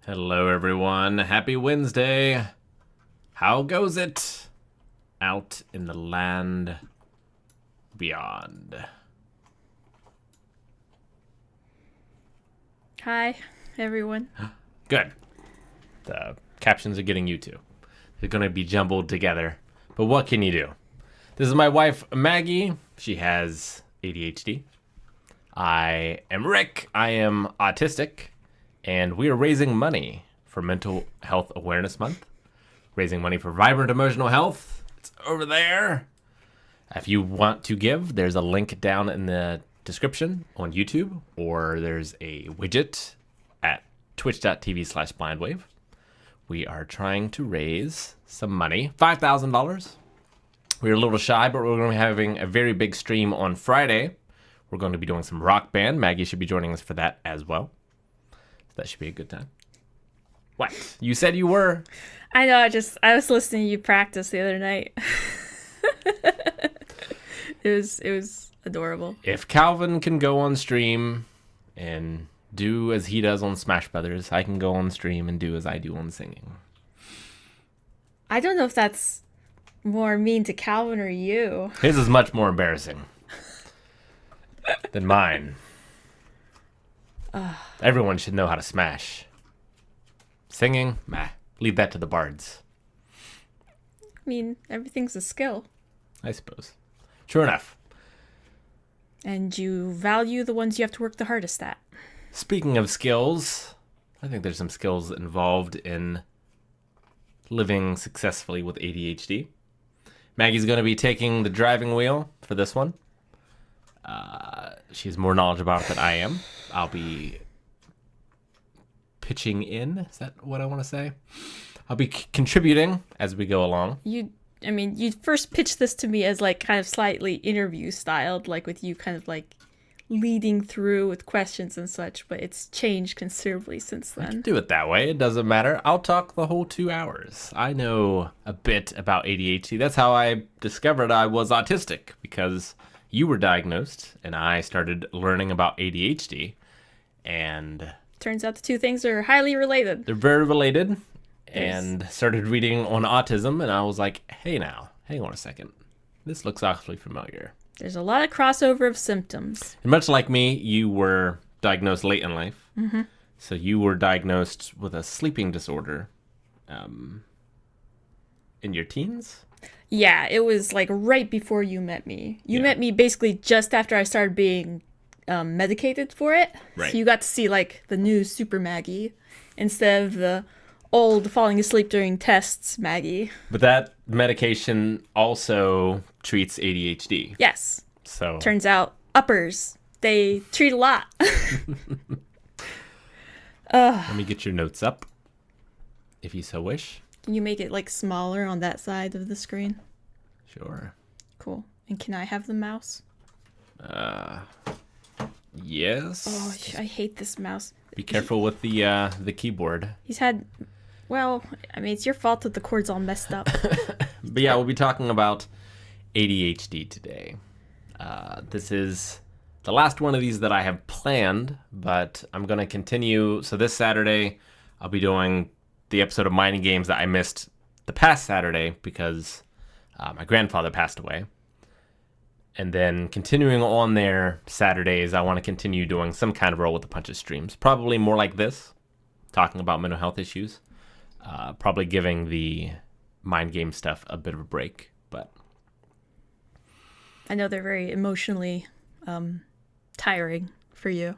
Hello, everyone. Happy Wednesday. How goes it out in the land beyond? Hi, everyone. Good. The captions are getting you too. They're going to be jumbled together. But what can you do? This is my wife, Maggie. She has ADHD. I am Rick. I am autistic. And we are raising money for Mental Health Awareness Month. Raising money for vibrant emotional health. It's over there. If you want to give, there's a link down in the description on YouTube, or there's a widget at twitch.tv/blindwave. We are trying to raise some money, $5,000. We're a little shy, but we're going to be having a very big stream on Friday. We're going to be doing some rock band. Maggie should be joining us for that as well. So that should be a good time. What? You said you were. I know, I was listening to you practice the other night. It was adorable. If Calvin can go on stream and do as he does on Smash Brothers, I can go on stream and do as I do on singing. I don't know if that's more mean to Calvin or you. His is much more embarrassing than mine. Everyone should know how to smash. Singing, meh. Leave that to the bards. I mean, everything's a skill. I suppose. True enough. And you value the ones you have to work the hardest at. Speaking of skills, I think there's some skills involved in living successfully with ADHD. Maggie's going to be taking the driving wheel for this one. She's more knowledgeable about it than I am. I'll be pitching in. Is that what I want to say? I'll be contributing as we go along. You first pitched this to me as like kind of slightly interview styled, like with you kind of like leading through with questions and such, but it's changed considerably since then. I can do it that way. It doesn't matter. I'll talk the whole 2 hours. I know a bit about ADHD. That's how I discovered I was autistic, because you were diagnosed and I started learning about ADHD, and turns out the two things are highly related. They're very related. And started reading on autism, and I was like, hey now, hang on a second. This looks awfully familiar. There's a lot of crossover of symptoms. And much like me, you were diagnosed late in life. Mm-hmm. So you were diagnosed with a sleeping disorder in your teens? Yeah, it was like right before you met me. You met me basically just after I started being medicated for it. Right. So you got to see like the new Super Maggie instead of the old falling asleep during tests Maggie. But that medication also treats ADHD. Yes. So turns out uppers, they treat a lot. Let me get your notes up, if you so wish. Can you make it like smaller on that side of the screen? Sure. Cool. And can I have the mouse? Yes. Oh, I hate this mouse. Be careful with the keyboard. He's had... Well, I mean, it's your fault that the cord's all messed up. But yeah, we'll be talking about ADHD today. This is the last one of these that I have planned, but I'm going to continue. So this Saturday, I'll be doing the episode of Mining Games that I missed the past Saturday because my grandfather passed away. And then continuing on there Saturdays, I want to continue doing some kind of Roll with the Punches streams. Probably more like this, talking about mental health issues. Probably giving the mind game stuff a bit of a break, but I know they're very emotionally tiring for you.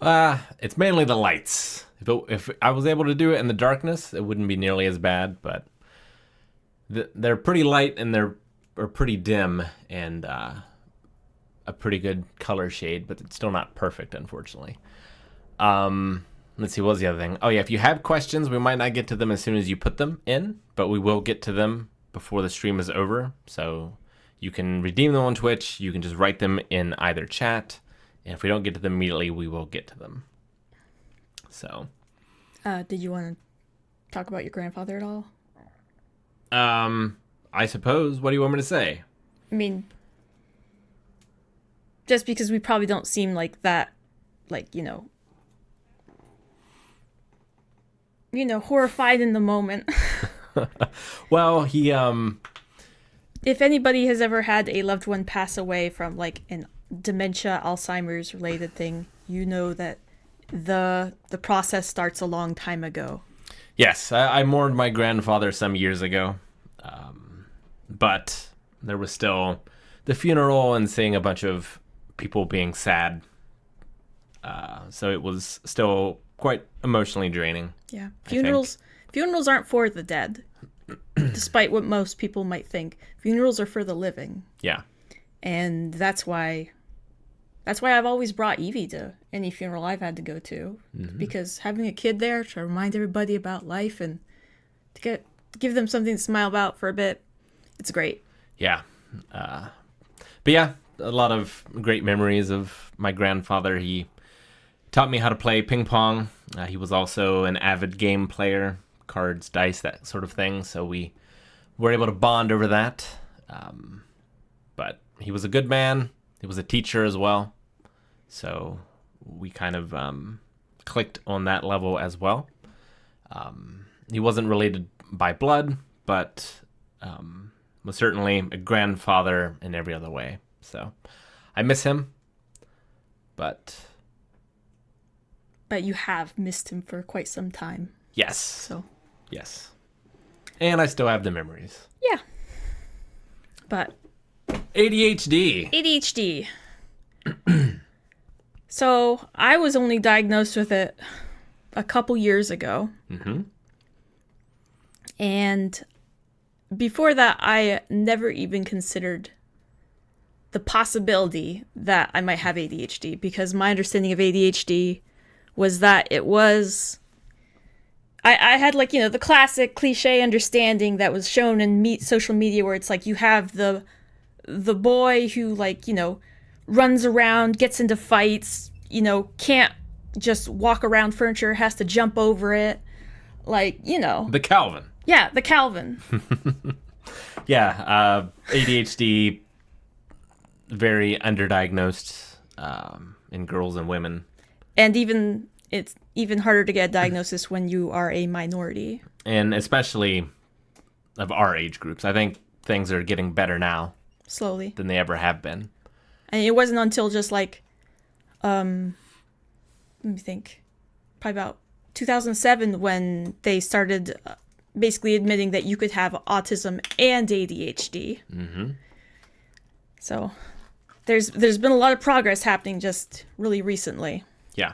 It's mainly the lights. If I was able to do it in the darkness, it wouldn't be nearly as bad, but they're pretty light and they're pretty dim and a pretty good color shade, but it's still not perfect, unfortunately. Let's see, what was the other thing? Oh, yeah, if you have questions, we might not get to them as soon as you put them in, but we will get to them before the stream is over. So you can redeem them on Twitch. You can just write them in either chat. And if we don't get to them immediately, we will get to them. So. Did you want to talk about your grandfather at all? I suppose. What do you want me to say? I mean, just because we probably don't seem like that, like, horrified in the moment. Well, he, If anybody has ever had a loved one pass away from, like, an dementia, Alzheimer's related thing, you know that the process starts a long time ago. Yes, I mourned my grandfather some years ago, but there was still the funeral and seeing a bunch of people being sad. So it was still quite emotionally draining. Yeah, funerals aren't for the dead, despite what most people might think. Funerals are for the living. Yeah. And that's why I've always brought Evie to any funeral I've had to go to, because having a kid there to remind everybody about life and to give them something to smile about for a bit, it's great. Yeah. But yeah, a lot of great memories of my grandfather. He taught me how to play ping pong. He was also an avid game player, cards, dice, that sort of thing. So we were able to bond over that. But he was a good man. He was a teacher as well. So we kind of clicked on that level as well. He wasn't related by blood, but was certainly a grandfather in every other way. So I miss him. But you have missed him for quite some time. yes. So Yes. And I still have the memories. yeah. But ADHD. So I was only diagnosed with it a couple years ago. Mm-hmm. And before that, I never even considered the possibility that I might have ADHD, because my understanding of ADHD was that it was... I had, like, the classic cliche understanding that was shown in social media, where it's like you have the boy who, like, runs around, gets into fights, can't just walk around furniture, has to jump over it. Like, The Calvin. Yeah, the Calvin. Yeah, ADHD, very underdiagnosed in girls and women. And it's even harder to get a diagnosis when you are a minority. And especially of our age groups. I think things are getting better now. Slowly. Than they ever have been. And it wasn't until just like, let me think, probably about 2007 when they started basically admitting that you could have autism and ADHD. Mm-hmm. So there's been a lot of progress happening just really recently. Yeah.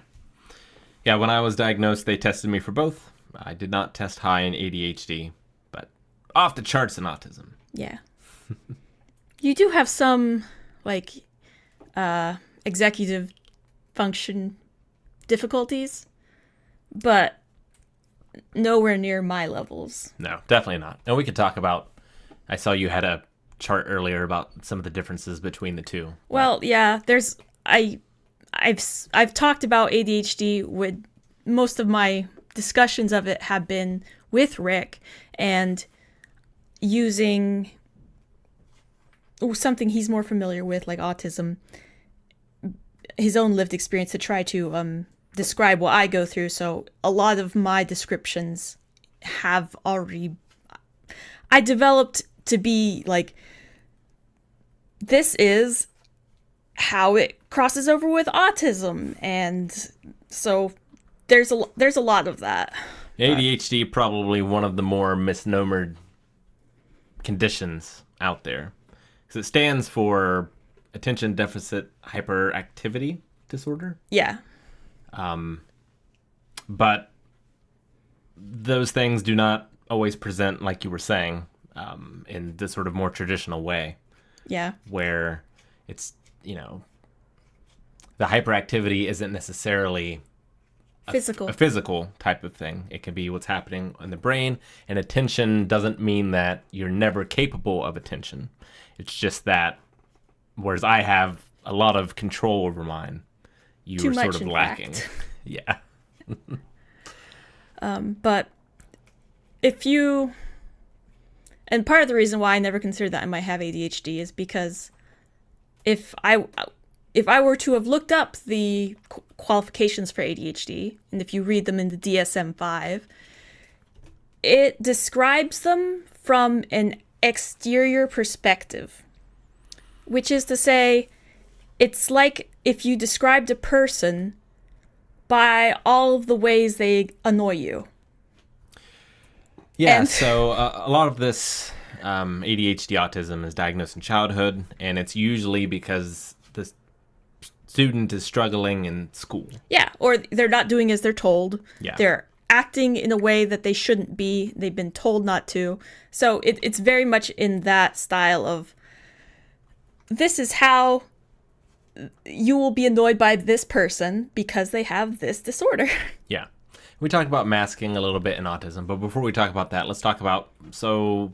Yeah, when I was diagnosed, they tested me for both. I did not test high in ADHD, but off the charts in autism. Yeah. You do have some, like, executive function difficulties, but nowhere near my levels. No, definitely not. And we could talk about, I saw you had a chart earlier about some of the differences between the two. Well, yeah, I've talked about ADHD with most of my discussions of it have been with Rick and using something he's more familiar with, like autism, his own lived experience, to try to describe what I go through. So a lot of my descriptions have already... I developed to be like, this is how it crosses over with autism, and so there's a lot of that. ADHD probably one of the more misnomered conditions out there, because it stands for attention deficit hyperactivity disorder. Yeah. But those things do not always present, like you were saying, in this sort of more traditional way. Yeah. Where it's, the hyperactivity isn't necessarily physical. A physical type of thing. It can be what's happening in the brain, and attention doesn't mean that you're never capable of attention. It's just that, whereas I have a lot of control over mine, you are sort of lacking. Yeah. But if you... And part of the reason why I never considered that I might have ADHD is because if I were to have looked up the qualifications for ADHD, and if you read them in the DSM-5, it describes them from an exterior perspective, which is to say, it's like if you described a person by all of the ways they annoy you. Yeah, And- so a lot of this ADHD autism is diagnosed in childhood, and it's usually because the student is struggling in school. Yeah, or they're not doing as they're told. Yeah. They're acting in a way that they shouldn't be. They've been told not to. So it's very much in that style of, this is how you will be annoyed by this person because they have this disorder. Yeah. We talked about masking a little bit in autism, but before we talk about that, let's talk about, so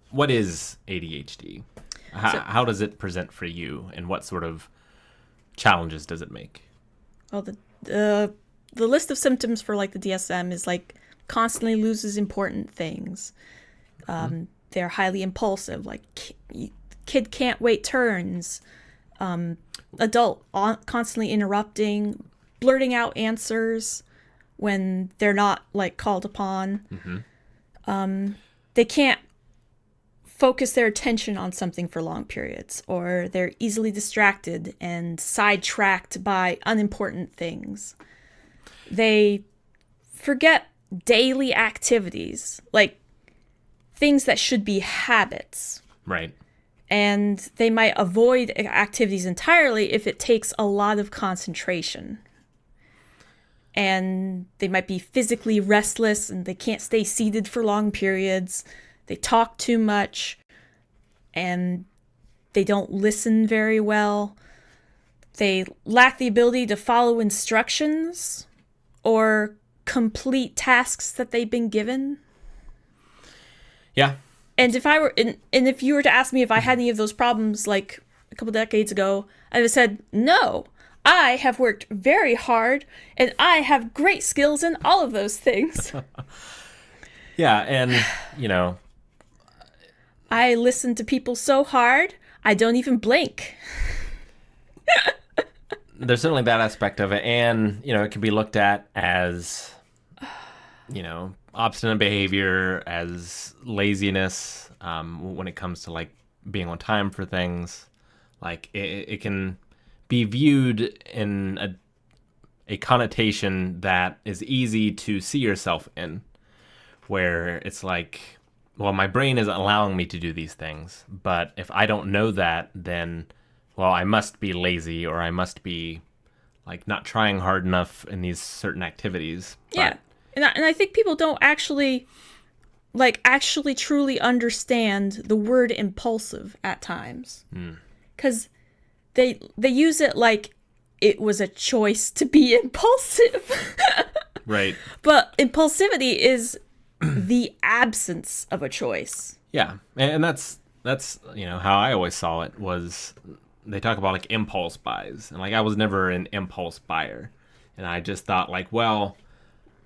what is ADHD? How does it present for you, and what sort of challenges does it make? Well, the list of symptoms for like the DSM is like constantly loses important things. They're highly impulsive, like kid can't wait turns, adult constantly interrupting, blurting out answers when they're not like called upon. They can't focus their attention on something for long periods, or they're easily distracted and sidetracked by unimportant things. They forget daily activities, like things that should be habits. Right. And they might avoid activities entirely if it takes a lot of concentration. And they might be physically restless and they can't stay seated for long periods. They talk too much and they don't listen very well. They lack the ability to follow instructions or complete tasks that they've been given. Yeah. And if you were to ask me if I had any of those problems like a couple decades ago, I would have said, no, I have worked very hard and I have great skills in all of those things. Yeah, and, you know, I listen to people so hard, I don't even blink. there's certainly that aspect of it, and, you know, it can be looked at as, you know, obstinate behavior, as laziness, when it comes to, like, being on time for things. Like, it can be viewed in a connotation that is easy to see yourself in, where it's like, well, my brain isn't allowing me to do these things, but if I don't know that, then, well, I must be lazy, or I must be, like, not trying hard enough in these certain activities. Yeah. And I think people don't actually truly understand the word impulsive at times. Because they use it like it was a choice to be impulsive. Right. But impulsivity is the absence of a choice. Yeah. And that's, you know, how I always saw it was, they talk about, like, impulse buys. And, like, I was never an impulse buyer. And I just thought, like, well,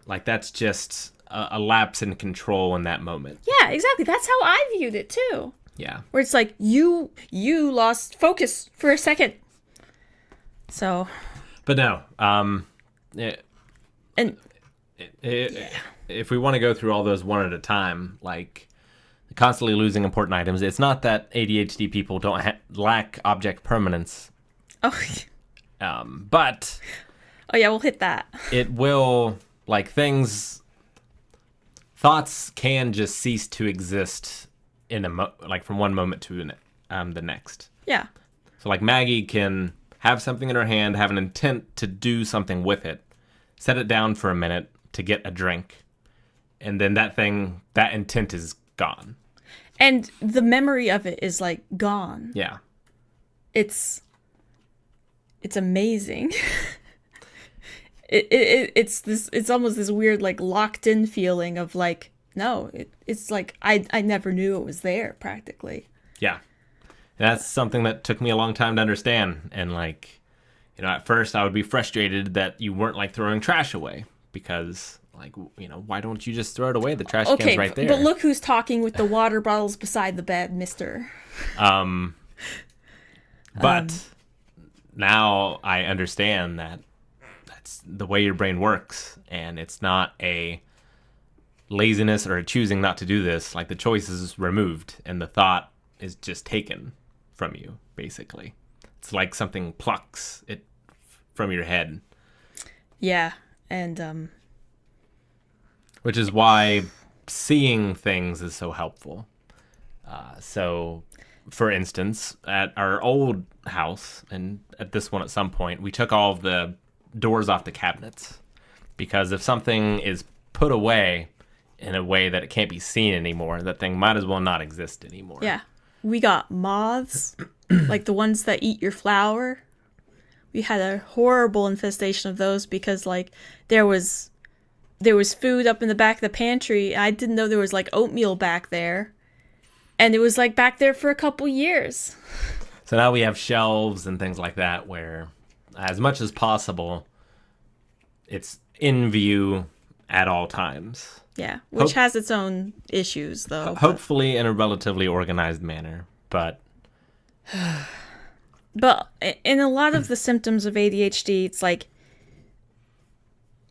like, that's just a lapse in control in that moment. Yeah, exactly. That's how I viewed it, too. Yeah. Where it's like, you lost focus for a second. So. But no. And If we want to go through all those one at a time, like, constantly losing important items, it's not that ADHD people don't lack object permanence. oh But yeah, we'll hit that. it will, like, thoughts can just cease to exist in like, from one moment to the next. Yeah. So, like, Maggie can have something in her hand, have an intent to do something with it, set it down for a minute to get a drink, and then that intent is gone. And the memory of it is like gone. Yeah. It's amazing. It's almost this weird, like, locked in feeling of, like, no, it's like I never knew it was there, practically. Yeah. And that's something that took me a long time to understand. And, like, you know, at first I would be frustrated that you weren't, like, throwing trash away, because, like, you know, why don't you just throw it away? The trash can's right there. But look who's talking with the water bottles beside the bed, mister. But now I understand that that's the way your brain works, and it's not a laziness or a choosing not to do this. Like, the choice is removed and the thought is just taken from you, basically. It's like something plucks it from your head. Yeah. And which is why seeing things is so helpful. So, for instance, at our old house, and at this one at some point, we took all of the doors off the cabinets. Because if something is put away in a way that it can't be seen anymore, that thing might as well not exist anymore. yeah, we got moths, like the ones that eat your flour. We had a horrible infestation of those because, like, there was food up in the back of the pantry. I didn't know there was, like, oatmeal back there. And it was, like, back there for a couple years. So now we have shelves and things like that where, as much as possible, it's in view at all times. Yeah, which has its own issues, though. Hopefully in a relatively organized manner, but... But in a lot of the symptoms of ADHD, it's like,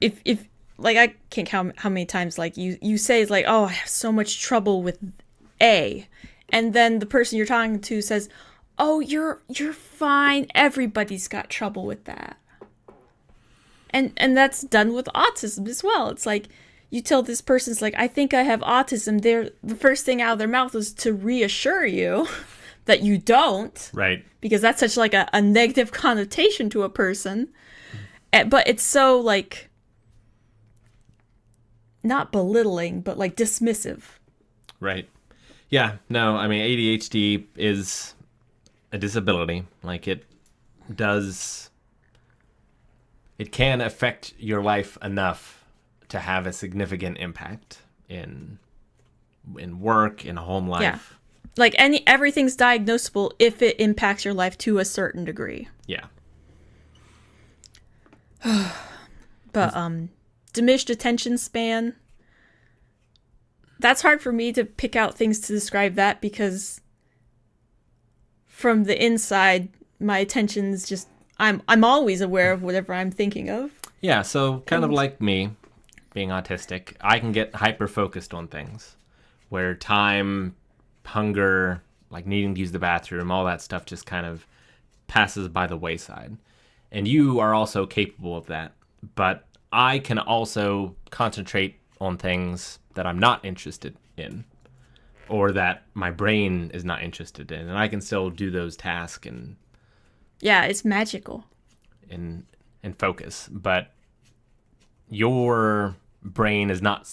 if like, I can't count how many times, like, you say, it's like, oh, I have so much trouble with A. And then the person you're talking to says, oh, you're fine. Everybody's got trouble with that. And that's done with autism as well. It's like, you tell this person, it's like, I think I have autism. The first thing out of their mouth is to reassure you that you don't. Right. Because that's such, like, a negative connotation to a person. But it's so, like, not belittling, but, like, dismissive. Right. Yeah. No, I mean, ADHD is a disability. Like, it can affect your life enough to have a significant impact in work, in home life. Yeah. Like, everything's diagnosable if it impacts your life to a certain degree. Yeah. But diminished attention span, that's hard for me to pick out things to describe that, because from the inside, my attention's just, I'm always aware of whatever I'm thinking of. Yeah, so kind of like me, being autistic, I can get hyper-focused on things where time, hunger, like needing to use the bathroom, all that stuff just kind of passes by the wayside. And you are also capable of that. But I can also concentrate on things that I'm not interested in, or that my brain is not interested in, and I can still do those tasks and yeah, it's magical and focus. But your brain is not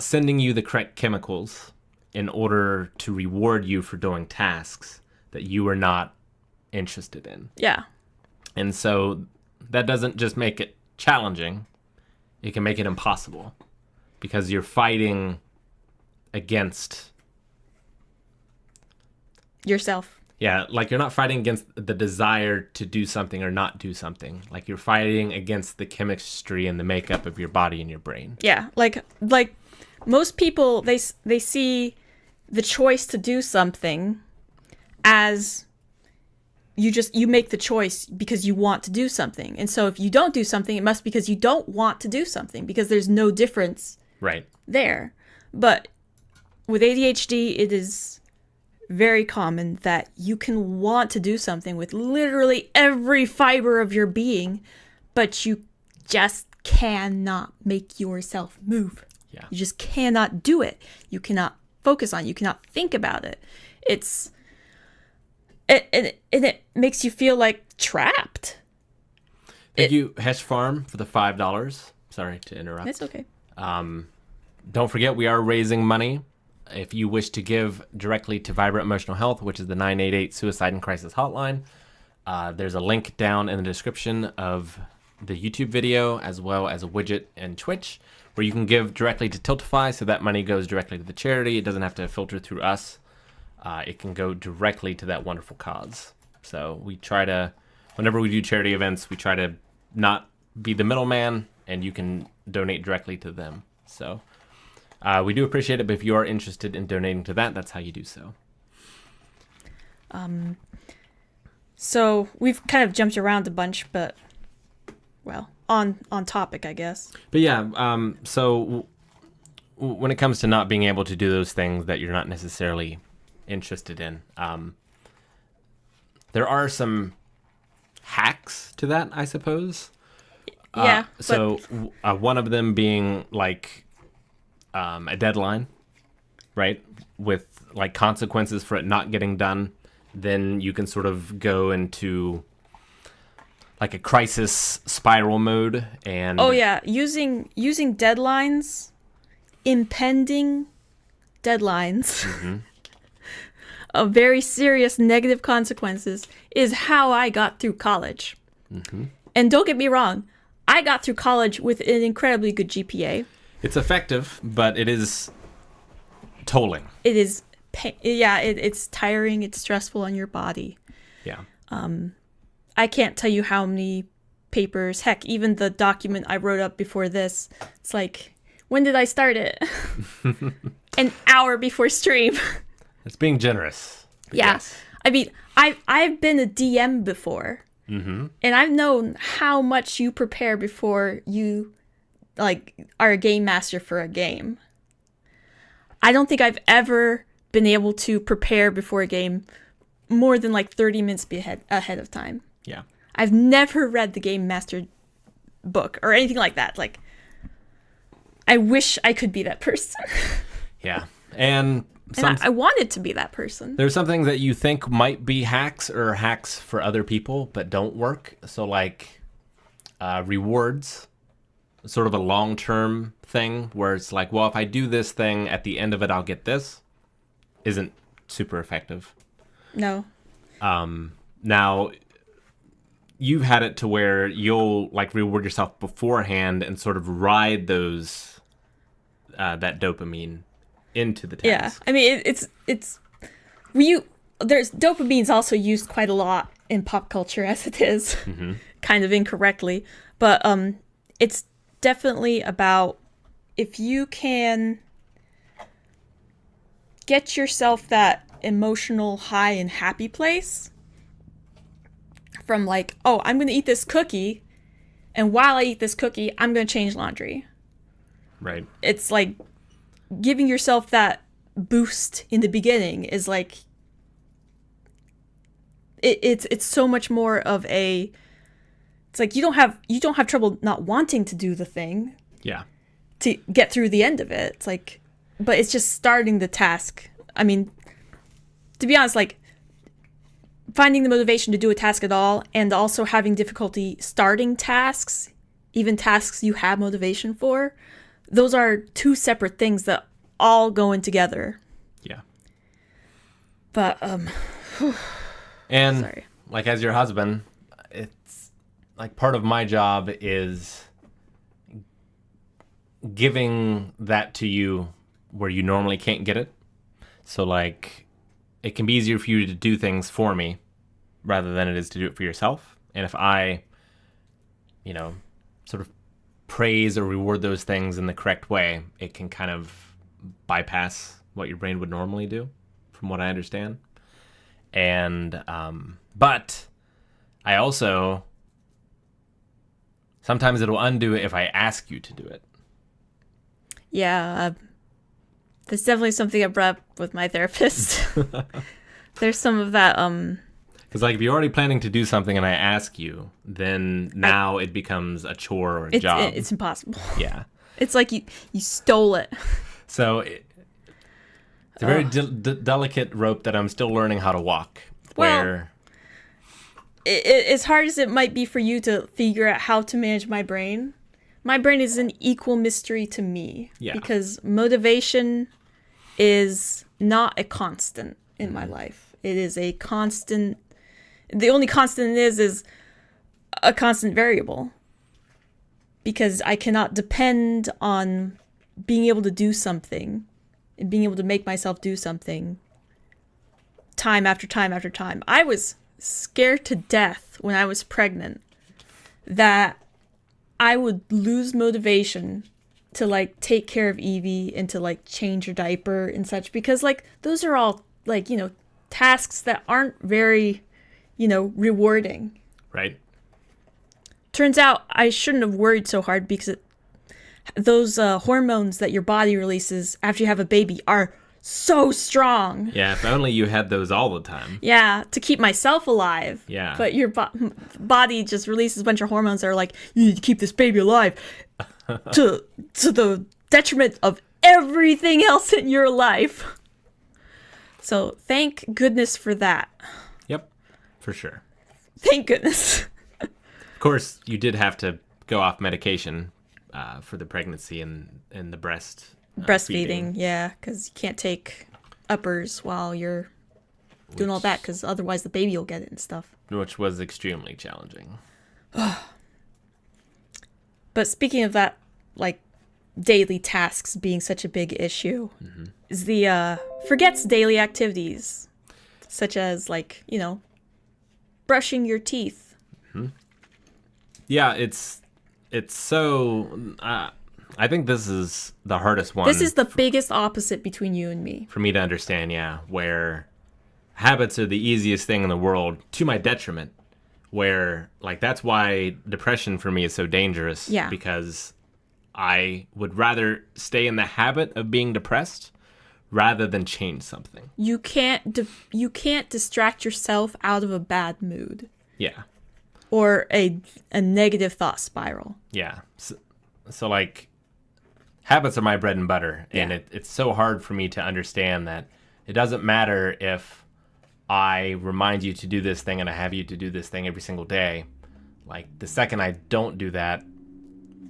sending you the correct chemicals in order to reward you for doing tasks that you are not interested in. Yeah. And so that doesn't just make it challenging, it can make it impossible, because you're fighting against yourself. Yeah, like you're not fighting against the desire to do something or not do something. Like you're fighting against the chemistry and the makeup of your body and your brain. Yeah, like most people, they see the choice to do something as you make the choice because you want to do something. And so if you don't do something, it must be because you don't want to do something, because there's no difference right there. But with ADHD, it is very common that you can want to do something with literally every fiber of your being, but you just cannot make yourself move. Yeah. You just cannot do it. You cannot focus on it. You cannot think about it. It makes you feel like trapped. Thank you, Hesh Farm, for the $5. Sorry to interrupt. It's okay. Don't forget, we are raising money. If you wish to give directly to Vibrant Emotional Health, which is the 988 Suicide and Crisis Hotline, there's a link down in the description of the YouTube video, as well as a widget in Twitch, where you can give directly to Tiltify, so that money goes directly to the charity. It doesn't have to filter through us. It can go directly to that wonderful cause. So we try to, whenever we do charity events, we try to not be the middleman, and you can donate directly to them. So we do appreciate it, but if you are interested in donating to that, that's how you do so. So we've kind of jumped around a bunch, but, well, on topic, I guess. But yeah, so when it comes to not being able to do those things that you're not necessarily interested in, there are some hacks to that, I suppose. Yeah. So one of them being like a deadline, right? With like consequences for it not getting done. Then you can sort of go into like a crisis spiral mode. And oh yeah, using deadlines, impending deadlines of very serious negative consequences is how I got through college. And don't get me wrong, I got through college with an incredibly good GPA. It's effective, but it is tolling. It is, it's tiring, it's stressful on your body. Yeah. I can't tell you how many papers, heck, even the document I wrote up before this, it's like, when did I start it? An hour before stream. It's being generous. Yeah. Yes. I mean, I've been a DM before. And I've known how much you prepare before you, like, are a game master for a game. I don't think I've ever been able to prepare before a game more than, like, 30 minutes ahead of time. Yeah. I've never read the Game Master book or anything like that. Like, I wish I could be that person. Yeah. And I wanted to be that person. there's something that you think might be hacks or hacks for other people, but don't work. So like rewards, sort of a long-term thing where it's like, well, if I do this thing, at the end of it, I'll get this, isn't super effective. No. Now, you've had it to where you'll like reward yourself beforehand and sort of ride those that dopamine into the task. Yeah. I mean, there's dopamine's also used quite a lot in pop culture as it is, kind of incorrectly, but it's definitely about if you can get yourself that emotional high and happy place from like, oh, I'm going to eat this cookie, and while I eat this cookie, I'm going to change laundry. Right. It's like giving yourself that boost in the beginning is like it's so much more of a, it's like you don't have trouble not wanting to do the thing. Yeah. To get through the end of it. It's like, but it's just starting the task. I mean, to be honest, like finding the motivation to do a task at all and also having difficulty starting tasks, even tasks you have motivation for, those are two separate things that all go in together. Yeah. But and sorry. Like as your husband, it's like part of my job is giving that to you where you normally can't get it. So like it can be easier for you to do things for me rather than it is to do it for yourself. And if I, sort of praise or reward those things in the correct way, it can kind of bypass what your brain would normally do, from what I understand. And, but I also, sometimes it'll undo it if I ask you to do it. Yeah, that's definitely something I brought up with my therapist. There's some of that, Because like if you're already planning to do something and I ask you, then now it becomes a chore or a job. It's impossible. Yeah. It's like you stole it. So it's a very delicate rope that I'm still learning how to walk. Well, where as hard as it might be for you to figure out how to manage my brain is an equal mystery to me. Yeah. Because motivation is not a constant in my life. It is a constant. The only constant it is a constant variable. Because I cannot depend on being able to do something and being able to make myself do something time after time after time. I was scared to death when I was pregnant that I would lose motivation to like take care of Evie and to like change her diaper and such, because like those are all like, tasks that aren't very, rewarding. right. Turns out I shouldn't have worried so hard because those hormones that your body releases after you have a baby are so strong. Yeah, if only you had those all the time. Yeah, to keep myself alive. Yeah. But your body just releases a bunch of hormones that are like, you need to keep this baby alive to the detriment of everything else in your life. So thank goodness for that. Yep, for sure. Thank goodness. Of course, you did have to go off medication for the pregnancy and the Breastfeeding, feeding. yeah, because you can't take uppers while you're doing all that, because otherwise the baby will get it and stuff. Which was extremely challenging. But speaking of that, like, daily tasks being such a big issue, is the forgets daily activities, such as, like, brushing your teeth. Yeah, it's so... I think this is the hardest one. This is the biggest opposite between you and me. For me to understand, yeah, where habits are the easiest thing in the world, to my detriment, where, like, that's why depression for me is so dangerous. Yeah. Because I would rather stay in the habit of being depressed rather than change something. You can't distract yourself out of a bad mood Yeah. or a negative thought spiral. Yeah. So like, habits are my bread and butter, and it's so hard for me to understand that it doesn't matter if I remind you to do this thing and I have you to do this thing every single day. Like, the second I don't do that,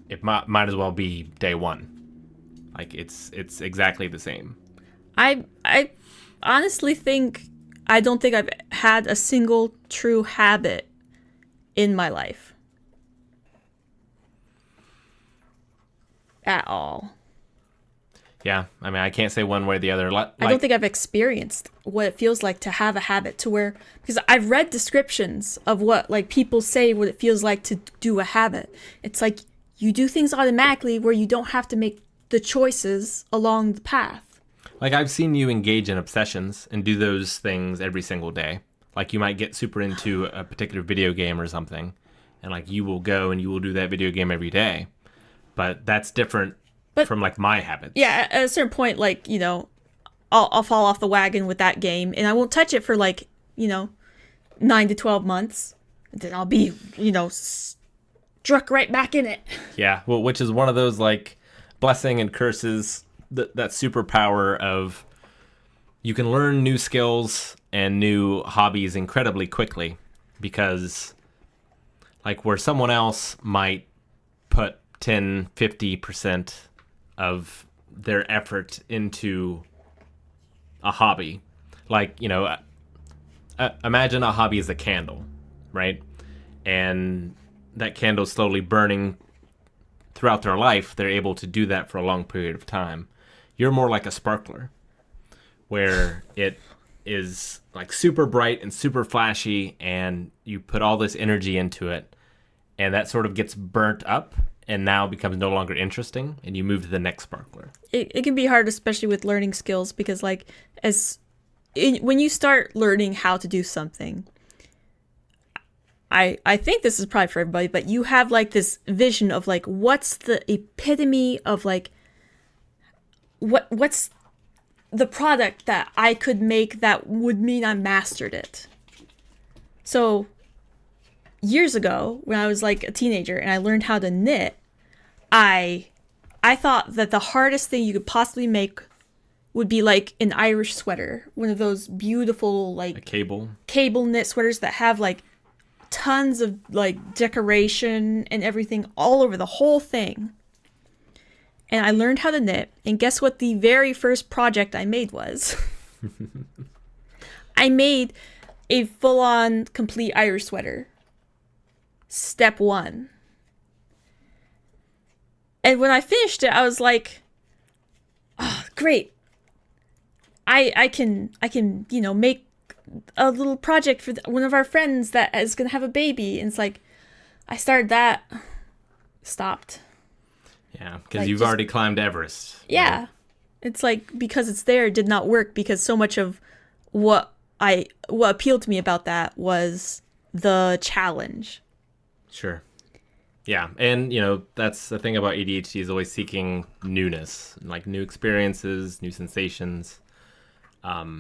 it might as well be day one. Like, it's exactly the same. I honestly I don't think I've had a single true habit in my life. At all. Yeah, I mean, I can't say one way or the other. I don't think I've experienced what it feels like to have a habit to where, because I've read descriptions of what, like, people say what it feels like to do a habit. It's like you do things automatically where you don't have to make the choices along the path. Like, I've seen you engage in obsessions and do those things every single day. Like, you might get super into a particular video game or something, and, like, you will go and you will do that video game every day. But that's different from, like, my habits. Yeah, at a certain point, like, I'll fall off the wagon with that game, and I won't touch it for, like, 9 to 12 months. And then I'll be, struck right back in it. Yeah, well, which is one of those, like, blessing and curses, that superpower of you can learn new skills and new hobbies incredibly quickly, because, like, where someone else might put 10-50% of their effort into a hobby, like, imagine a hobby is a candle, right? And that candle slowly burning throughout their life. They're able to do that for a long period of time. You're more like a sparkler, where it is, like, super bright and super flashy, and you put all this energy into it, and that sort of gets burnt up and now becomes no longer interesting, and you move to the next sparkler. It can be hard, especially with learning skills, because, like, when you start learning how to do something, I think this is probably for everybody, but you have, like, this vision of, like, what's the epitome of, like, what's the product that I could make that would mean I mastered it. So years ago, when I was, like, a teenager and I learned how to knit, I thought that the hardest thing you could possibly make would be, like, an Irish sweater, one of those beautiful, like, a cable knit sweaters that have, like, tons of, like, decoration and everything all over the whole thing. And I learned how to knit, and guess what the very first project I made was? I made a full-on complete Irish sweater. Step 1. And when I finished it, I was like, oh, great. I can make a little project for one of our friends that is going to have a baby. And it's like, I started that, stopped. Yeah, because Like, you've already climbed Everest. Yeah. Right? It's like, because it's there, it did not work, because so much of what appealed to me about that was the challenge. Sure. Yeah, and, that's the thing about ADHD, is always seeking newness, like new experiences, new sensations. Rogue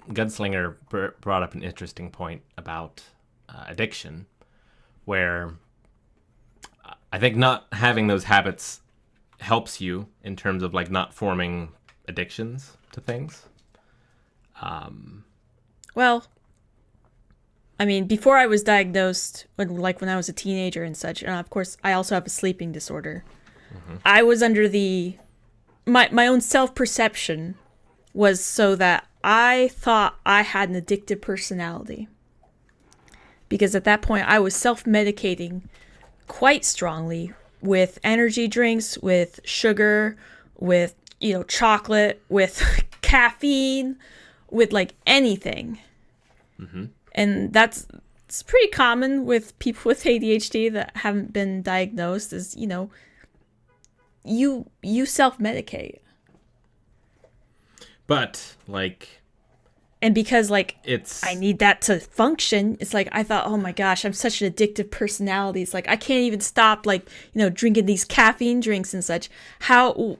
Gunslinger brought up an interesting point about addiction, where I think not having those habits helps you in terms of like not forming addictions to things. Well, I mean, before I was diagnosed, when I was a teenager and such, and of course, I also have a sleeping disorder. I was under my own self-perception was so that I thought I had an addictive personality. Because at that point, I was self-medicating quite strongly with energy drinks, with sugar, with, chocolate, with caffeine, with like anything. And it's pretty common with people with ADHD that haven't been diagnosed is, you self-medicate. But like, and because like it's I need that to function, it's like I thought, oh my gosh, I'm such an addictive personality. It's like I can't even stop like, drinking these caffeine drinks and such.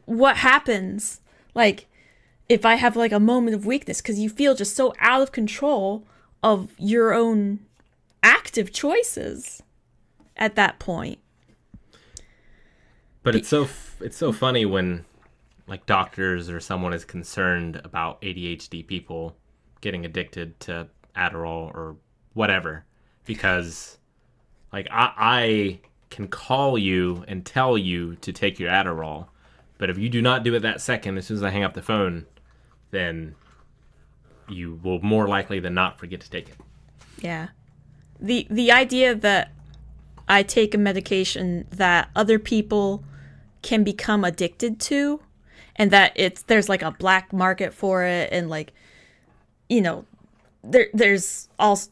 What happens like if I have like a moment of weakness, because you feel just so out of control of your own active choices at that point. But it's so funny when like doctors or someone is concerned about ADHD people getting addicted to Adderall or whatever, because like I can call you and tell you to take your Adderall, but if you do not do it that second, as soon as I hang up the phone, then you will more likely than not forget to take it. Yeah. The idea that I take a medication that other people can become addicted to, and that there's like a black market for it, and like, there's also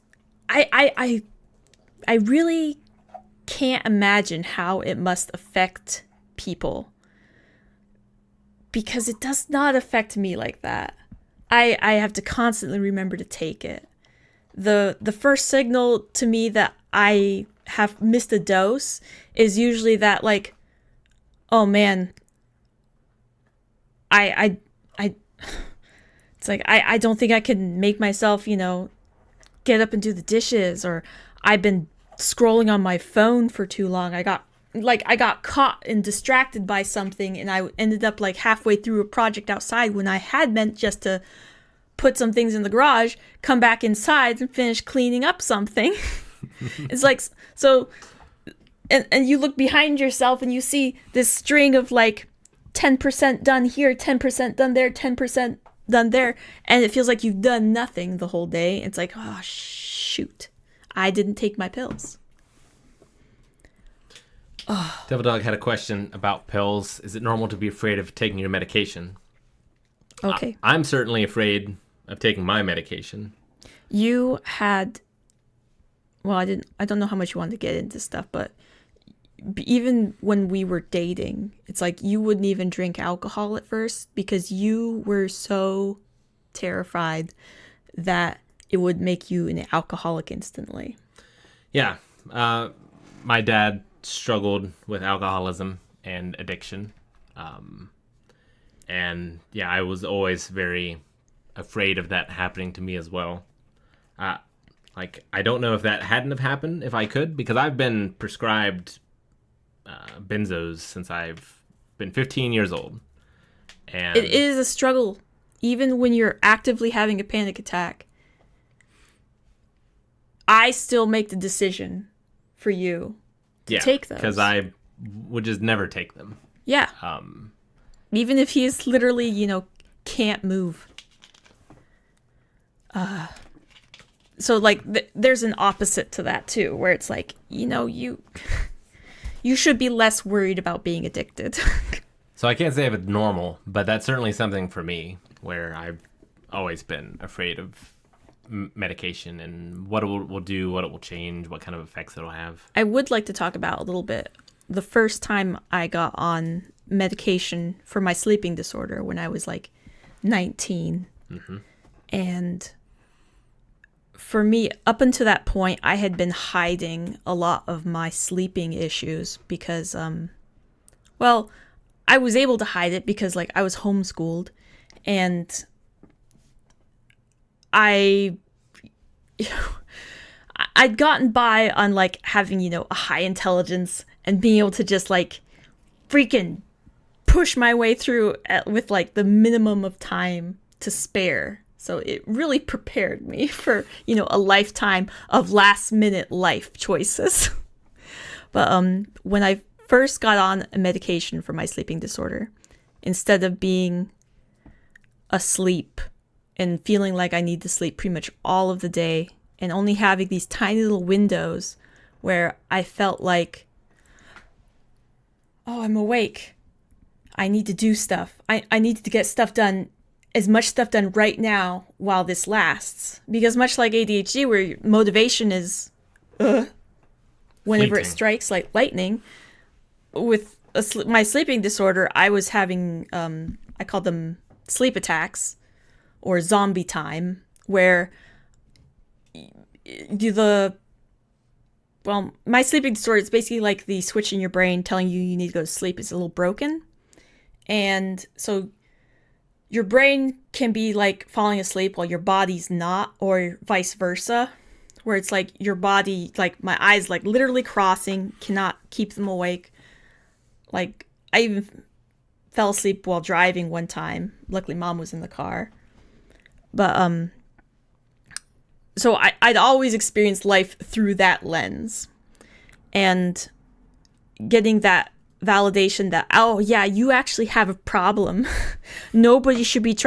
I really can't imagine how it must affect people, because it does not affect me like that. I have to constantly remember to take it. The first signal to me that I have missed a dose is usually that like, oh man, it's like I don't think I can make myself, get up and do the dishes, or I've been scrolling on my phone for too long. I got caught and distracted by something, and I ended up like halfway through a project outside when I had meant just to put some things in the garage, come back inside and finish cleaning up something. It's like, so, and you look behind yourself and you see this string of like 10% done here, 10% done there, 10% done there, and it feels like you've done nothing the whole day. It's like, oh shoot, I didn't take my pills. Devil Dog had a question about pills. Is it normal to be afraid of taking your medication? Okay. I'm certainly afraid of taking my medication. You had, well, I don't know how much you wanted to get into stuff, but even when we were dating, it's like you wouldn't even drink alcohol at first because you were so terrified that it would make you an alcoholic instantly. Yeah. My dad struggled with alcoholism and addiction. And yeah, I was always very afraid of that happening to me as well. Like, I don't know if that hadn't have happened if I could, because I've been prescribed benzos since I've been 15 years old. And it is a struggle, even when you're actively having a panic attack. I still make the decision for you to take those. Because I would just never take them. Yeah. Even if he's literally, can't move. So, like, there's an opposite to that, too, where it's like, you should be less worried about being addicted. So I can't say if it's normal, but that's certainly something for me, where I've always been afraid of medication and what it will do, what it will change, what kind of effects it'll have. I would like to talk about a little bit the first time I got on medication for my sleeping disorder when I was like 19. Mm-hmm. And for me, up until that point, I had been hiding a lot of my sleeping issues because, I was able to hide it because like I was homeschooled And I, I'd gotten by on like having, a high intelligence and being able to just like freaking push my way through with like the minimum of time to spare. So it really prepared me for, a lifetime of last minute life choices. But when I first got on a medication for my sleeping disorder, instead of being asleep and feeling like I need to sleep pretty much all of the day and only having these tiny little windows where I felt like, oh, I'm awake. I need to do stuff. I need to get stuff done, as much stuff done right now while this lasts. Because much like ADHD, where your motivation is whenever Fleeting. it strikes like lightning, with my sleeping disorder, I was having, I call them sleep attacks or zombie time, where my sleeping disorder is basically like the switch in your brain telling you need to go to sleep is a little broken. And so your brain can be like falling asleep while your body's not, or vice versa, where it's like your body, like my eyes like literally crossing, cannot keep them awake. Like I even fell asleep while driving one time. Luckily Mom was in the car. But so I'd always experienced life through that lens, and getting that validation that, oh yeah, you actually have a problem. Nobody should be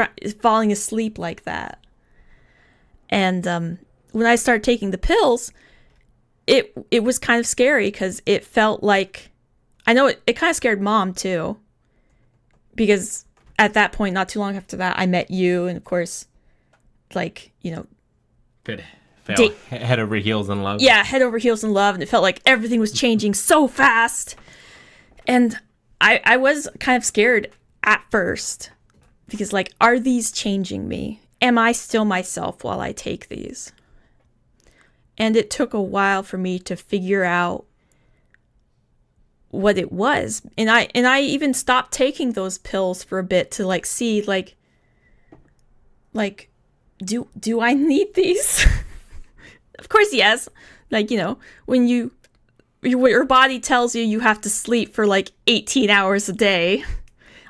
falling asleep like that. And when I started taking the pills, it was kind of scary, because it felt like, I know it kind of scared Mom too, because at that point, not too long after that, I met you, and of course, like, Good. Fell head over heels in love. Yeah, head over heels in love, and it felt like everything was changing so fast. And I was kind of scared at first, because like, are these changing me? Am I still myself while I take these? And it took a while for me to figure out what it was. And I even stopped taking those pills for a bit to like see like do I need these? Of course, yes. Like, when your body tells you have to sleep for like 18 hours a day,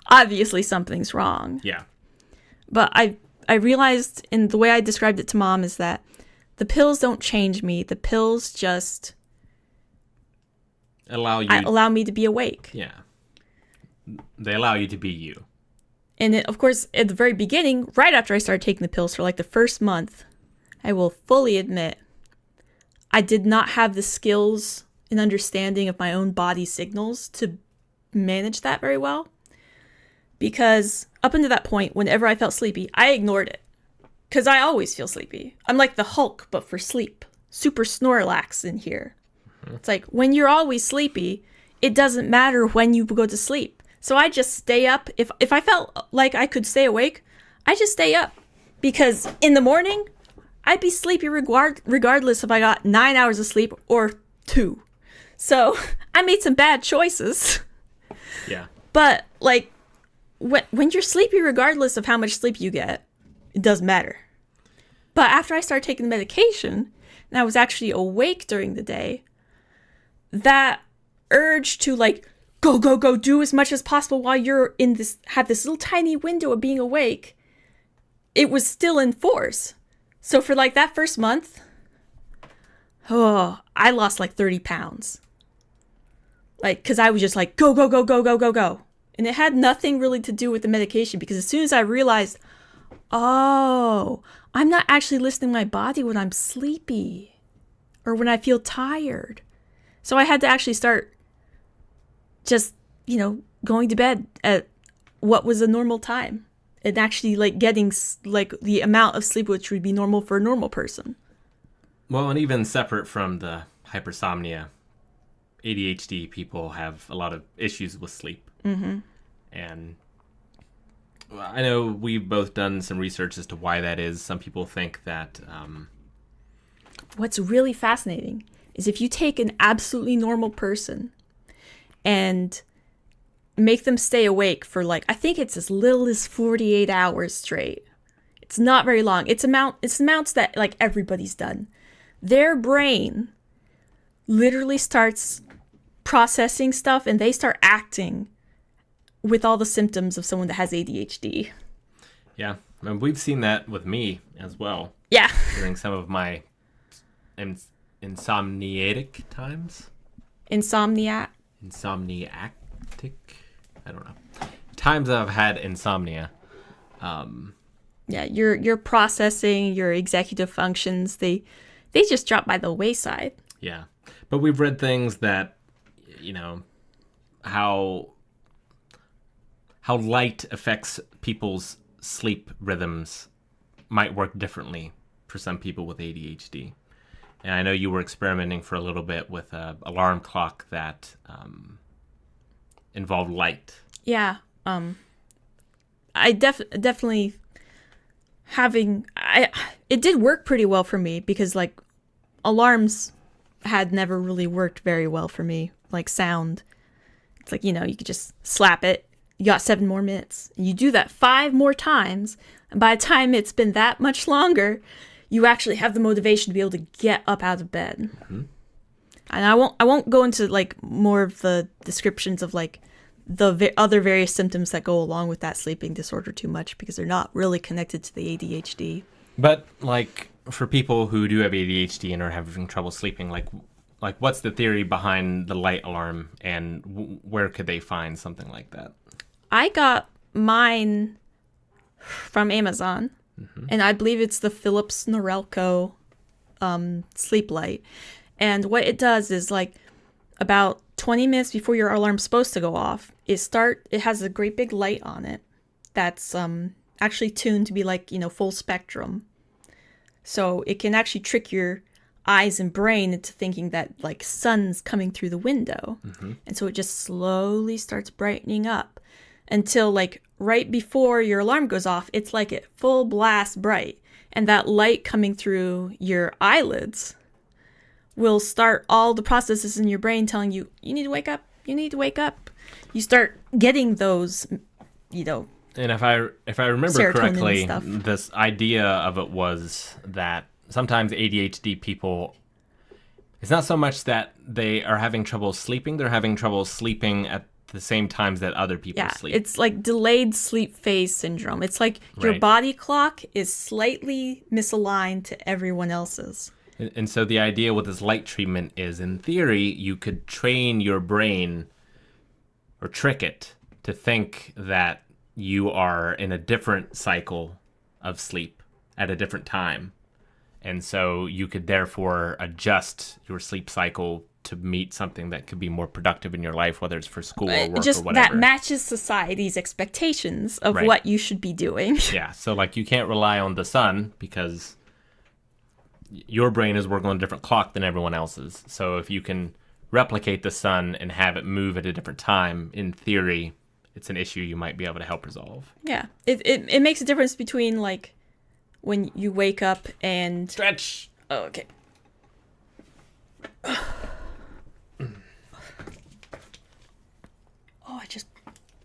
obviously something's wrong. Yeah. But I realized, in the way I described it to Mom, is that the pills don't change me. The pills just allow me to be awake. Yeah. They allow you to be you. And of course, at the very beginning, right after I started taking the pills for like the first month, I will fully admit, I did not have the skills and understanding of my own body signals to manage that very well. Because up until that point, whenever I felt sleepy, I ignored it. Because I always feel sleepy. I'm like the Hulk, but for sleep. Super Snorlax in here. Mm-hmm. It's like, when you're always sleepy, it doesn't matter when you go to sleep. So I just stay up. If I felt like I could stay awake, I just stay up. Because in the morning, I'd be sleepy regardless if I got 9 hours of sleep or 2. So I made some bad choices. Yeah. But like, when you're sleepy, regardless of how much sleep you get, it doesn't matter. But after I started taking the medication, and I was actually awake during the day, that urge to like, go, do as much as possible while you're have this little tiny window of being awake, it was still in force. So for like that first month, I lost like 30 pounds. Like, because I was just like, go. And it had nothing really to do with the medication, because as soon as I realized, oh, I'm not actually listening to my body when I'm sleepy or when I feel tired. So I had to actually start just, going to bed at what was a normal time, and actually like getting like the amount of sleep which would be normal for a normal person. Well, and even separate from the hypersomnia, ADHD people have a lot of issues with sleep. Mm-hmm. And I know we've both done some research as to why that is. Some people think that... What's really fascinating is if you take an absolutely normal person and make them stay awake for like, I think it's as little as 48 hours straight. It's not very long. It's amounts that like everybody's done. Their brain literally starts processing stuff and they start acting with all the symptoms of someone that has ADHD. Yeah, and we've seen that with me as well. Yeah. During some of my insomniatic times. Insomniatic. I don't know. Times I've had insomnia. Yeah, your processing, your executive functions, they just drop by the wayside. Yeah. But we've read things that, you know, how light affects people's sleep rhythms might work differently for some people with ADHD. And I know you were experimenting for a little bit with an alarm clock that involved light. Yeah. I definitely it did work pretty well for me because like alarms had never really worked very well for me, like sound. It's like, you know, you could just slap it. You got 7 more minutes. You do that 5 more times. And by the time it's been that much longer, you actually have the motivation to be able to get up out of bed. Mm-hmm. And I won't go into like more of the descriptions of like the other various symptoms that go along with that sleeping disorder too much because they're not really connected to the ADHD. But like for people who do have ADHD and are having trouble sleeping, like what's the theory behind the light alarm and where could they find something like that? I got mine from Amazon, and I believe it's the Philips Norelco sleep light. And what it does is like about 20 minutes before your alarm's supposed to go off, it has a great big light on it that's actually tuned to be like, you know, full spectrum. So it can actually trick your eyes and brain into thinking that like sun's coming through the window. Mm-hmm. And so it just slowly starts brightening up until like right before your alarm goes off, it's like at full blast bright. And that light coming through your eyelids will start all the processes in your brain telling you, you need to wake up, you need to wake up. You start getting those, you know. And if I remember correctly, this idea of it was that sometimes ADHD people, it's not so much that they are having trouble sleeping, they're having trouble sleeping at the same times that other people sleep. It's like delayed sleep phase syndrome. It's like your body clock is slightly misaligned to everyone else's. And so the idea with this light treatment is, in theory, you could train your brain or trick it to think that you are in a different cycle of sleep at a different time. And so you could therefore adjust your sleep cycle to meet something that could be more productive in your life, whether it's for school or work or whatever. That matches society's expectations of what you should be doing. Yeah, so like you can't rely on the sun because your brain is working on a different clock than everyone else's. So if you can replicate the sun and have it move at a different time, in theory, it's an issue you might be able to help resolve. Yeah, it makes a difference between like when you wake up and stretch. Oh, okay. Oh, I just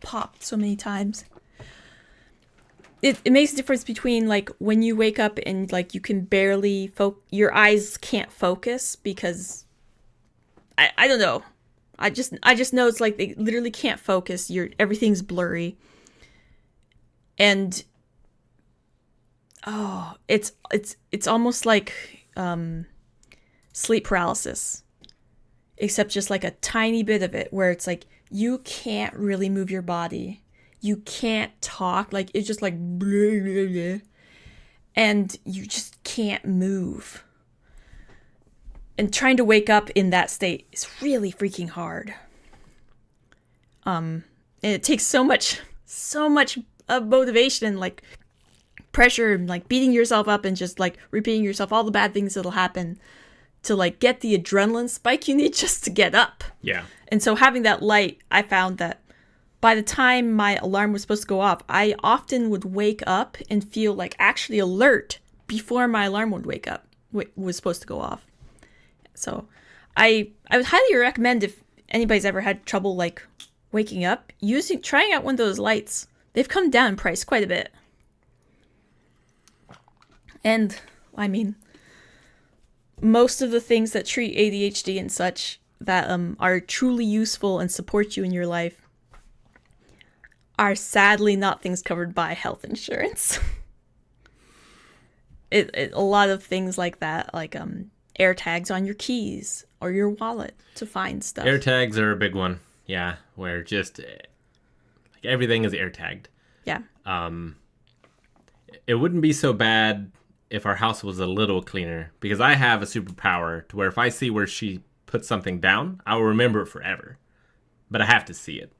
popped so many times. It makes a difference between like when you wake up and like you can barely your eyes can't focus because I don't know. I just know it's like they literally can't focus. Everything's blurry. And it's almost like sleep paralysis. Except just like a tiny bit of it where it's like you can't really move your body. You can't talk. Like it's just like blah, blah, blah. And you just can't move. And trying to wake up in that state is really freaking hard. And it takes so much motivation and like pressure and like beating yourself up and just like repeating yourself all the bad things that'll happen to like get the adrenaline spike you need just to get up. Yeah. And so having that light, I found that by the time my alarm was supposed to go off, I often would wake up and feel like actually alert before my alarm would was supposed to go off. So I would highly recommend if anybody's ever had trouble like waking up, trying out one of those lights. They've come down in price quite a bit. And, I mean, most of the things that treat ADHD and such that are truly useful and support you in your life are sadly not things covered by health insurance. A lot of things like that, like air tags on your keys or your wallet to find stuff. Air tags are a big one. Yeah, where just like everything is air tagged. Yeah. It wouldn't be so bad if our house was a little cleaner, because I have a superpower to where if I see where she put something down, I will remember it forever. But I have to see it.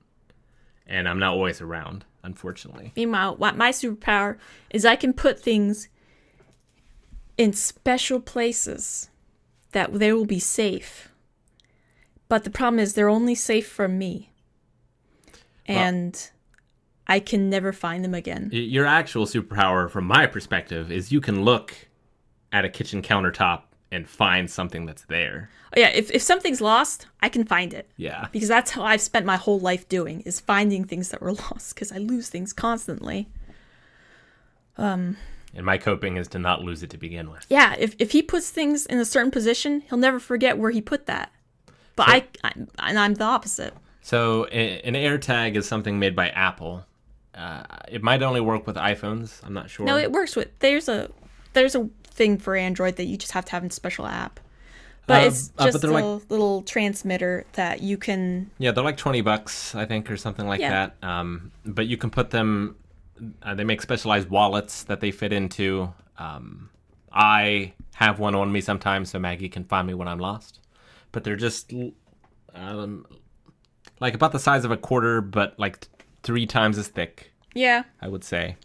And I'm not always around, unfortunately. Meanwhile, what my superpower is, I can put things in special places that they will be safe. But the problem is they're only safe from me. And I can never find them again. Your actual superpower, from my perspective, is you can look at a kitchen countertop and find something that's there. Oh, yeah, if something's lost, I can find it. Yeah. Because that's how I've spent my whole life doing, is finding things that were lost, because I lose things constantly. And my coping is to not lose it to begin with. Yeah, if he puts things in a certain position, he'll never forget where he put that. But I'm the opposite. So an AirTag is something made by Apple. It might only work with iPhones. I'm not sure. No, it works with... There's a thing for Android that you just have to have a special app. But it's just a little transmitter that you can... Yeah, they're like $20, I think, or something like that. But you can put them... they make specialized wallets that they fit into. I have one on me sometimes so Maggie can find me when I'm lost. But they're just like about the size of a quarter, but like 3 times as thick. Yeah. I would say.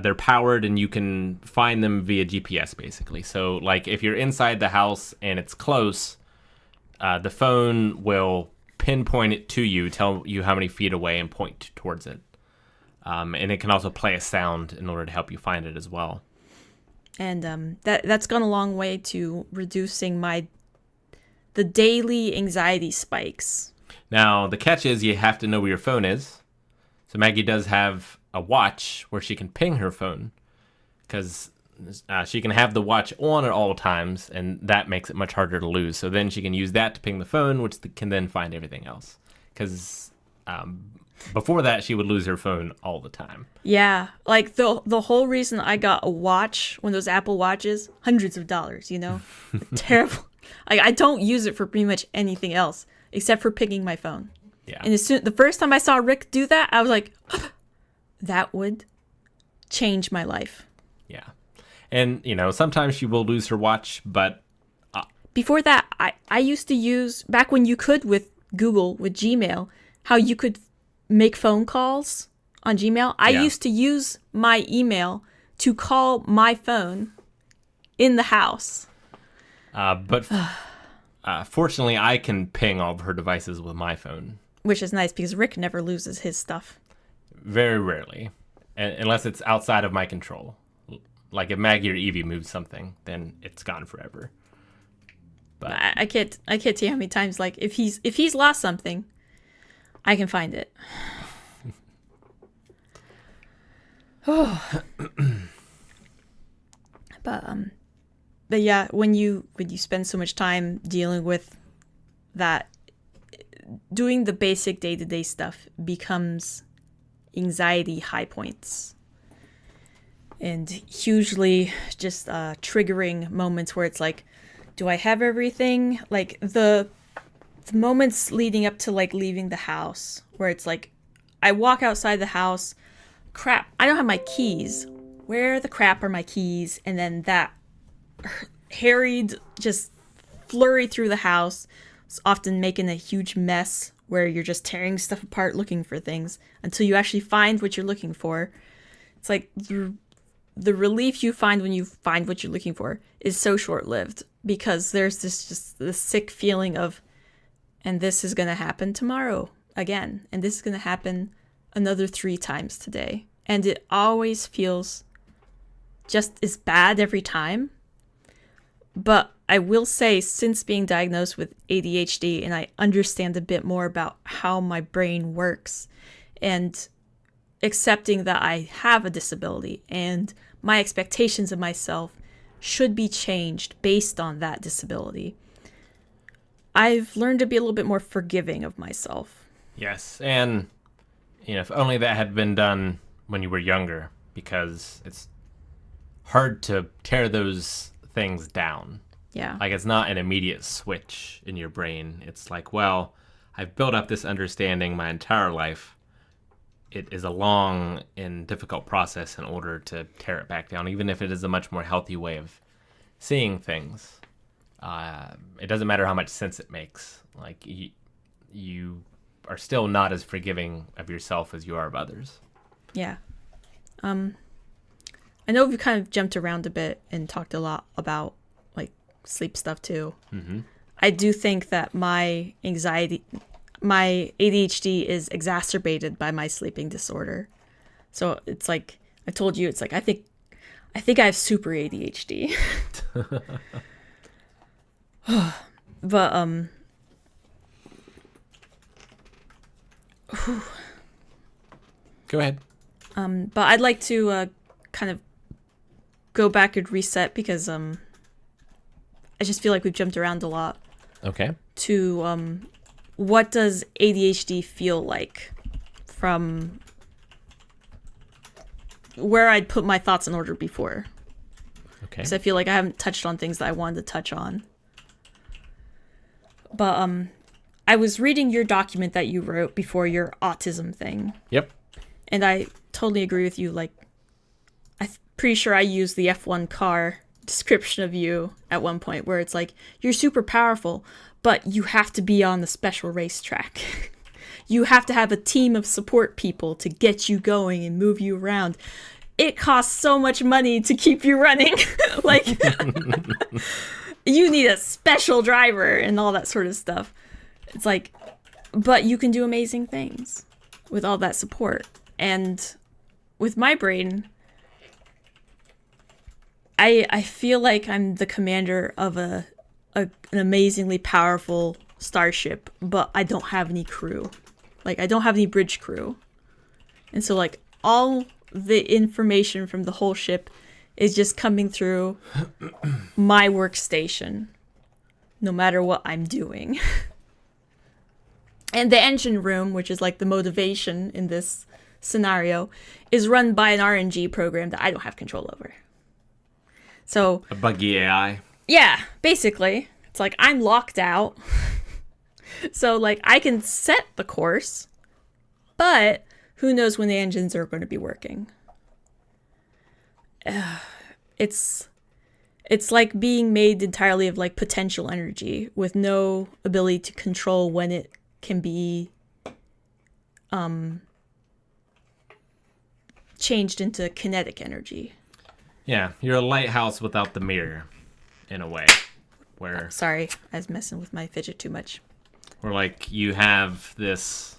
They're powered and you can find them via GPS, basically. So like if you're inside the house and it's close, the phone will pinpoint it to you, tell you how many feet away, and point towards it. And it can also play a sound in order to help you find it as well. And that's gone a long way to reducing the daily anxiety spikes. Now, the catch is you have to know where your phone is. So Maggie does have a watch where she can ping her phone, because she can have the watch on at all times, and that makes it much harder to lose. So then she can use that to ping the phone, which can then find everything else. Because before that, she would lose her phone all the time. Yeah, like the whole reason I got a watch, one of those Apple Watches, hundreds of dollars, terrible. I don't use it for pretty much anything else except for pinging my phone. Yeah. And the first time I saw Rick do that, I was like, that would change my life. Yeah. And, sometimes she will lose her watch, but... Before that, I used to use, back when you could with Google, with Gmail, how you could make phone calls on Gmail. I used to use my email to call my phone in the house. But fortunately, I can ping all of her devices with my phone. Which is nice, because Rick never loses his stuff. Very rarely. Unless it's outside of my control. Like if Maggie or Evie moves something, then it's gone forever. But I can't tell you how many times, like, if he's lost something, I can find it. But yeah, when you spend so much time dealing with that, doing the basic day-to-day stuff becomes anxiety high points. And hugely just triggering moments where it's like, do I have everything? Like the moments leading up to like leaving the house, where it's like, I walk outside the house, crap, I don't have my keys. Where the crap are my keys? And then that harried, just flurry through the house, it's often making a huge mess where you're just tearing stuff apart looking for things until you actually find what you're looking for. It's like the relief you find when you find what you're looking for is so short-lived, this sick feeling of, and this is going to happen tomorrow again, and this is going to happen another 3 times today. And it always feels just as bad every time. But I will say, since being diagnosed with ADHD and I understand a bit more about how my brain works and accepting that I have a disability and my expectations of myself should be changed based on that disability, I've learned to be a little bit more forgiving of myself. Yes, and if only that had been done when you were younger, because it's hard to tear those things down. Yeah. Like, it's not an immediate switch in your brain. It's like, well, I've built up this understanding my entire life. It is a long and difficult process in order to tear it back down, even if it is a much more healthy way of seeing things. It doesn't matter how much sense it makes. Like, you are still not as forgiving of yourself as you are of others. Yeah. I know we've kind of jumped around a bit and talked a lot about like sleep stuff too. Mm-hmm. I do think that my ADHD is exacerbated by my sleeping disorder. So it's like I told you, it's like I think I have super ADHD. But Go ahead. but I'd like to kind of go back and reset because I just feel like we've jumped around a lot. Okay. To what does ADHD feel like from where I'd put my thoughts in order before. Okay. Because I feel like I haven't touched on things that I wanted to touch on. But I was reading your document that you wrote before your autism thing. Yep. And I totally agree with you. Like, I'm pretty sure I used the F1 car description of you at one point where it's like, you're super powerful, but you have to be on the special racetrack. You have to have a team of support people to get you going and move you around. It costs so much money to keep you running. Like, you need a special driver and all that sort of stuff. It's like, but you can do amazing things with all that support. And with my brain, I feel like I'm the commander of an amazingly powerful starship, but I don't have any crew. Like, I don't have any bridge crew. And so, like, all the information from the whole ship is just coming through my workstation, no matter what I'm doing. And the engine room, which is like the motivation in this scenario, is run by an RNG program that I don't have control over. So a buggy AI. Yeah, basically. It's like I'm locked out. So like I can set the course, but who knows when the engines are going to be working. It's like being made entirely of like potential energy with no ability to control when it can be changed into kinetic energy. Yeah, you're a lighthouse without the mirror, in a way. Where sorry, I was messing with my fidget too much. Where like you have this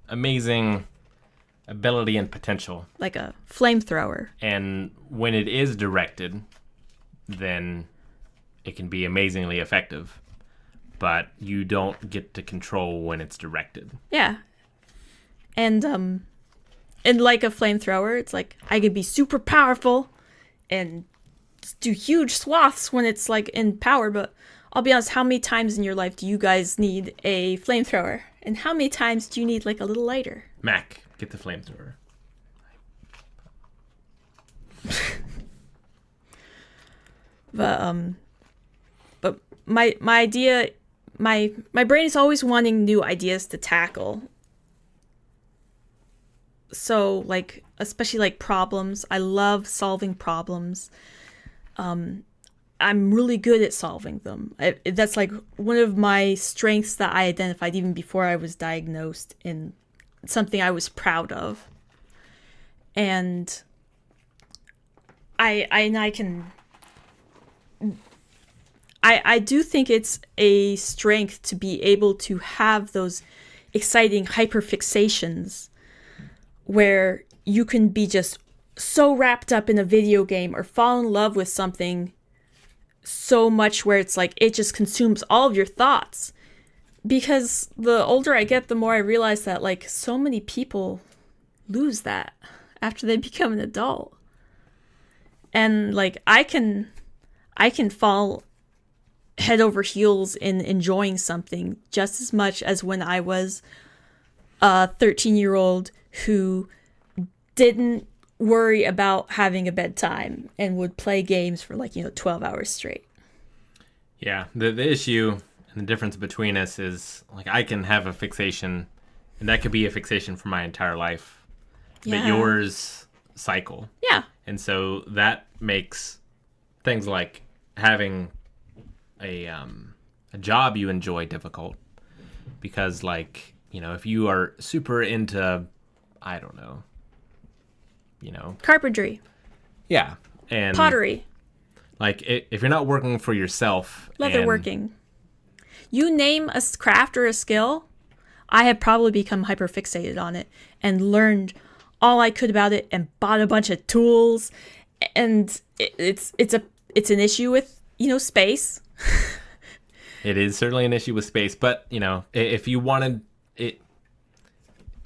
amazing ability and potential. Like a flamethrower. And when it is directed, then it can be amazingly effective. But you don't get to control when it's directed. Yeah. And like a flamethrower, it's like I could be super powerful and do huge swaths when it's like in power, but I'll be honest, how many times in your life do you guys need a flamethrower? And how many times do you need like a little lighter? Mac, get the flamethrower. But my idea, my brain is always wanting new ideas to tackle. So like, especially like problems, I love solving problems. I'm really good at solving them. That's like one of my strengths that I identified even before I was diagnosed, and something I was proud of. And I do think it's a strength to be able to have those exciting hyperfixations where you can be just so wrapped up in a video game or fall in love with something so much where it's like it just consumes all of your thoughts. Because the older I get, the more I realize that like so many people lose that after they become an adult. And like I can fall head over heels in enjoying something just as much as when I was a 13-year-old who didn't worry about having a bedtime and would play games for 12 hours straight. Yeah, the issue and the difference between us is like I can have a fixation, and that could be a fixation for my entire life. Yeah. But yours cycle. Yeah. And so that makes things like having a job you enjoy difficult, because if you are super into, I don't know, carpentry. Yeah. And pottery. Like if you're not working for yourself. Leatherworking. You name a craft or a skill, I have probably become hyperfixated on it and learned all I could about it and bought a bunch of tools. And it's an issue with, space. It is certainly an issue with space, but if you wanted it,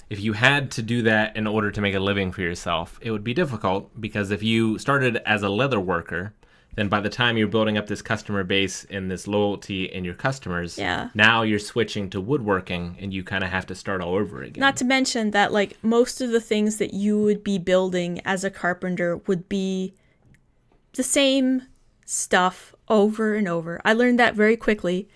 if you had to do that in order to make a living for yourself, it would be difficult, because if you started as a leather worker, then by the time you're building up this customer base and this loyalty in your customers, now you're switching to woodworking and you kind of have to start all over again. Not to mention that most of the things that you would be building as a carpenter would be the same stuff over and over. I learned that very quickly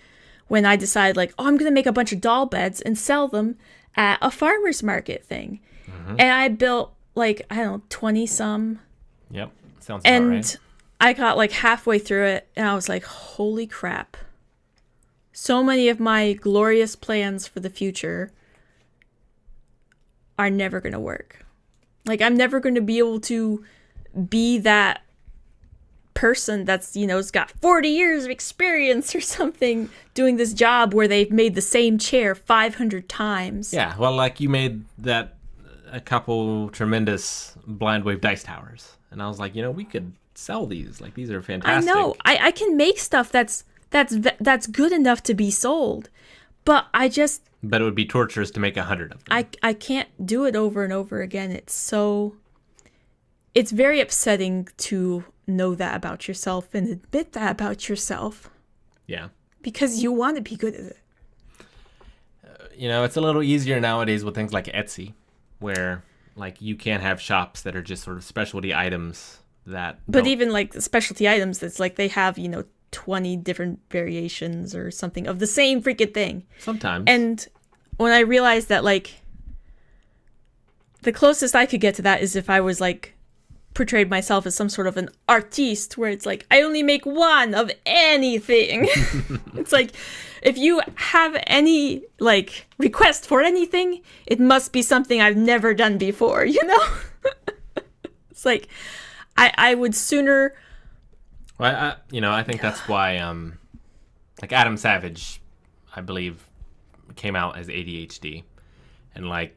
when I decided I'm going to make a bunch of doll beds and sell them at a farmer's market thing. Mm-hmm. And I built 20 some. Yep. Sounds about right. And I got halfway through it and I was like, holy crap. So many of my glorious plans for the future are never going to work. I'm never going to be able to be that person that's, has got 40 years of experience or something doing this job where they've made the same chair 500 times. Yeah, well, you made that a couple tremendous blind wave dice towers. And I was like, we could sell these. These are fantastic. I know. I can make stuff that's good enough to be sold. But But it would be torturous to make 100 of them. I can't do it over and over again. It's very upsetting to know that about yourself and admit that about yourself. Yeah. Because you want to be good at it. It's a little easier nowadays with things like Etsy, where you can have shops that are just sort of specialty items that. But even the specialty items, it's they have 20 different variations or something of the same freaking thing. Sometimes. And when I realized that the closest I could get to that is if I was portrayed myself as some sort of an artiste, where it's I only make one of anything. It's if you have any request for anything, it must be something I've never done before, It's I would sooner. Well, I think that's why Adam Savage, I believe, came out as ADHD, and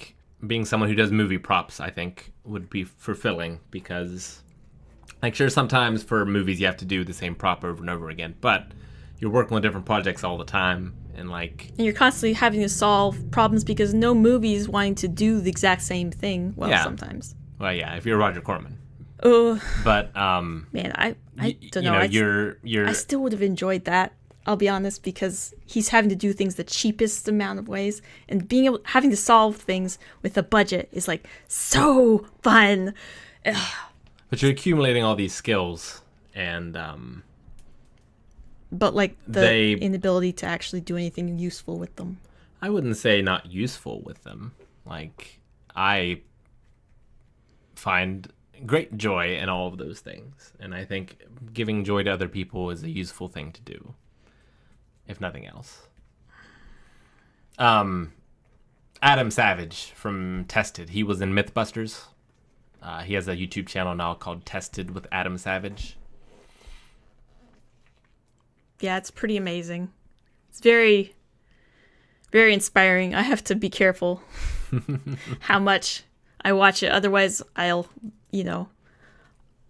being someone who does movie props, I think, would be fulfilling, because sure, sometimes for movies you have to do the same prop over and over again, but you're working with different projects all the time, and and you're constantly having to solve problems because no movie is wanting to do the exact same thing. Well, yeah. Sometimes. Well, yeah, if you're Roger Corman. But man, I don't know. I still would have enjoyed that. I'll be honest, because he's having to do things the cheapest amount of ways, and having to solve things with a budget is so fun. But you're accumulating all these skills, and but the inability to actually do anything useful with them. I wouldn't say not useful with them. I find great joy in all of those things, and I think giving joy to other people is a useful thing to do, if nothing else. Adam Savage from Tested, he was in Mythbusters. He has a YouTube channel now called Tested with Adam Savage. Yeah, it's pretty amazing. It's very, very inspiring. I have to be careful how much I watch it. Otherwise, I'll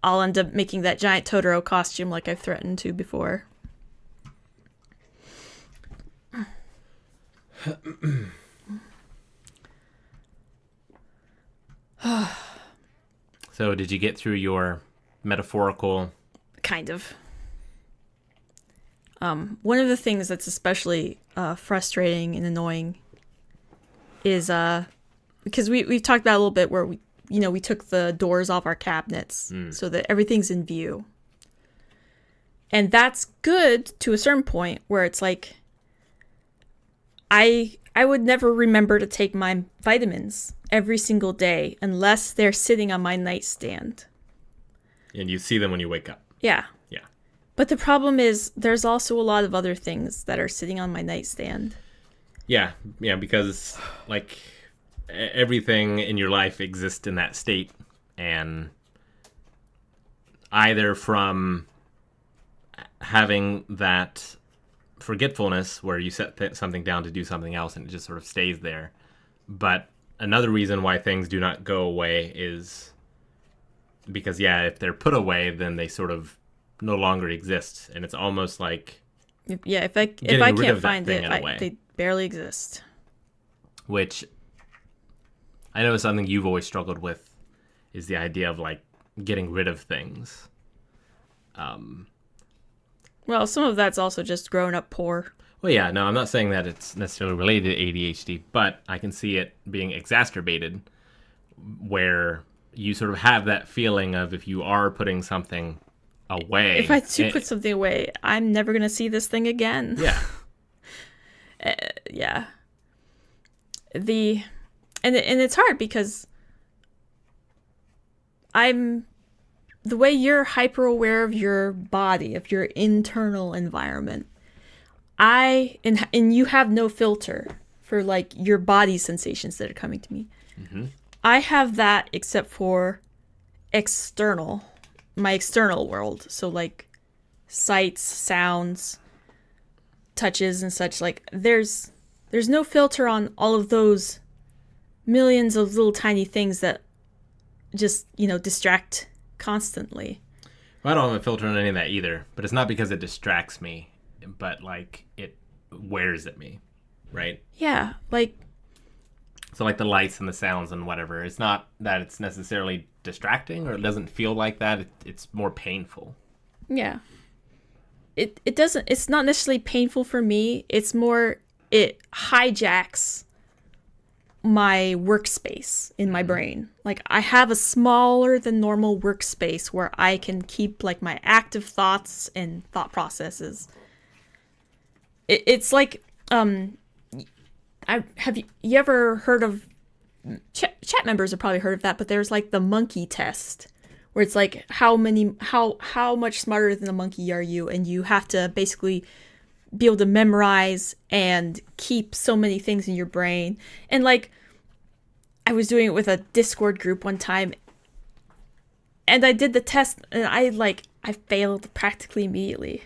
end up making that giant Totoro costume like I've threatened to before. So did you get through your metaphorical? Kind of. One of the things that's especially frustrating and annoying is because we've talked about it a little bit where we took the doors off our cabinets so that everything's in view. And that's good to a certain point where it's like I would never remember to take my vitamins every single day unless they're sitting on my nightstand. And you see them when you wake up. Yeah. Yeah. But the problem is there's also a lot of other things that are sitting on my nightstand. Yeah, because like everything in your life exists in that state, and either from having that forgetfulness where you set something down to do something else and it just sort of stays there. But another reason why things do not go away is because, if they're put away, then they sort of no longer exist, and it's almost like if I can't find it, they barely exist. Which I know is something you've always struggled with, is the idea of like getting rid of things. Well, some of that's also just growing up poor. Well, yeah, no, I'm not saying that it's necessarily related to ADHD, but I can see it being exacerbated where you sort of have that feeling of if you are putting something away. If I do put something away, I'm never going to see this thing again. Yeah. Yeah. And it's hard because the way you're hyper aware of your body, of your internal environment, and you have no filter for like your body sensations that are coming to me. Mm-hmm. I have that except for my external world. So like sights, sounds, touches and such. Like there's no filter on all of those millions of little tiny things that just, distract constantly. Well, I don't have a filter on any of that either, but it's not because it distracts me, but like it wears at me, right? Yeah, like... So like the lights and the sounds and whatever, it's not that it's necessarily distracting or it doesn't feel like that, it's more painful. Yeah. It's not necessarily painful for me, it's more it hijacks my workspace in my brain. Like I have a smaller than normal workspace where I can keep like my active thoughts and thought processes. It's like have you ever heard of chat members have probably heard of that, but there's like the monkey test where it's like how much smarter than a monkey are you, and you have to basically be able to memorize and keep so many things in your brain. And like I was doing it with a Discord group one time and I did the test and I failed practically immediately.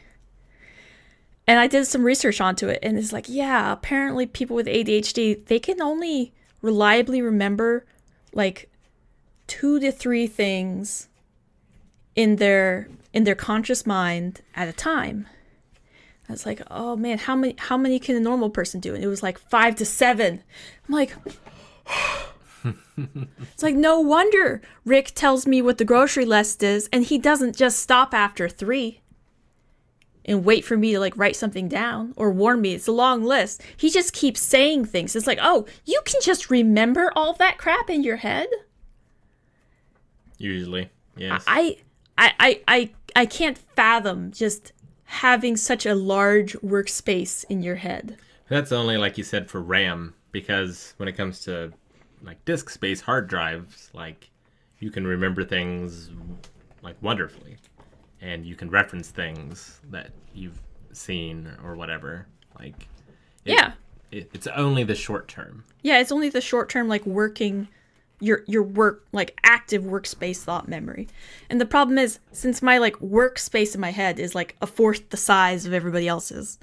And I did some research onto it and it's like, yeah, apparently people with ADHD, they can only reliably remember like 2 to 3 things in their conscious mind at a time. I was like, oh man, how many can a normal person do? And it was like 5 to 7. I'm like, it's like, no wonder Rick tells me what the grocery list is, and he doesn't just stop after 3 and wait for me to like write something down or warn me it's a long list. He just keeps saying things. It's like, oh, you can just remember all that crap in your head? Usually, yes. I can't fathom just having such a large workspace in your head. That's only, like you said, for RAM, because when it comes to like disk space, hard drives, like you can remember things like wonderfully, and you can reference things that you've seen or whatever. Like, it's only the short term. Yeah, it's only the short term, like working your work, like active workspace thought memory. And the problem is, since my like workspace in my head is like a fourth the size of everybody else's,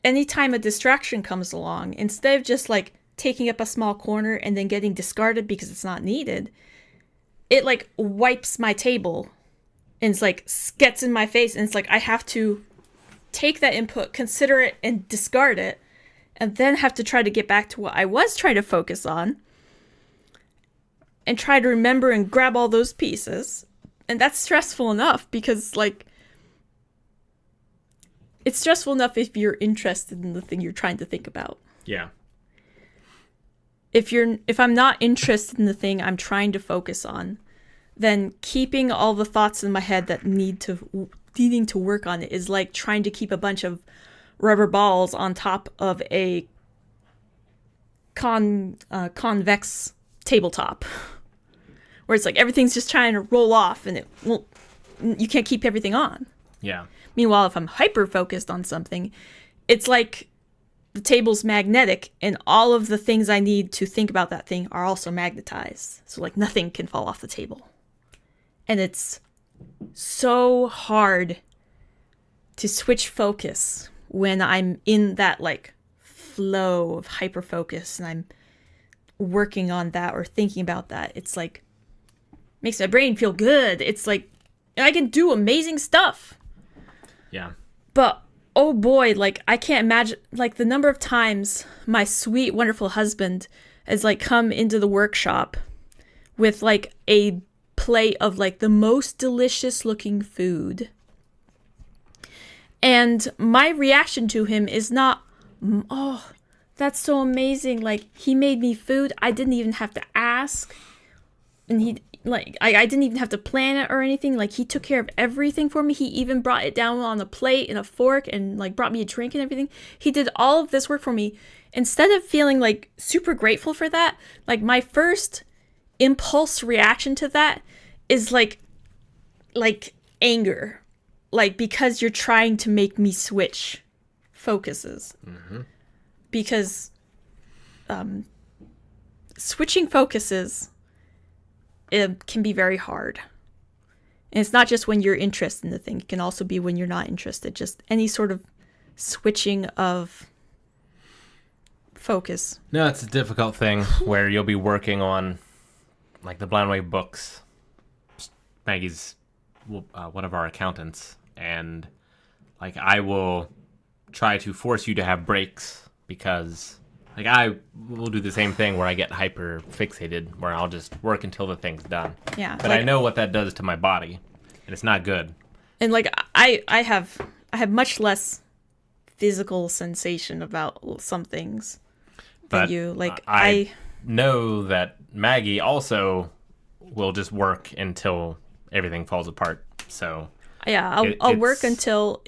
anytime a distraction comes along, instead of just like taking up a small corner and then getting discarded because it's not needed, it like wipes my table and it's like gets in my face, and it's like I have to take that input, consider it, and discard it. and then have to try to get back to what I was trying to focus on and try to remember and grab all those pieces. And that's stressful enough because, like, it's stressful enough if you're interested in the thing you're trying to think about. Yeah. If I'm not interested in the thing I'm trying to focus on, then keeping all the thoughts in my head that needing to work on it is like trying to keep a bunch of rubber balls on top of a convex tabletop, where it's like everything's just trying to roll off and you can't keep everything on. Yeah. Meanwhile, if I'm hyper focused on something, it's like the table's magnetic and all of the things I need to think about that thing are also magnetized. So like nothing can fall off the table. And it's so hard to switch focus when I'm in that like flow of hyper focus and I'm working on that or thinking about that. It's like makes my brain feel good. It's like I can do amazing stuff. Yeah. But oh boy, like I can't imagine like the number of times my sweet, wonderful husband has like come into the workshop with like a plate of like the most delicious looking food. And my reaction to him is not, oh, that's so amazing. Like he made me food. I didn't even have to ask. And I didn't even have to plan it or anything. Like he took care of everything for me. He even brought it down on a plate and a fork and like brought me a drink and everything. He did all of this work for me. Instead of feeling like super grateful for that, like my first impulse reaction to that is like anger. Like because you're trying to make me switch focuses. Mm-hmm. Because switching focuses, it can be very hard. And it's not just when you're interested in the thing. It can also be when you're not interested. Just any sort of switching of focus. No, it's a difficult thing where you'll be working on, like, the Blind Wave books. Maggie's one of our accountants. And, like, I will try to force you to have breaks because... Like, I will do the same thing where I get hyper fixated, where I'll just work until the thing's done. Yeah. But like, I know what that does to my body, and it's not good. And, like, I have much less physical sensation about some things than you. Like, I know that Maggie also will just work until everything falls apart, so... Yeah, I'll work until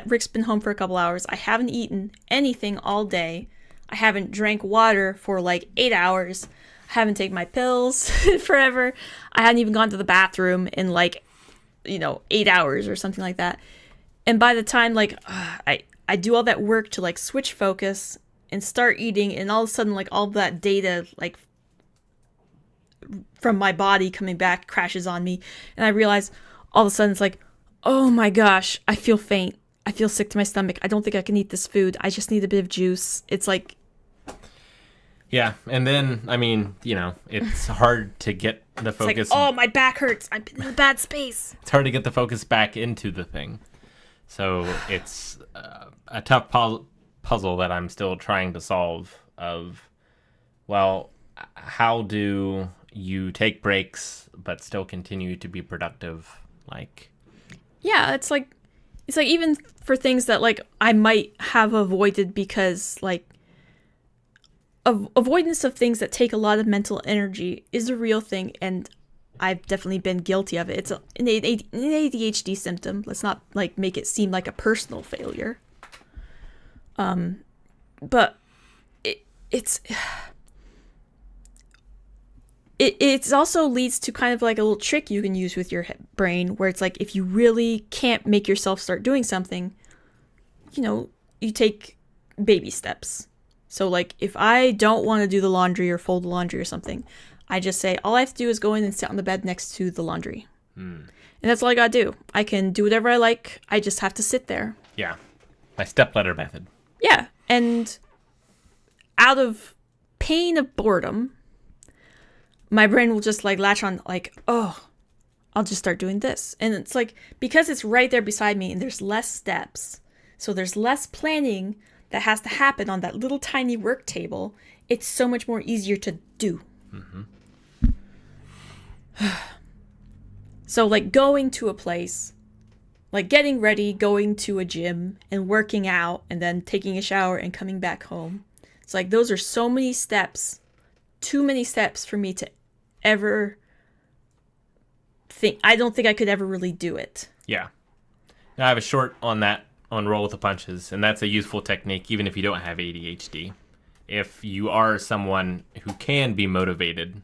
Rick's been home for a couple hours. I haven't eaten anything all day. I haven't drank water for like 8 hours. I haven't taken my pills forever. I hadn't even gone to the bathroom in like, 8 hours or something like that. And by the time like I do all that work to like switch focus and start eating, and all of a sudden like all that data like from my body coming back crashes on me, and I realize all of a sudden it's like, oh my gosh, I feel faint. I feel sick to my stomach. I don't think I can eat this food. I just need a bit of juice. It's like... Yeah, and then, I mean, it's hard to get the focus... It's like, oh, my back hurts. I'm in a bad space. It's hard to get the focus back into the thing. So it's a tough puzzle that I'm still trying to solve of, well, how do you take breaks but still continue to be productive? Like... Yeah, it's like even for things that like I might have avoided because like avoidance of things that take a lot of mental energy is a real thing, and I've definitely been guilty of it. It's an ADHD symptom. Let's not like make it seem like a personal failure. But it also leads to kind of like a little trick you can use with your brain, where it's like if you really can't make yourself start doing something, you take baby steps. So like if I don't want to do the laundry or fold the laundry or something, I just say all I have to do is go in and sit on the bed next to the laundry. And that's all I gotta do. I can do whatever I like. I just have to sit there. Yeah. My stepladder method. Yeah. And out of pain of boredom, my brain will just like latch on like, oh, I'll just start doing this. And it's like, because it's right there beside me and there's less steps, so there's less planning, that has to happen on that little tiny work table, it's so much more easier to do. So like going to a place, like getting ready, going to a gym and working out and then taking a shower and coming back home. It's like those are so many steps, too many steps for me to ever think. I don't think I could ever really do it. Yeah. Now I have a short on that, on roll with the punches, and that's a useful technique even if you don't have ADHD. If you are someone who can be motivated,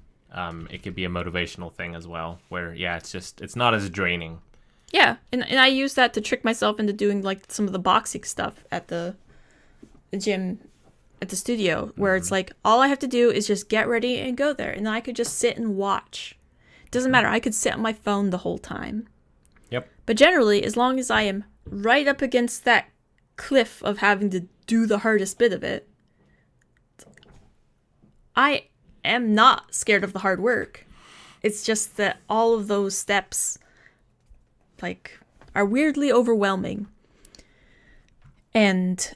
it could be a motivational thing as well, where, yeah, it's not as draining. Yeah, and I use that to trick myself into doing like some of the boxing stuff at the gym, at the studio, where it's like all I have to do is just get ready and go there, and then I could just sit and watch. It doesn't matter. I could sit on my phone the whole time. Yep. But generally, as long as I am right up against that cliff of having to do the hardest bit of it, I am not scared of the hard work. It's just that all of those steps like are weirdly overwhelming. And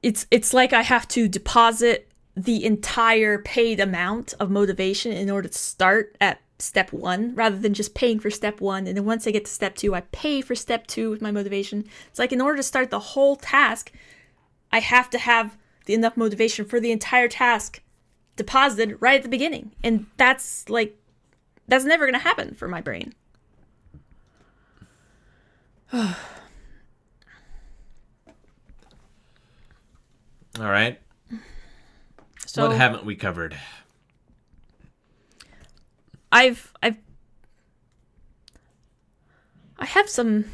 it's like I have to deposit the entire paid amount of motivation in order to start at step 1 rather than just paying for step 1, and then once I get to step 2 I pay for step 2 with my motivation. It's like in order to start the whole task I have to have enough motivation for the entire task deposited right at the beginning, and that's never gonna happen for my brain. All right. So what haven't we covered? I have some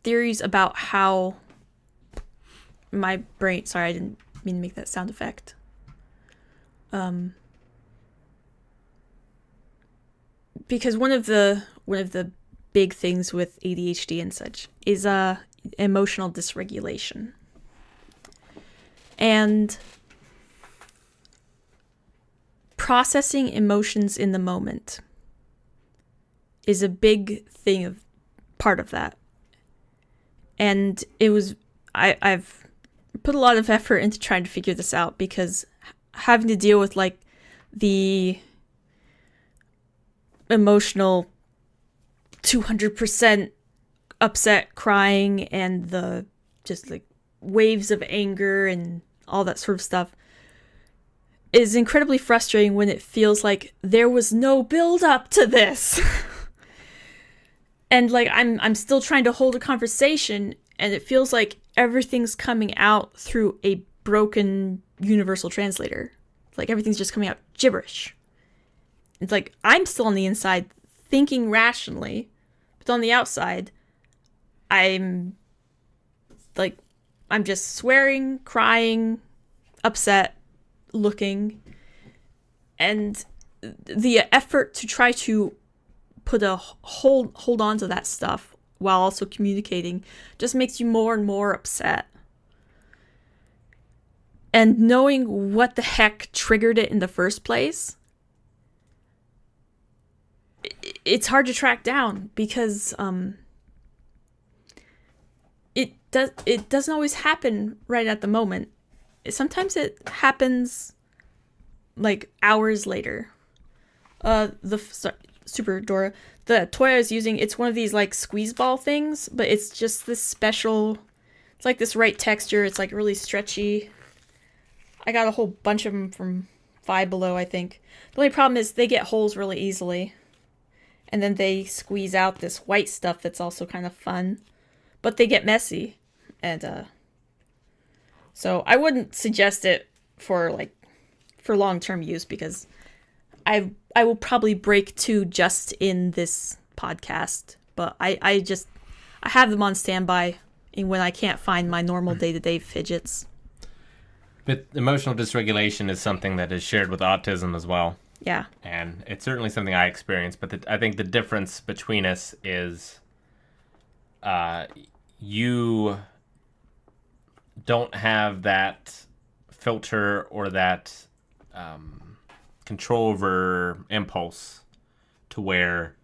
theories about how my brain, sorry, I didn't mean to make that sound effect. Because one of the big things with ADHD and such is emotional dysregulation. And processing emotions in the moment is a big thing of part of that. And it was I've put a lot of effort into trying to figure this out, because having to deal with like the emotional 200% upset crying and the just like waves of anger and all that sort of stuff is incredibly frustrating when it feels like there was no build up to this. And like I'm still trying to hold a conversation and it feels like everything's coming out through a broken universal translator. Like everything's just coming out gibberish. It's like I'm still on the inside thinking rationally, but on the outside I'm just swearing, crying, upset, looking, and the effort to try to put a hold on to that stuff while also communicating just makes you more and more upset. And knowing what the heck triggered it in the first place, it's hard to track down, because it doesn't always happen right at the moment. Sometimes it happens like hours later. Super Dora, the toy I was using, it's one of these like squeeze ball things, but it's just this special, it's like this right texture. It's like really stretchy. I got a whole bunch of them from Five Below, I think. The only problem is they get holes really easily. And then they squeeze out this white stuff that's also kind of fun. But they get messy. And so I wouldn't suggest it for long-term use, because I will probably break 2 just in this podcast. But I have them on standby when I can't find my normal day-to-day fidgets. But emotional dysregulation is something that is shared with autism as well. Yeah. And it's certainly something I experience, but I think the difference between us is you don't have that filter or that control over impulse to where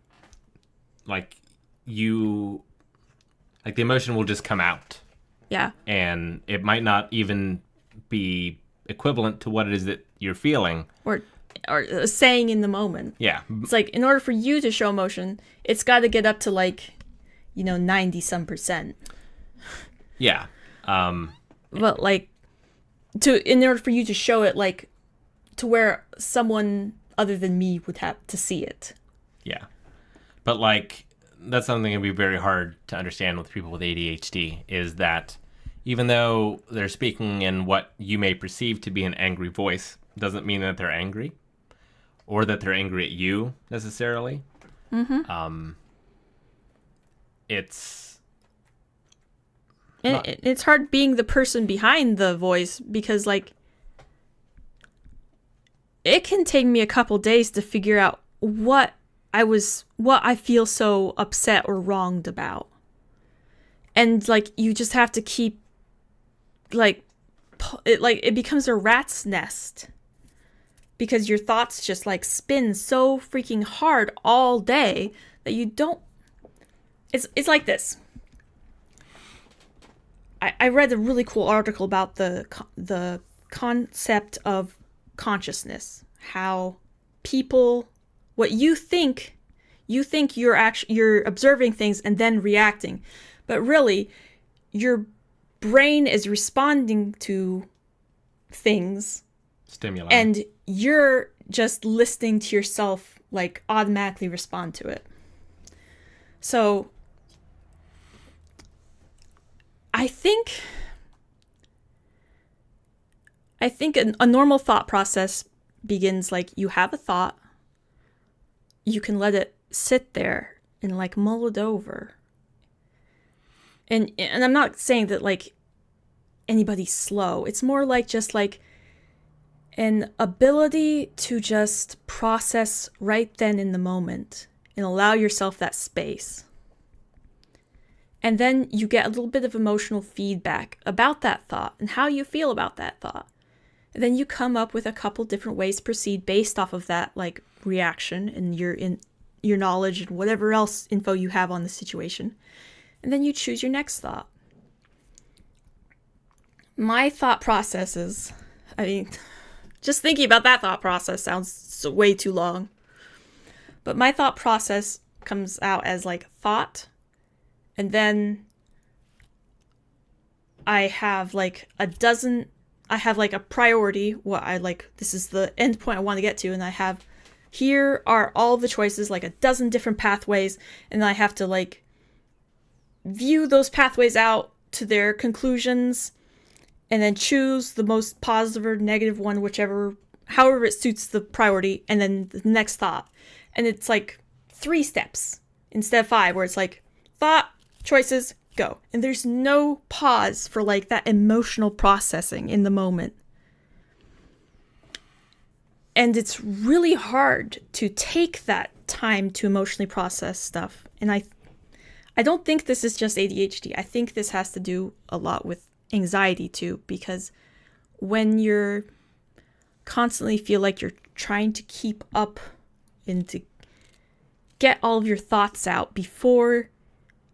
the emotion will just come out. Yeah. And it might not even be equivalent to what it is that you're feeling. Or saying in the moment. Yeah. It's like, in order for you to show emotion, it's got to get up to like, 90 some percent. Yeah. But like, in order for you to show it, like, to where someone other than me would have to see it. Yeah. But like, that's something that would be very hard to understand with people with ADHD, is that even though they're speaking in what you may perceive to be an angry voice, doesn't mean that they're angry or that they're angry at you necessarily. Mm-hmm. It's hard being the person behind the voice, because like, it can take me a couple days to figure out what I feel so upset or wronged about. And like, you just have to keep it becomes a rat's nest, because your thoughts just like spin so freaking hard all day that you don't. It's like this. I read a really cool article about the concept of consciousness, how people, what you think you're observing things and then reacting, but really your brain is responding to things, stimuli, and you're just listening to yourself like automatically respond to it. So I think a normal thought process begins like, you have a thought, you can let it sit there and like mull it over. And I'm not saying that like anybody's slow. It's more like just like an ability to just process right then in the moment and allow yourself that space. And then you get a little bit of emotional feedback about that thought and how you feel about that thought. And then you come up with a couple different ways to proceed based off of that like reaction and your knowledge and whatever else info you have on the situation. And then you choose your next thought. My thought processes, I mean, just thinking about that thought process sounds way too long. But my thought process comes out as like thought, and then I have like a priority, what I like, this is the end point I want to get to, and I have, here are all the choices, like a dozen different pathways, and I have to like view those pathways out to their conclusions, and then choose the most positive or negative one, however it suits the priority, and then the next thought. And it's like 3 steps instead of 5, where it's like thought, choices, go. And there's no pause for like that emotional processing in the moment. And it's really hard to take that time to emotionally process stuff. And I don't think this is just ADHD. I think this has to do a lot with anxiety too, because when you're constantly feel like you're trying to keep up and to get all of your thoughts out before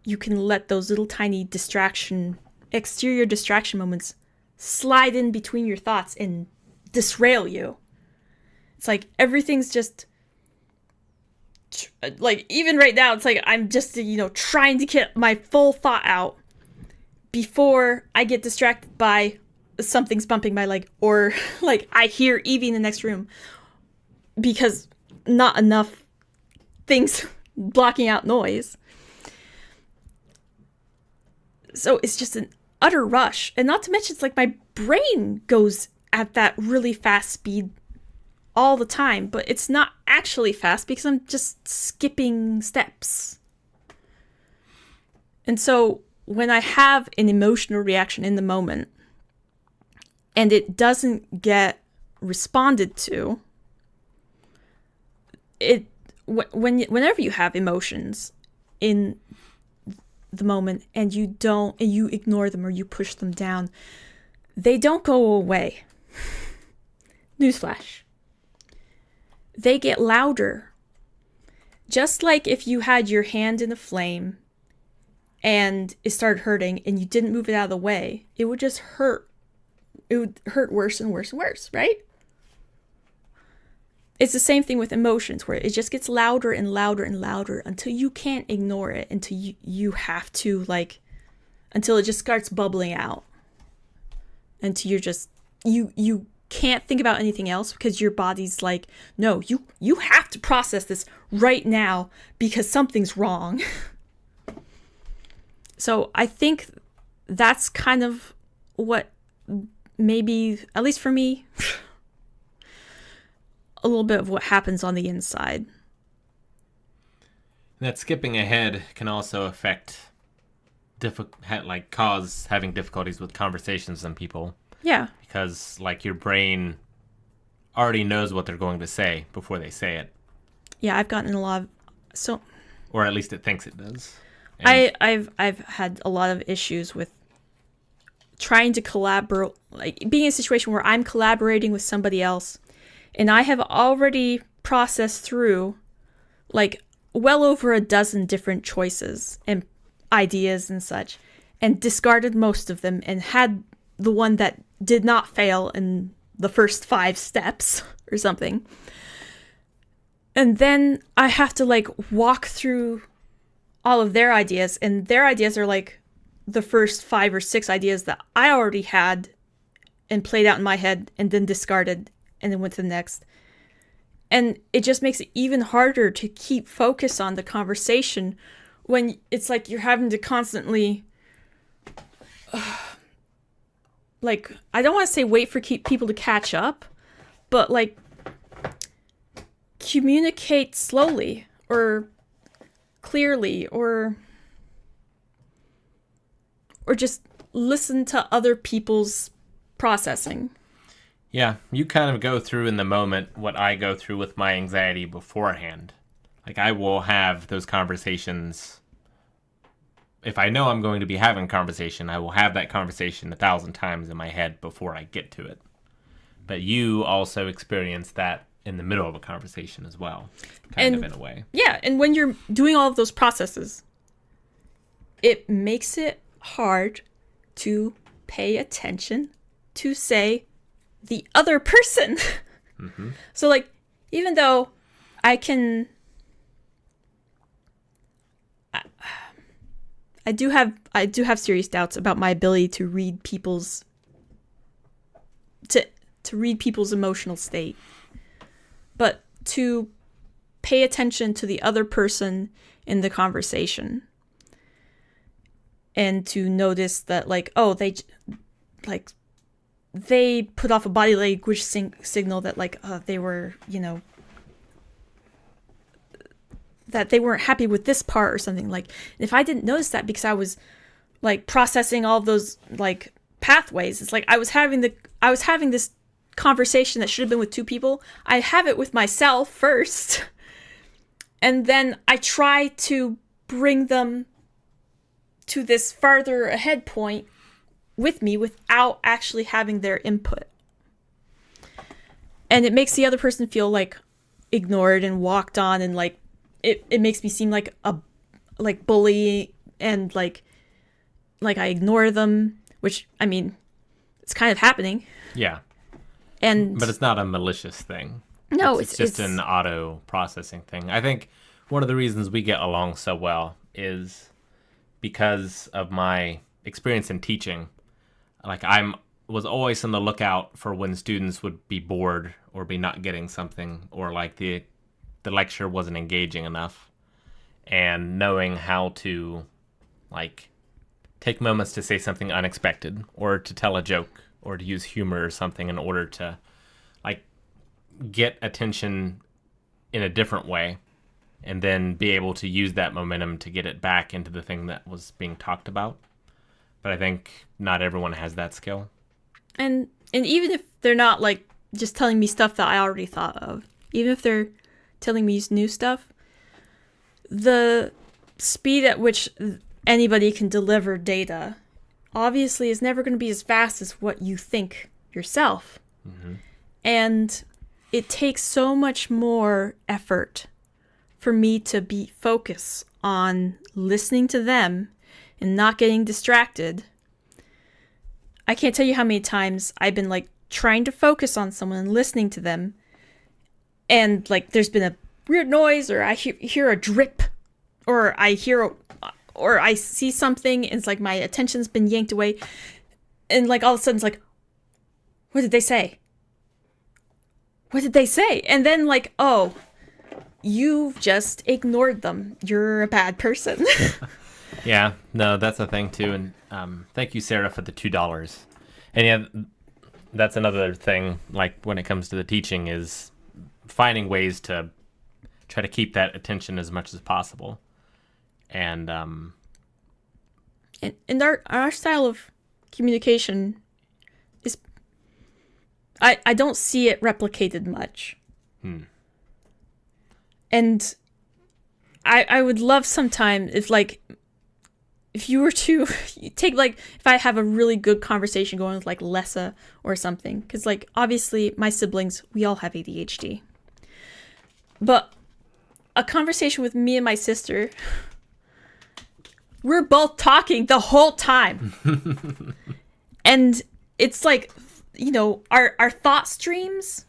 you can let those little tiny exterior distraction moments slide in between your thoughts and disrail you. It's like everything's just like, even right now, it's like I'm just, trying to get my full thought out before I get distracted by something's bumping my leg, or like I hear Evie in the next room, because not enough things blocking out noise. So it's just an utter rush. And not to mention, it's like my brain goes at that really fast speed all the time, but it's not actually fast because I'm just skipping steps. And so when I have an emotional reaction in the moment and it doesn't get responded to, whenever you have emotions in the moment and you ignore them or you push them down, they don't go away. Newsflash. They get louder. Just like if you had your hand in a flame and it started hurting and you didn't move it out of the way, it would just hurt. It would hurt worse and worse and worse, right? It's the same thing with emotions, where it just gets louder and louder and louder until you can't ignore it, until you have to, like, until it just starts bubbling out. Until you're just, you can't think about anything else because your body's like, no, you have to process this right now because something's wrong. So I think that's kind of what maybe, at least for me, a little bit of what happens on the inside. That skipping ahead can also affect, cause having difficulties with conversations in people. Yeah. Because, like, your brain already knows what they're going to say before they say it. Yeah, I've gotten a lot of, or at least it thinks it does. And I've had a lot of issues with trying to collaborate, like being in a situation where I'm collaborating with somebody else, and I have already processed through like well over a dozen different choices and ideas and such, and discarded most of them and had the one that did not fail in the first 5 steps or something. And then I have to like walk through all of their ideas, and their ideas are like the first 5 or 6 ideas that I already had and played out in my head and then discarded and then went to the next. And it just makes it even harder to keep focus on the conversation when it's like you're having to constantly like, I don't want to say wait for people to catch up, but like communicate slowly or clearly or just listen to other people's processing. Yeah, you kind of go through in the moment what I go through with my anxiety beforehand. Like, I will have those conversations. If I know I'm going to be having a conversation, I will have that conversation 1,000 times in my head before I get to it. But you also experience that in the middle of a conversation as well, kind of in a way. Yeah, and when you're doing all of those processes, it makes it hard to pay attention to, say, the other person. Mm-hmm. So, like, even though I can... I do have serious doubts about my ability to read people's... to read people's emotional state. But to pay attention to the other person in the conversation and to notice that, like, oh, they put off a body language signal that, like, they were, you know, that they weren't happy with this part or something. Like, if I didn't notice that because I was, like, processing all of those, like, pathways, it's like I was having this conversation that should have been with 2 people. I have it with myself first, and then I try to bring them to this farther ahead point with me without actually having their input. And it makes the other person feel like ignored and walked on, and like it makes me seem like a bully, and like I ignore them, which, I mean, it's kind of happening. Yeah. But it's not a malicious thing. No, it's just an auto processing thing. I think one of the reasons we get along so well is because of my experience in teaching. Like, was always on the lookout for when students would be bored or be not getting something, or like the lecture wasn't engaging enough, and knowing how to, like, take moments to say something unexpected or to tell a joke or to use humor or something in order to, like, get attention in a different way, and then be able to use that momentum to get it back into the thing that was being talked about. But I think not everyone has that skill. And even if they're not, like, just telling me stuff that I already thought of, even if they're telling me new stuff, the speed at which anybody can deliver data obviously is never going to be as fast as what you think yourself. Mm-hmm. And it takes so much more effort for me to be focused on listening to them and not getting distracted, I can't tell you how many times I've been like trying to focus on someone and listening to them, and like there's been a weird noise, or I hear a drip, or I see something and it's like my attention's been yanked away, and like all of a sudden it's like, what did they say? What did they say? And then like, oh, you've just ignored them. You're a bad person. Yeah, no, that's a thing too. And thank you, Sarah, for the $2. And yeah, that's another thing, like when it comes to the teaching, is finding ways to try to keep that attention as much as possible. And our style of communication is, I don't see it replicated much. And I would love sometime if you were to take, like, if I have a really good conversation going with like Lessa or something, because like obviously my siblings, we all have ADHD, but a conversation with me and my sister, we're both talking the whole time. And it's like, you know, our thought streams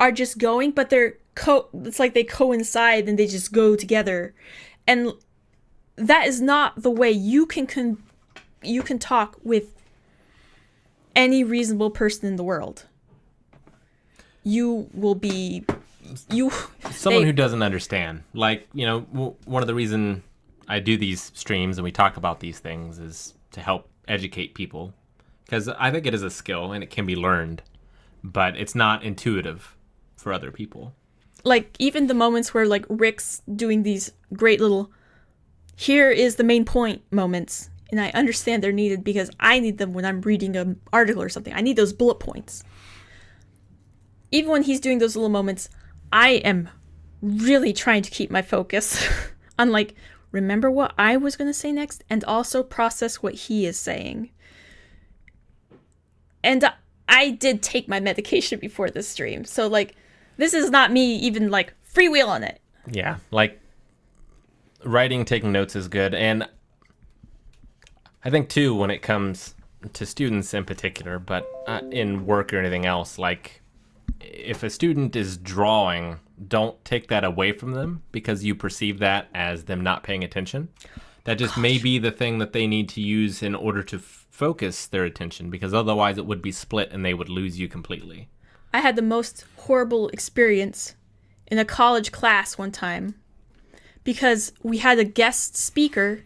are just going, but it's like they coincide and they just go together. And that is not the way you can talk with any reasonable person in the world. You will be someone who doesn't understand. Like, you know, one of the reason I do these streams and we talk about these things is to help educate people, because I think it is a skill and it can be learned, but it's not intuitive for other people. Like even the moments where like Rick's doing these great little, here is the main point moments, and I understand they're needed because I need them when I'm reading an article or something. I need those bullet points. Even when he's doing those little moments, I am really trying to keep my focus on like, remember what I was going to say next, and also process what he is saying. And I did take my medication before this stream, so like, this is not me even like freewheeling it. Yeah, like writing, taking notes is good. And I think too, when it comes to students in particular, but in work or anything else, like if a student is drawing, don't take that away from them because you perceive that as them not paying attention. That just may be the thing that they need to use in order to focus their attention, because otherwise it would be split and they would lose you completely. I had the most horrible experience in a college class one time because we had a guest speaker,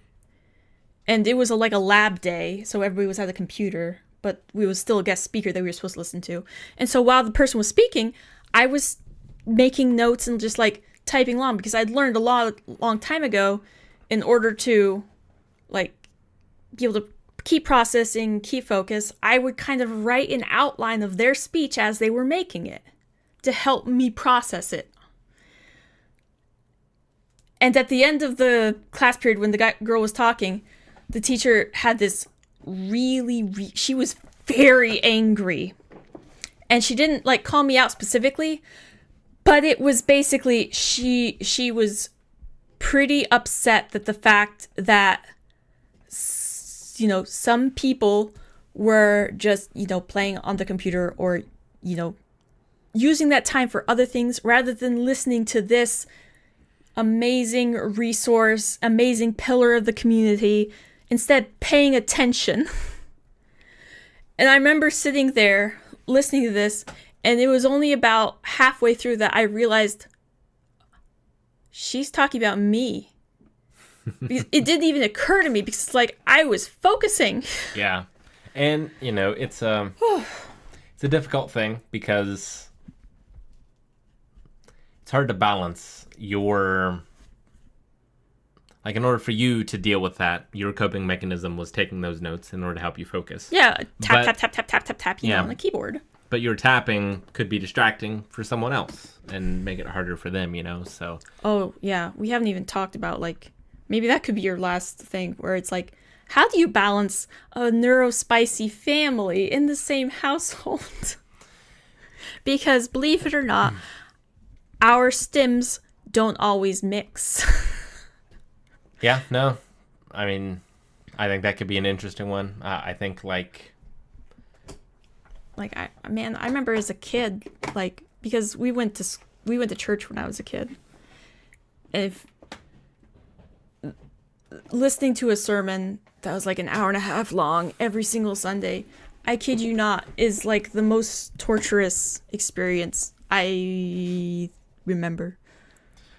and it was like a lab day, so everybody was at a computer, but we was still a guest speaker that we were supposed to listen to. And so while the person was speaking, I was making notes and just like typing along, because I'd learned a long time ago, in order to like be able to keep processing, keep focus, I would kind of write an outline of their speech as they were making it to help me process it. And at the end of the class period, when the girl was talking, the teacher had this she was very angry. And she didn't like call me out specifically, but it was basically, she was pretty upset that the fact that, you know, some people were just, you know, playing on the computer or, you know, using that time for other things rather than listening to this amazing resource, amazing pillar of the community, instead paying attention. And I remember sitting there listening to this, and it was only about halfway through that I realized she's talking about me. It didn't even occur to me because it's like I was focusing. Yeah. And, you know, it's a difficult thing because it's hard to balance your, like, in order for you to deal with that, your coping mechanism was taking those notes in order to help you focus. Yeah, tap, you know, on the keyboard. But your tapping could be distracting for someone else and make it harder for them, you know, so. Oh, yeah. We haven't even talked about, like, maybe that could be your last thing, where it's like, how do you balance a neurospicy family in the same household? Because, believe it or not, our stims don't always mix. Yeah, no. I mean, I think that could be an interesting one. I think I remember as a kid, like, because we went to church when I was a kid. If listening to a sermon that was like an hour and a half long every single Sunday, I kid you not, is like the most torturous experience I remember.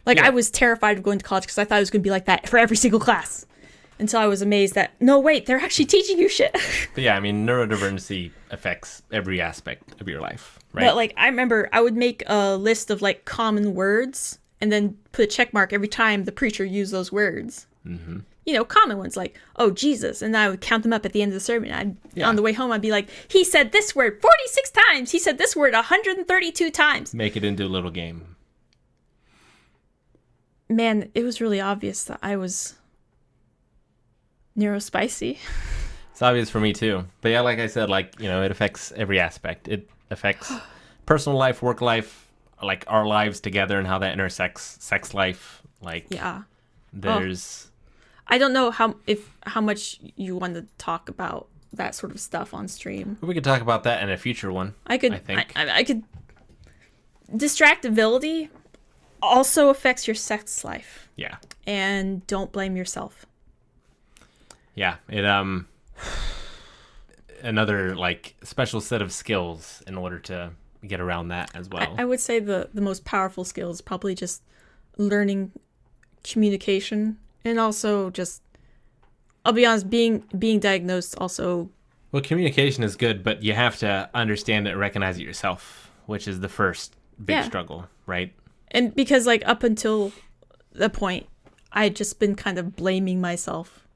Like, Yeah. I was terrified of going to college because I thought it was going to be like that for every single class. Until I was amazed that, no, wait, they're actually teaching you shit. but yeah, I mean, neurodivergency affects every aspect of your life, right? But, like, I remember I would make a list of, like, common words and then put a check mark every time the preacher used those words. Mm-hmm. You know, common ones like, oh, Jesus. And I would count them up at the end of the sermon. On the way home, I'd be like, he said this word 46 times. He said this word 132 times. Make it into a little game. Man, it was really obvious that I was neurospicy. It's obvious for me too. But yeah, like I said, like, you know, it affects every aspect. It affects personal life, work life, like our lives together and how that intersects sex life. Like, Yeah. there's... I don't know how much you want to talk about that sort of stuff on stream. We could talk about that in a future one. I think. I could. Distractibility also affects your sex life. Yeah. And don't blame yourself. Yeah. It, another, like, special set of skills in order to get around that as well. I would say the most powerful skill is probably just learning communication, and also just, I'll be honest, being diagnosed also. Well, communication is good, but you have to understand it and recognize it yourself, which is the first big struggle, right? And because, like, up until the point, I had just been kind of blaming myself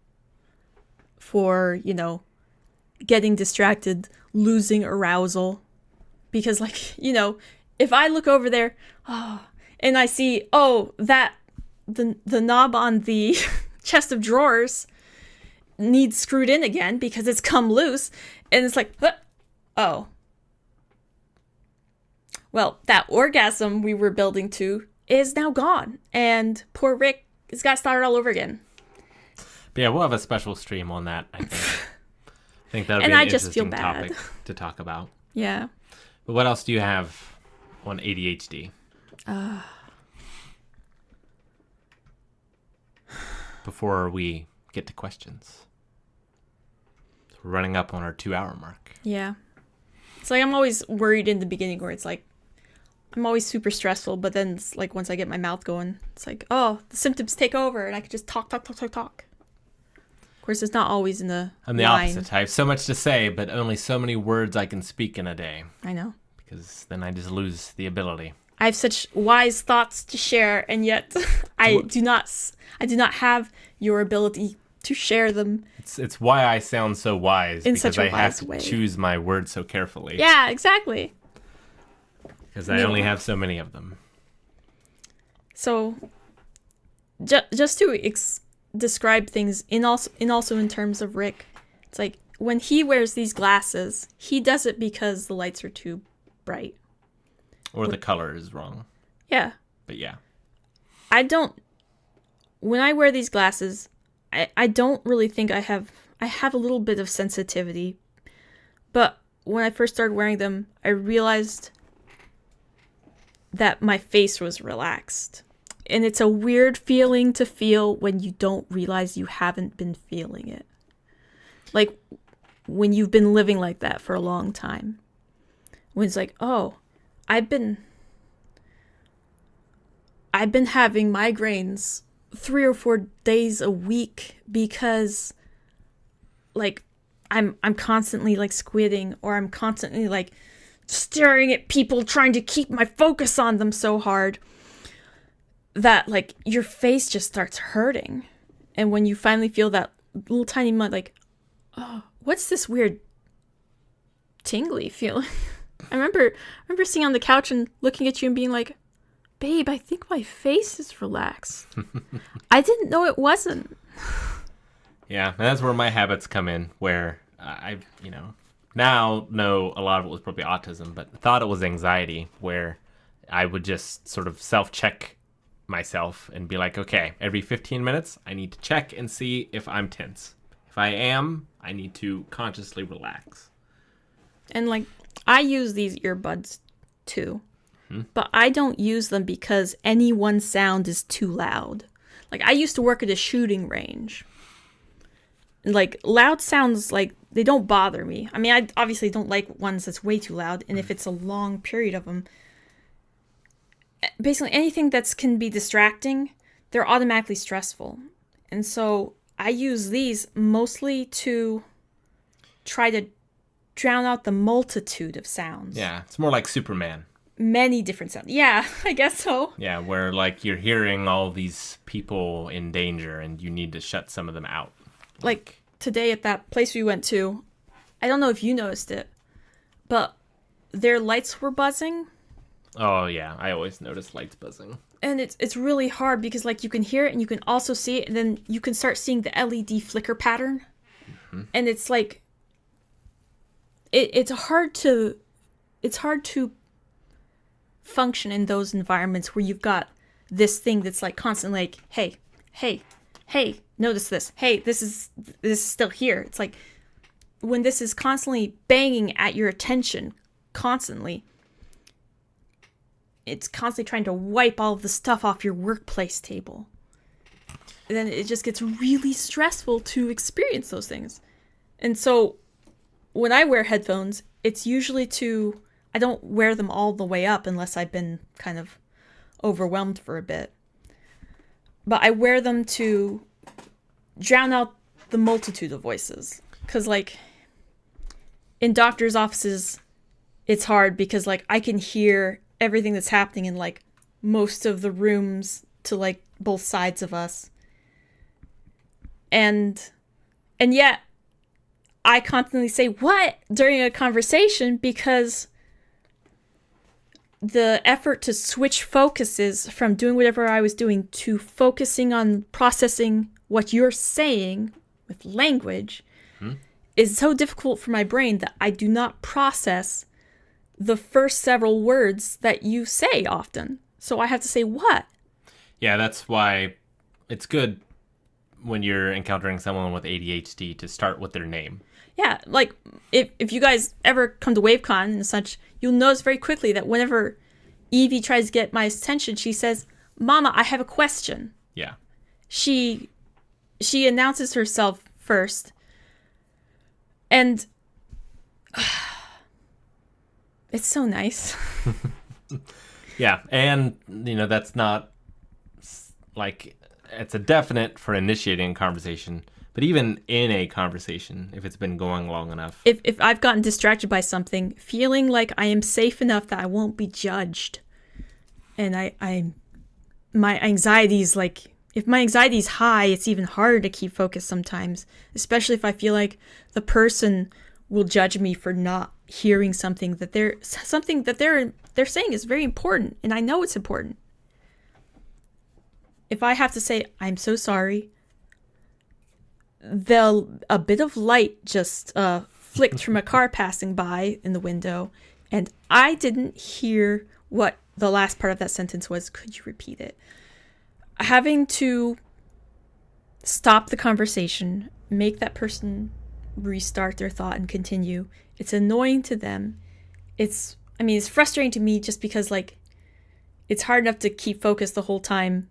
for, you know, getting distracted, losing arousal. Because, like, you know, if I look over there, and I see, the knob on the chest of drawers needs screwed in again because it's come loose, and it's like, oh. Well, that orgasm we were building to is now gone, and poor Rick has got to start all over again. But yeah, we'll have a special stream on that, I think. I think that would be And an I just feel interesting bad. topic to talk about. Yeah. But what else do you have on ADHD? Before we get to questions. We're running up on our 2-hour mark. Yeah. It's like I'm always worried in the beginning where it's like, I'm always super stressful, but then it's like once I get my mouth going, it's like, oh, the symptoms take over and I can just talk. Of course, it's not always in the I'm the line. opposite. I have so much to say, but only so many words I can speak in a day. I know. Because then I just lose the ability. I have such wise thoughts to share, and yet I do not have your ability to share them. It's why I sound so wise. In because such a I have wise to way. choose my words so carefully. Yeah, exactly. Because I only have so many of them. So, just to describe things also in terms of Rick, it's like when he wears these glasses, he does it because the lights are too bright. Or the color is wrong. Yeah. But yeah. When I wear these glasses, I don't really think I have a little bit of sensitivity. But when I first started wearing them, I realized that my face was relaxed. And it's a weird feeling to feel when you don't realize you haven't been feeling it. Like when you've been living like that for a long time. When it's like, oh, I've been having migraines 3 or 4 days a week because like I'm constantly like squidding, or I'm constantly like staring at people trying to keep my focus on them so hard that like your face just starts hurting. And when you finally feel that little tiny like, oh, what's this weird tingly feeling? I remember sitting on the couch and looking at you and being like, babe, I think my face is relaxed. I didn't know it wasn't. Yeah, and that's where my habits come in, where I, now know a lot of it was probably autism, but thought it was anxiety, where I would just sort of self-check myself and be like, okay, every 15 minutes, I need to check and see if I'm tense. If I am, I need to consciously relax. And like, I use these earbuds too, but I don't use them because any one sound is too loud. Like, I used to work at a shooting range. Like, loud sounds, like, they don't bother me. I mean, I obviously don't like ones that's way too loud, and if it's a long period of them, basically anything that can be distracting, they're automatically stressful. And so I use these mostly to try to drown out the multitude of sounds. Yeah, it's more like Superman. Many different sounds. Yeah, I guess so. Yeah, where like you're hearing all these people in danger and you need to shut some of them out. Like today at that place we went to, I don't know if you noticed it, but their lights were buzzing. Oh yeah, I always notice lights buzzing. And it's really hard because like you can hear it and you can also see it, and then you can start seeing the LED flicker pattern. And it's like it's hard to function in those environments where you've got this thing that's like constantly like, hey, notice this. Hey, this is still here. It's like when this is constantly banging at your attention constantly, it's constantly trying to wipe all of the stuff off your workplace table. And then it just gets really stressful to experience those things. And so when I wear headphones, it's usually I don't wear them all the way up unless I've been kind of overwhelmed for a bit. But I wear them to drown out the multitude of voices. Because, like, in doctors' offices, it's hard because, like, I can hear everything that's happening in, like, most of the rooms to, like, both sides of us. And yet, I constantly say, what? During a conversation because the effort to switch focuses from doing whatever I was doing to focusing on processing what you're saying with language is so difficult for my brain that I do not process the first several words that you say often. So I have to say, what? Yeah, that's why it's good when you're encountering someone with ADHD to start with their name. Yeah, like, if you guys ever come to WaveCon and such, you'll notice very quickly that whenever Evie tries to get my attention, she says, Mama, I have a question. Yeah. She announces herself first. And it's so nice. Yeah, and, you know, that's not, like, it's a definite for initiating a conversation. But even in a conversation, if it's been going long enough. If I've gotten distracted by something, feeling like I am safe enough that I won't be judged. And my anxiety is like, if my anxiety is high, it's even harder to keep focused sometimes. Especially if I feel like the person will judge me for not hearing something that they're saying is very important. And I know it's important. If I have to say, I'm so sorry, a bit of light just flicked from a car passing by in the window, and I didn't hear what the last part of that sentence was. Could you repeat it? Having to stop the conversation, make that person restart their thought and continue. It's annoying to them. It's frustrating to me just because, like, it's hard enough to keep focused the whole time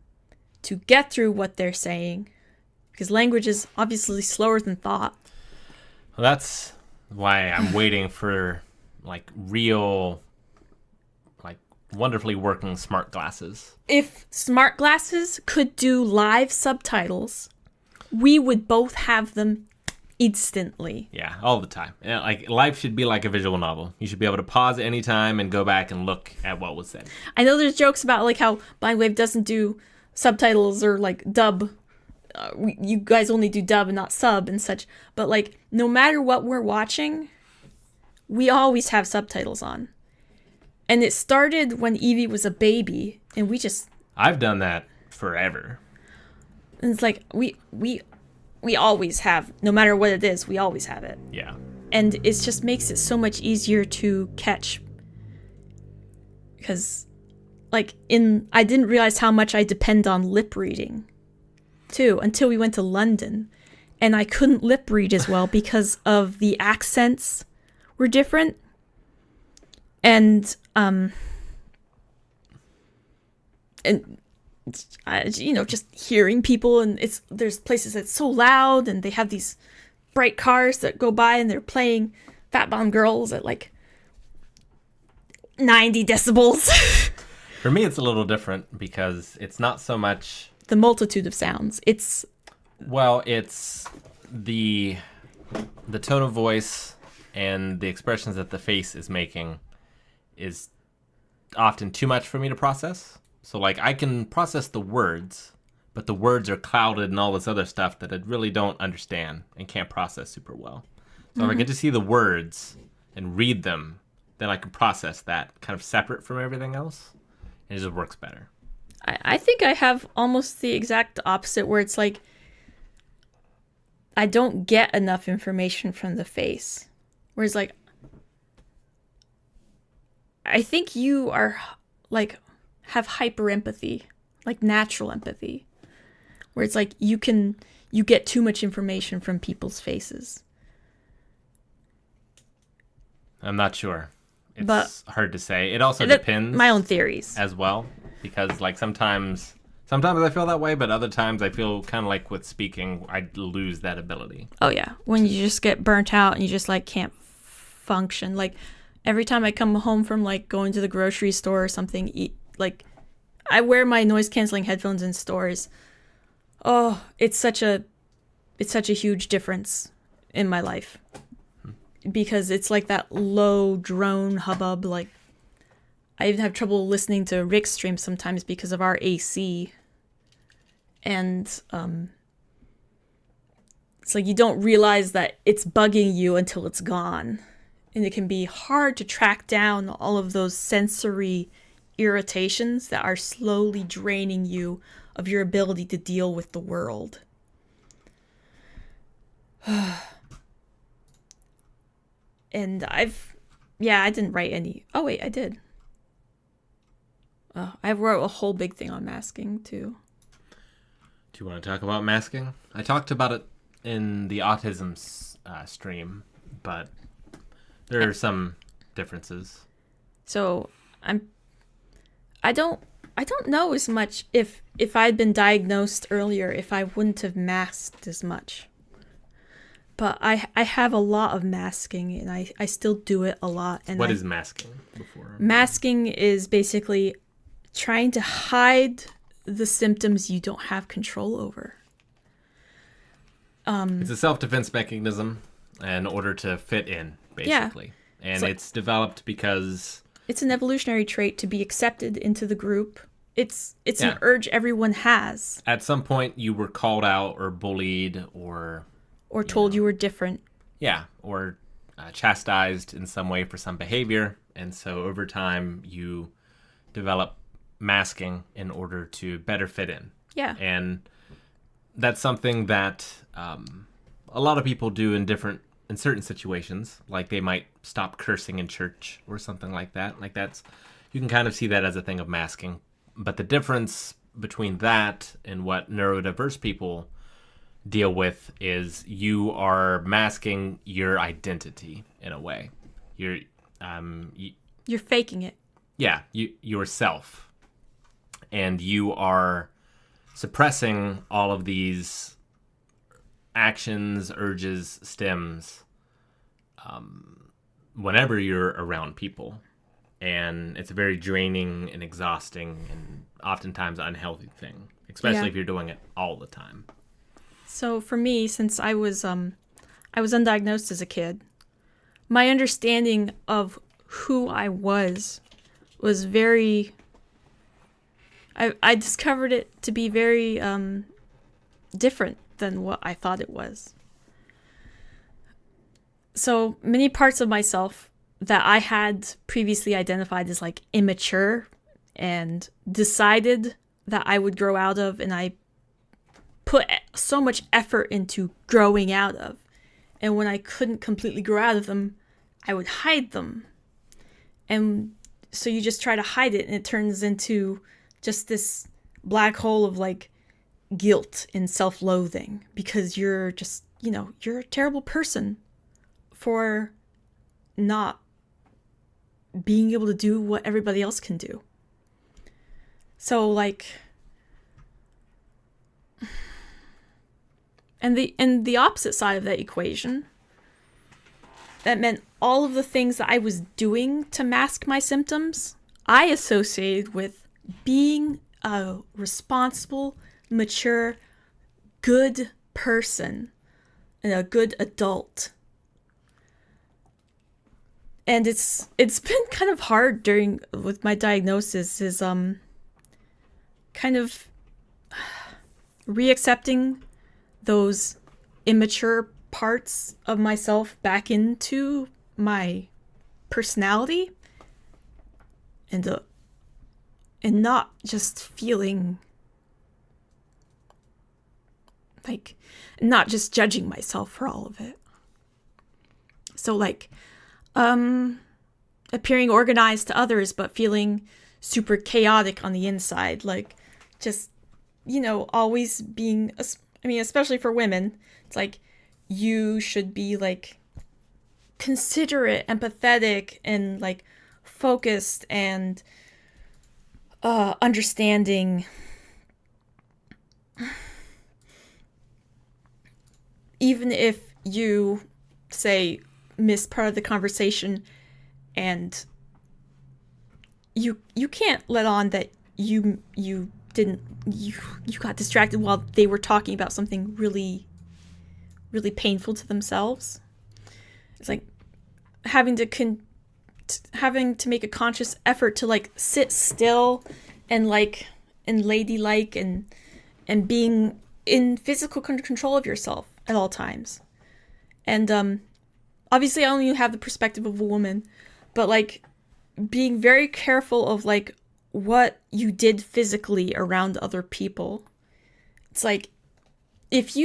to get through what they're saying. Because language is obviously slower than thought. Well, that's why I'm waiting for, like, real, like, wonderfully working smart glasses. If smart glasses could do live subtitles, we would both have them instantly. Yeah, all the time. Yeah, like, life should be like a visual novel. You should be able to pause at any time and go back and look at what was said. I know there's jokes about, like, how Blind Wave doesn't do subtitles or, like, dub. You guys only do dub and not sub and such, but, like, no matter what we're watching, we always have subtitles on. And it started when Evie was a baby, and I've done that forever. And it's like we always have, no matter what it is, we always have it. Yeah. And it just makes it so much easier to catch, because, like, I didn't realize how much I depend on lip reading too until we went to London, and I couldn't lip read as well because of the accents were different. And just hearing people, and there's places that's so loud, and they have these bright cars that go by, and they're playing Fat Bomb Girls at like 90 decibels. For me, it's a little different because it's not so much the multitude of sounds. It's the tone of voice and the expressions that the face is making is often too much for me to process. So like I can process the words, but the words are clouded and all this other stuff that I really don't understand and can't process super well. So if I get to see the words and read them, then I can process that kind of separate from everything else. And it just works better. I think I have almost the exact opposite, where it's like I don't get enough information from the face. Whereas like I think you are like have hyper empathy, like natural empathy, where it's like you get too much information from people's faces. I'm not sure. It's hard to say. It also depends. My own theories as well, because like sometimes I feel that way, but other times I feel kind of like with speaking, I lose that ability. Oh yeah, when you just get burnt out and you just like can't function. Like every time I come home from like going to the grocery store or something, like I wear my noise canceling headphones in stores. Oh, it's such a huge difference in my life. Because it's like that low drone hubbub. Like I even have trouble listening to Rick's stream sometimes because of our AC. And it's like you don't realize that it's bugging you until it's gone. And it can be hard to track down all of those sensory irritations that are slowly draining you of your ability to deal with the world. And I didn't write any. Oh, wait, I did. I wrote a whole big thing on masking, too. Do you want to talk about masking? I talked about it in the autism stream, but there are some differences. So I don't know as much if I'd been diagnosed earlier, if I wouldn't have masked as much. But I have a lot of masking, and I still do it a lot. And what is masking? Masking is basically trying to hide the symptoms you don't have control over. It's a self-defense mechanism in order to fit in, basically. Yeah. And it's developed because it's an evolutionary trait to be accepted into the group. It's an urge everyone has. At some point, you were called out or bullied or told you were different. Yeah, or chastised in some way for some behavior. And so over time, you develop masking in order to better fit in. Yeah. And that's something that a lot of people do in certain situations. Like they might stop cursing in church or something like that. Like you can kind of see that as a thing of masking. But the difference between that and what neurodiverse people deal with is you are masking your identity in a way. You're faking it. Yeah, yourself. And you are suppressing all of these actions, urges, stems whenever you're around people. And it's a very draining and exhausting and oftentimes unhealthy thing, especially if you're doing it all the time. So for me, since I was undiagnosed as a kid, my understanding of who I was very. I discovered it to be very different than what I thought it was. So many parts of myself that I had previously identified as like immature and decided that I would grow out of, and I put so much effort into growing out of. And when I couldn't completely grow out of them, I would hide them. And so you just try to hide it, and it turns into just this black hole of like guilt and self-loathing because you you're a terrible person for not being able to do what everybody else can do. So like, and the opposite side of that equation, that meant all of the things that I was doing to mask my symptoms, I associated with being a responsible, mature, good person and a good adult. And it's been kind of hard with my diagnosis is kind of reaccepting those immature parts of myself back into my personality, and not just feeling like, not just judging myself for all of it. So like appearing organized to others but feeling super chaotic on the inside, like just always being, especially for women, it's like you should be like considerate, empathetic, and like focused and understanding, even if you say miss part of the conversation and you can't let on that you got distracted while they were talking about something really, really painful to themselves. It's like having to make a conscious effort to like sit still and like and ladylike and being in physical control of yourself at all times. And obviously I only have the perspective of a woman, but like being very careful of like what you did physically around other people. It's like if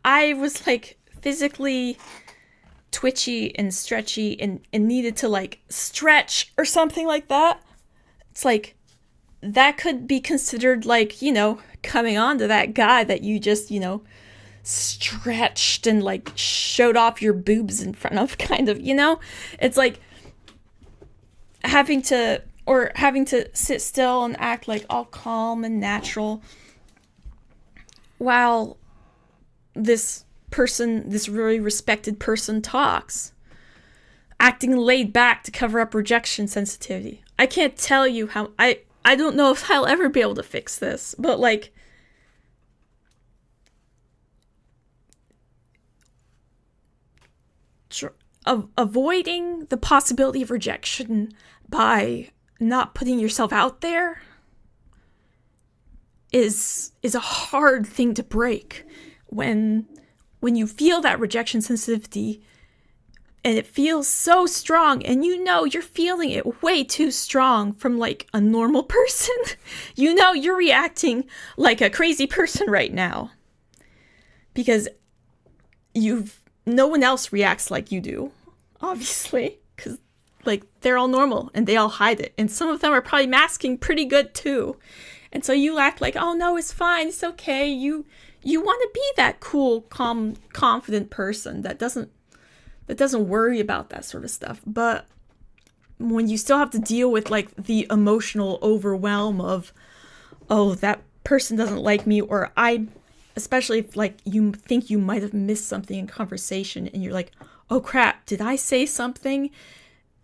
I was like physically twitchy and stretchy and needed to like stretch or something like that, it's like that could be considered like, coming on to that guy that you just, stretched and like showed off your boobs in front of, kind of, it's like having to sit still and act like all calm and natural while this really respected person talks, acting laid back to cover up rejection sensitivity. I can't tell you how, I don't know if I'll ever be able to fix this, but like, avoiding the possibility of rejection by not putting yourself out there is a hard thing to break when you feel that rejection sensitivity and it feels so strong, and you're feeling it way too strong from like a normal person. You're reacting like a crazy person right now because no one else reacts like you do, obviously, because like they're all normal and they all hide it, and some of them are probably masking pretty good too. And so you act like, oh no, it's fine, it's okay. You want to be that cool, calm, confident person that doesn't worry about that sort of stuff. But when you still have to deal with like the emotional overwhelm of, oh, that person doesn't like me, or especially if like you think you might have missed something in conversation and you're like, oh crap, did I say something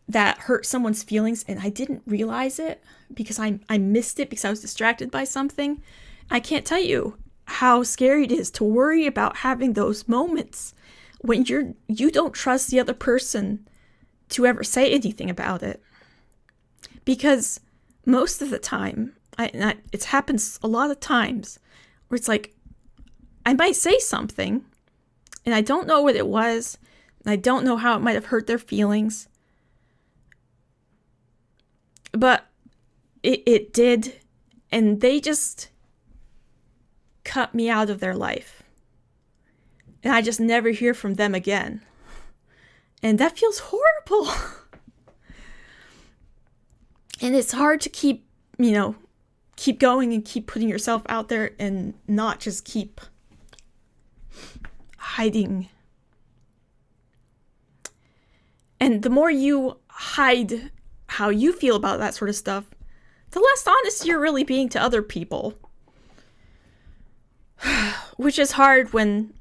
that hurt someone's feelings and I didn't realize it because I missed it because I was distracted by something? I can't tell you how scary it is to worry about having those moments when you don't trust the other person to ever say anything about it. Because most of the time, it happens a lot of times where it's like, I might say something and I don't know what it was, and I don't know how it might have hurt their feelings, but it did, and they just cut me out of their life. And I just never hear from them again. And that feels horrible. And it's hard to keep going and keep putting yourself out there and not just keep hiding. And the more you hide how you feel about that sort of stuff, the less honest you're really being to other people. Which is hard when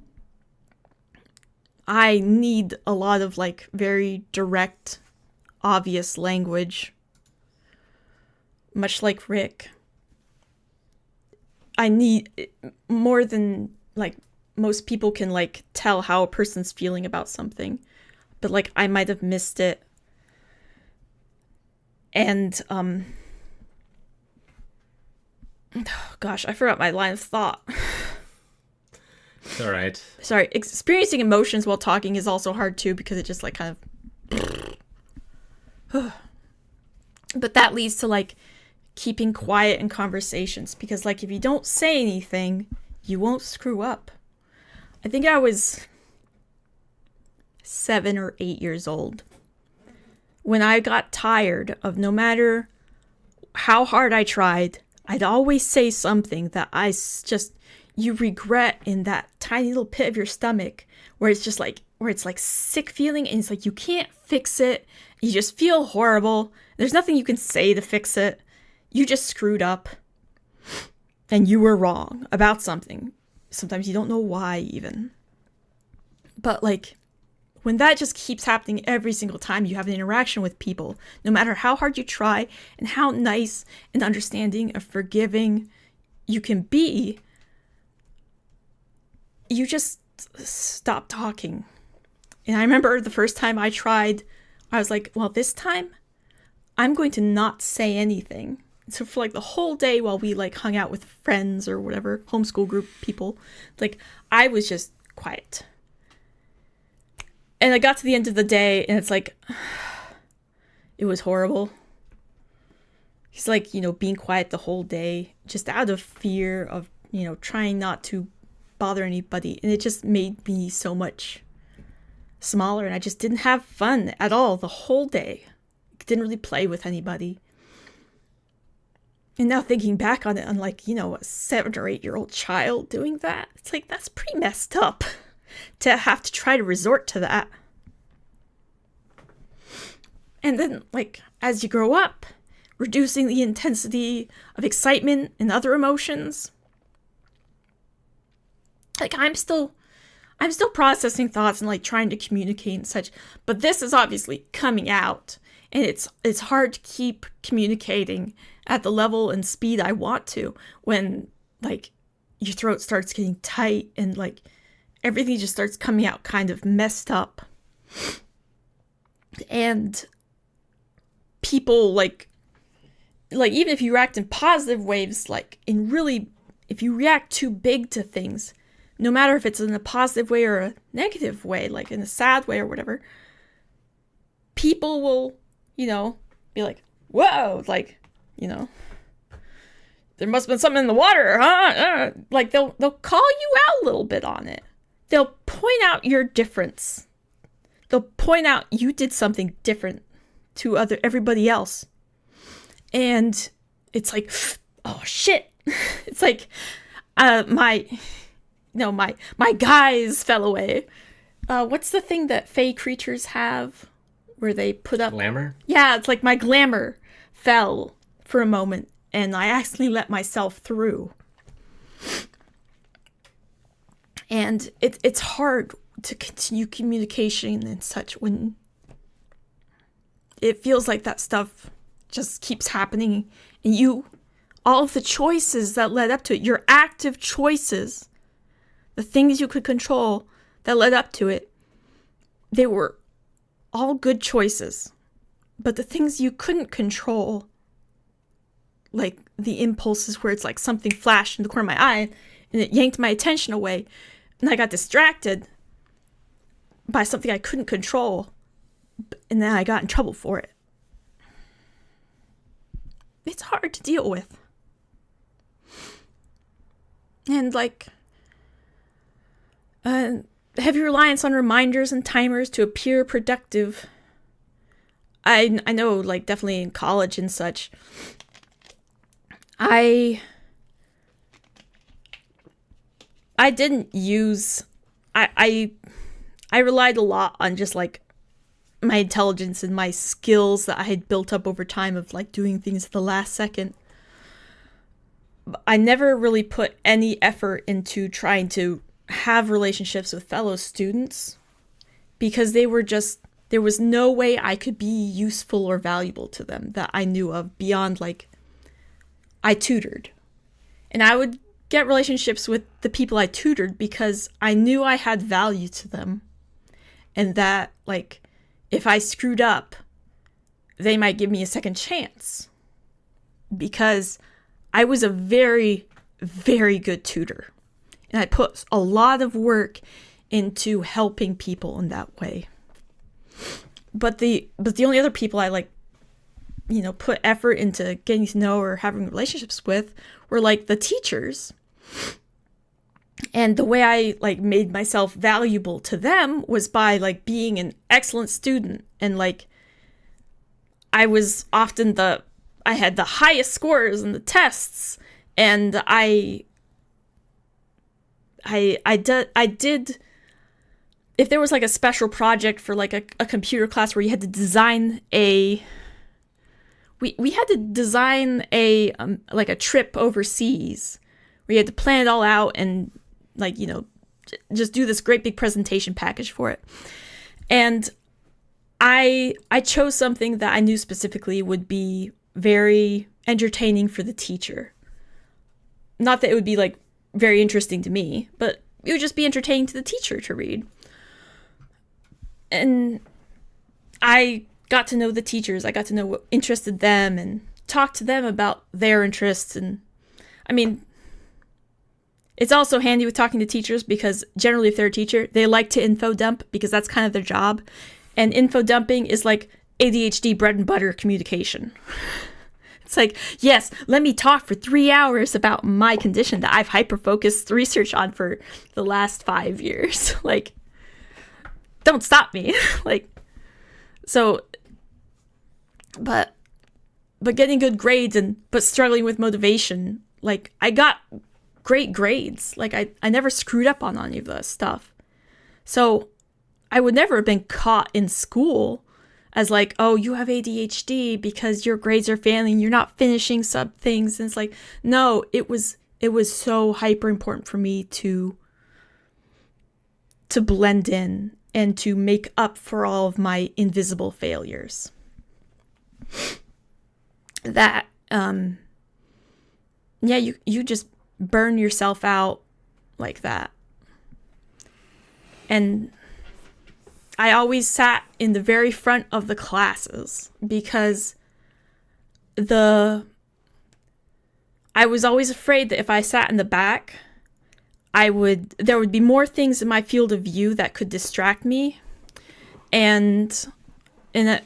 I need a lot of like very direct, obvious language. Much like Rick. I need more than like most people can like tell how a person's feeling about something. But like I might have missed it. And oh gosh, I forgot my line of thought. It's all right. Sorry, experiencing emotions while talking is also hard too because it just like kind of but that leads to like keeping quiet in conversations because like if you don't say anything, you won't screw up. I think I was 7 or 8 years old when I got tired of no matter how hard I tried, I'd always say something that you regret in that tiny little pit of your stomach where it's like sick feeling and it's like you can't fix it. You just feel horrible. There's nothing you can say to fix it. You just screwed up and you were wrong about something. Sometimes you don't know why even. But like when that just keeps happening every single time you have an interaction with people, no matter how hard you try and how nice and understanding and forgiving you can be, you just stop talking. And I remember the first time I tried, I was like, well, this time I'm going to not say anything. So for like the whole day while we like hung out with friends or whatever, homeschool group people, like I was just quiet. And I got to the end of the day and it's like, it was horrible. He's like, being quiet the whole day, just out of fear of, trying not to bother anybody. And it just made me so much smaller and I just didn't have fun at all the whole day. Didn't really play with anybody. And now thinking back on it, I'm like, a 7 or 8 year old child doing that. It's like, that's pretty messed up to have to try to resort to that. And then, like, as you grow up, reducing the intensity of excitement and other emotions. Like, I'm still processing thoughts and, like, trying to communicate and such. But this is obviously coming out. And it's hard to keep communicating at the level and speed I want to when, like, your throat starts getting tight and, like, everything just starts coming out kind of messed up. And people, like even if you react in positive waves, like, if you react too big to things, no matter if it's in a positive way or a negative way, like in a sad way or whatever, people will, be like, whoa, like, there must have been something in the water, huh? Like, they'll call you out a little bit on it. They'll point out your difference. They'll point out you did something different to everybody else. And it's like, oh, shit. It's like, my guys fell away. What's the thing that fae creatures have? Where they put up... Glamour? Yeah, it's like my glamour fell for a moment and I accidentally let myself through. And it's hard to continue communication and such when it feels like that stuff just keeps happening and all of the choices that led up to it, your active choices, the things you could control that led up to it, they were all good choices. But the things you couldn't control, like the impulses where it's like something flashed in the corner of my eye and it yanked my attention away and I got distracted by something I couldn't control and then I got in trouble for it. It's hard to deal with. And like, heavy reliance on reminders and timers to appear productive. I know, like, definitely in college and such, I didn't use I relied a lot on just like my intelligence and my skills that I had built up over time of like doing things at the last second. I never really put any effort into trying to have relationships with fellow students because there was no way I could be useful or valuable to them that I knew of beyond like I tutored. And I would get relationships with the people I tutored because I knew I had value to them. And that like if I screwed up, they might give me a second chance. Because I was a very, very good tutor. And I put a lot of work into helping people in that way. But the only other people I like, put effort into getting to know or having relationships with were like the teachers. And the way I like made myself valuable to them was by like being an excellent student. And like I was often I had the highest scores in the tests, and I did, if there was like a special project for like a computer class where you had to design we had to design like a trip overseas where you had to plan it all out and like, just do this great big presentation package for it. And I chose something that I knew specifically would be very entertaining for the teacher. Not that it would be like very interesting to me, but it would just be entertaining to the teacher to read. And I got to know the teachers. I got to know what interested them and talk to them about their interests. And I mean, it's also handy with talking to teachers because generally if they're a teacher, they like to info dump because that's kind of their job. And info dumping is like ADHD bread and butter communication. It's like, yes, let me talk for 3 hours about my condition that I've hyper-focused research on for the last 5 years. Like, don't stop me. Like, so, but getting good grades but struggling with motivation, like, I got great grades. Like, I never screwed up on any of this stuff. So, I would never have been caught in school as like, oh, you have ADHD because your grades are failing, you're not finishing sub things. And it's like, no, it was so hyper important for me to blend in and to make up for all of my invisible failures. That, you just burn yourself out like that. And I always sat in the very front of the classes because I was always afraid that if I sat in the back, there would be more things in my field of view that could distract me. And when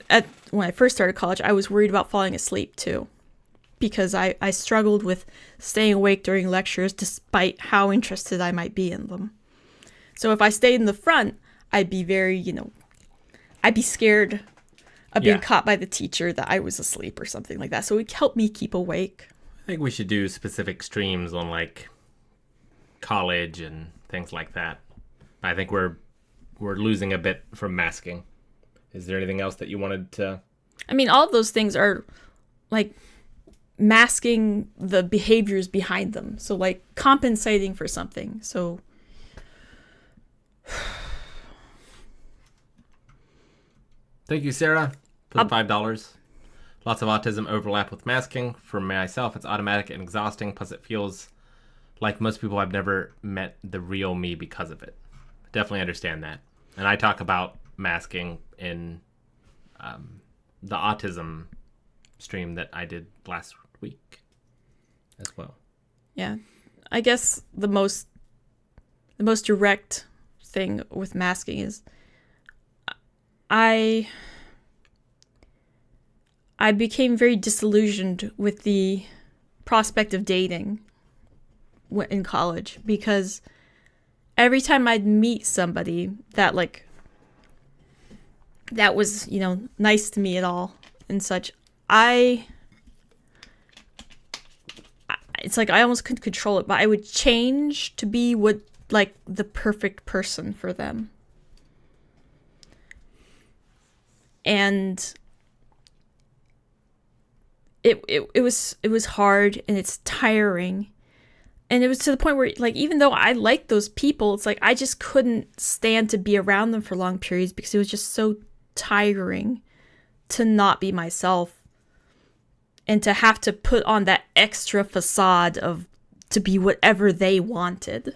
I first started college, I was worried about falling asleep too, because I struggled with staying awake during lectures despite how interested I might be in them. So if I stayed in the front, I'd be very, I'd be scared of being caught by the teacher that I was asleep or something like that. So it helped me keep awake. I think we should do specific streams on like college and things like that. I think we're losing a bit from masking. Is there anything else that you wanted to? I mean, all of those things are like masking the behaviors behind them. So like compensating for something. So thank you, Sarah, for the $5. Lots of autism overlap with masking. For myself, it's automatic and exhausting. Plus, it feels like most people I've never met the real me because of it. Definitely understand that. And I talk about masking in the autism stream that I did last week as well. Yeah. I guess the most direct thing with masking is I became very disillusioned with the prospect of dating in college because every time I'd meet somebody that was, nice to me at all and such, it's like I almost couldn't control it, but I would change to be what like the perfect person for them. And it was hard, and it's tiring. And it was to the point where, like, even though I liked those people, it's like I just couldn't stand to be around them for long periods because it was just so tiring to not be myself and to have to put on that extra facade of to be whatever they wanted.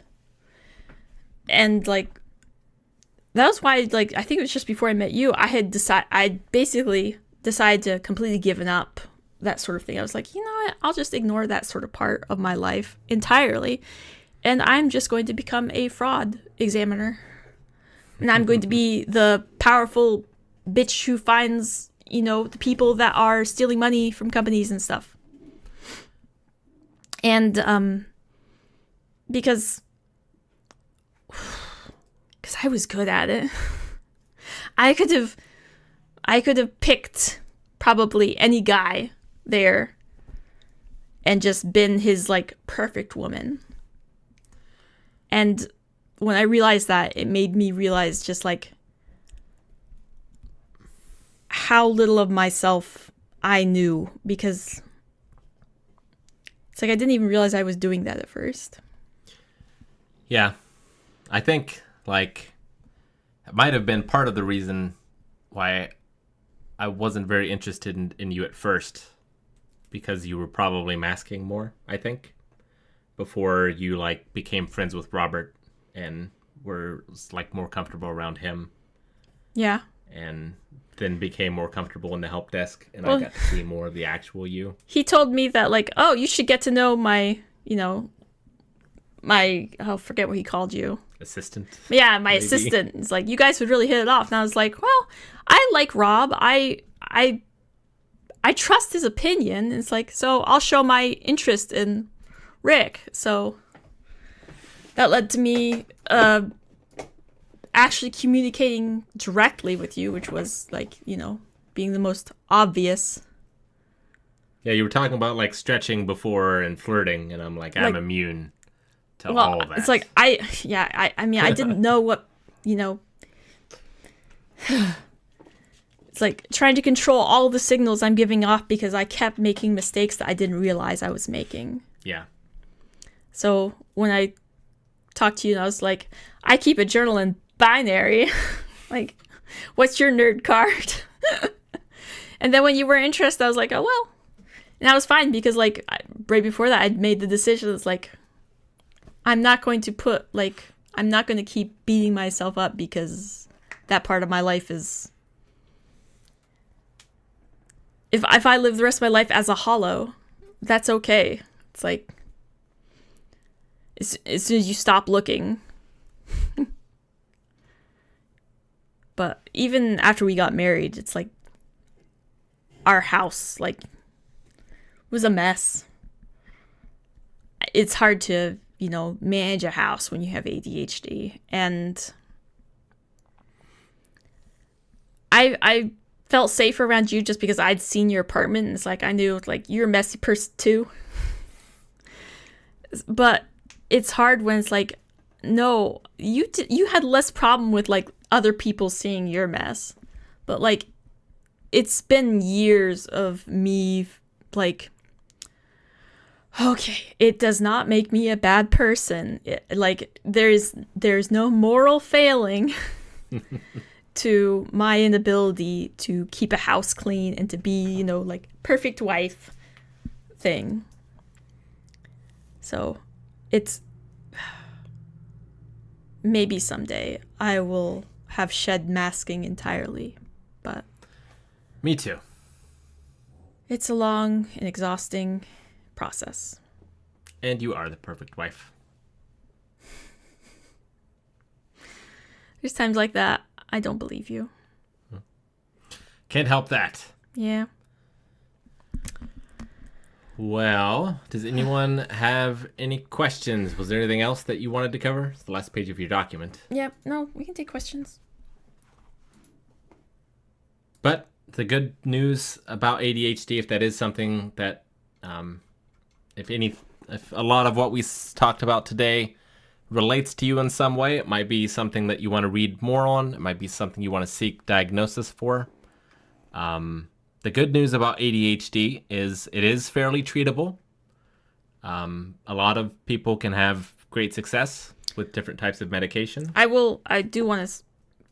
And like that was why, like, I think it was just before I met you, I basically decided to completely given up that sort of thing. I was like, you know what? I'll just ignore that sort of part of my life entirely. And I'm just going to become a fraud examiner. And I'm going to be the powerful bitch who finds, you know, the people that are stealing money from companies and stuff. And because I was good at it. I could have picked probably any guy there and just been his like perfect woman. And when I realized that, it made me realize just like how little of myself I knew, because it's like I didn't even realize I was doing that at first. Yeah. I think like it might have been part of the reason why I wasn't very interested in you at first, because you were probably masking more, I think, before you like became friends with Robert and were like more comfortable around him. Yeah. And then became more comfortable in the help desk, and I got to see more of the actual you. He told me that like, oh, you should get to know my, you know, I'll forget what he called you. Assistant. Yeah, my maybe. assistant. It's like, you guys would really hit it off. And I was like, well, I like Rob. I trust his opinion. It's like, so I'll show my interest in Rick. So that led to me actually communicating directly with you, which was like, you know, being the most obvious. Yeah, you were talking about like stretching before and flirting, and I'm like, I'm immune to all that. It's like, I mean, I didn't know what, you know, it's like trying to control all the signals I'm giving off because I kept making mistakes that I didn't realize I was making. Yeah. So when I talked to you, I was like, I keep a journal in binary. Like, what's your nerd card? And then when you were interested, I was like, oh, well. And I was fine because, like, right before that, I'd made the decision. It's like, I'm not going to keep beating myself up because that part of my life is... If I live the rest of my life as a hollow, that's okay. It's like, as soon as you stop looking. But even after we got married, it's like, our house, like, was a mess. It's hard to, you know, manage a house when you have ADHD. And I felt safe around you just because I'd seen your apartment, and it's like I knew like you're a messy person too. But it's hard when it's like, no, you had less problem with like other people seeing your mess, but like it's been years of me like, okay, it does not make me a bad person. Like there's no moral failing to my inability to keep a house clean and to be, you know, like perfect wife thing. So it's maybe someday I will have shed masking entirely, but me too. It's a long and exhausting process. And you are the perfect wife. There's times like that I don't believe you. Can't help that. Yeah. Well, does anyone have any questions? Was there anything else that you wanted to cover? It's the last page of your document. Yeah, no, we can take questions. But the good news about ADHD, if that is something that, if a lot of what we talked about today relates to you in some way. It might be something that you want to read more on. It might be something you want to seek diagnosis for. The good news about ADHD is it is fairly treatable. A lot of people can have great success with different types of medication. I do want to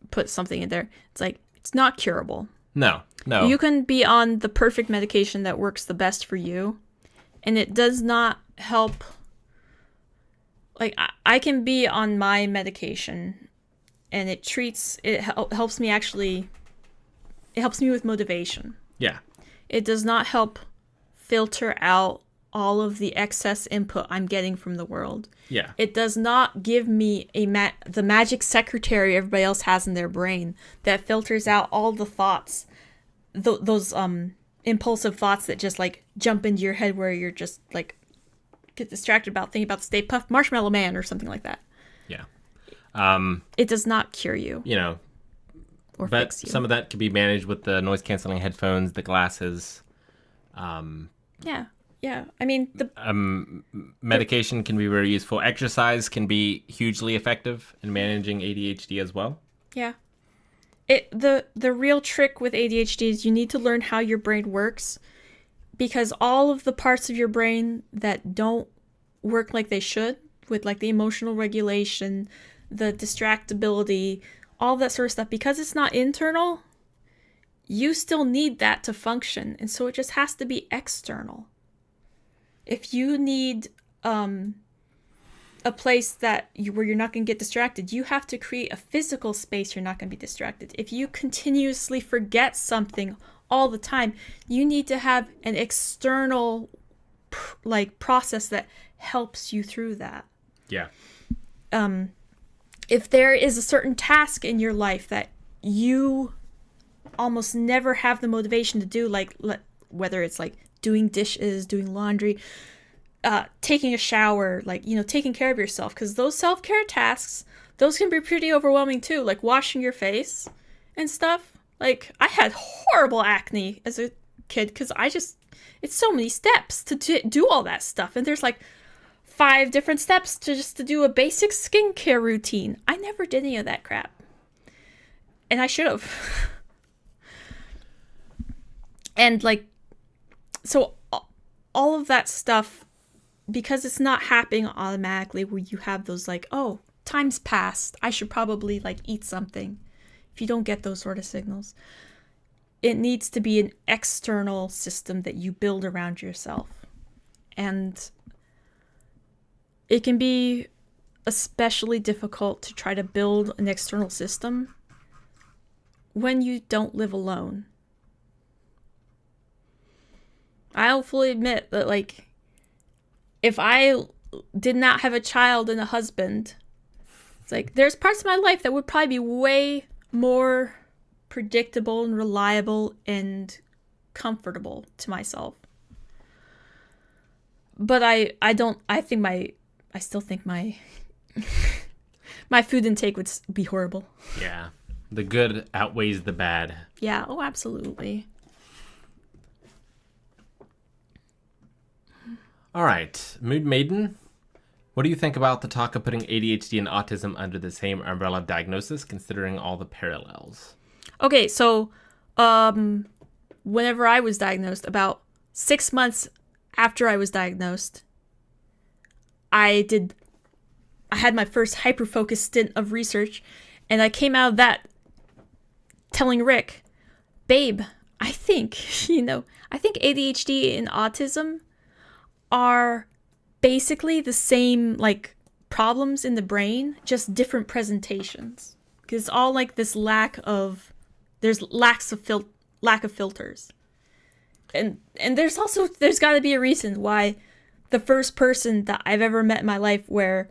put something in there. It's like, it's not curable. No. You can be on the perfect medication that works the best for you, and it does not help. Like, I can be on my medication, and it helps me actually, it helps me with motivation. Yeah. It does not help filter out all of the excess input I'm getting from the world. Yeah. It does not give me the magic secretary everybody else has in their brain that filters out all the thoughts, those impulsive thoughts that just like jump into your head where you're just like get distracted about thinking about the Stay Puft Marshmallow Man or something like that. Yeah. It does not cure you. You know, or but fix you. some of that can be managed with the noise canceling headphones, the glasses. Yeah. I mean, medication can be very useful. Exercise can be hugely effective in managing ADHD as well. Yeah. The real trick with ADHD is you need to learn how your brain works, because all of the parts of your brain that don't work like they should, with like the emotional regulation, the distractibility, all that sort of stuff, because it's not internal, you still need that to function. And so it just has to be external. If you need a place where you're not going to get distracted, you have to create a physical space you're not going to be distracted. If you continuously forget something all the time, you need to have an external process that helps you through that. Yeah. If there is a certain task in your life that you almost never have the motivation to do, like whether it's like doing dishes, doing laundry, taking a shower, like, you know, taking care of yourself, because those self-care tasks, those can be pretty overwhelming too, like washing your face and stuff. Like, I had horrible acne as a kid because it's so many steps to do all that stuff, and there's like 5 different steps to do a basic skincare routine. I never did any of that crap, and I should have. And like, so all of that stuff, because it's not happening automatically where you have those like, oh, time's passed, I should probably like eat something. If you don't get those sort of signals, it needs to be an external system that you build around yourself. And it can be especially difficult to try to build an external system when you don't live alone. I'll fully admit that, like, if I did not have a child and a husband, it's like there's parts of my life that would probably be way more predictable and reliable and comfortable to myself. But I still think my my food intake would be horrible. Yeah. The good outweighs the bad. Yeah, oh, absolutely. All right, Mood Maiden, what do you think about the talk of putting ADHD and autism under the same umbrella diagnosis, considering all the parallels? Okay, so whenever I was diagnosed, about 6 months after I was diagnosed, I had my first hyper-focused stint of research, and I came out of that telling Rick, babe, I think ADHD and autism are basically the same, like, problems in the brain, just different presentations. Because it's all like this lack of filters. And there's got to be a reason why the first person that I've ever met in my life where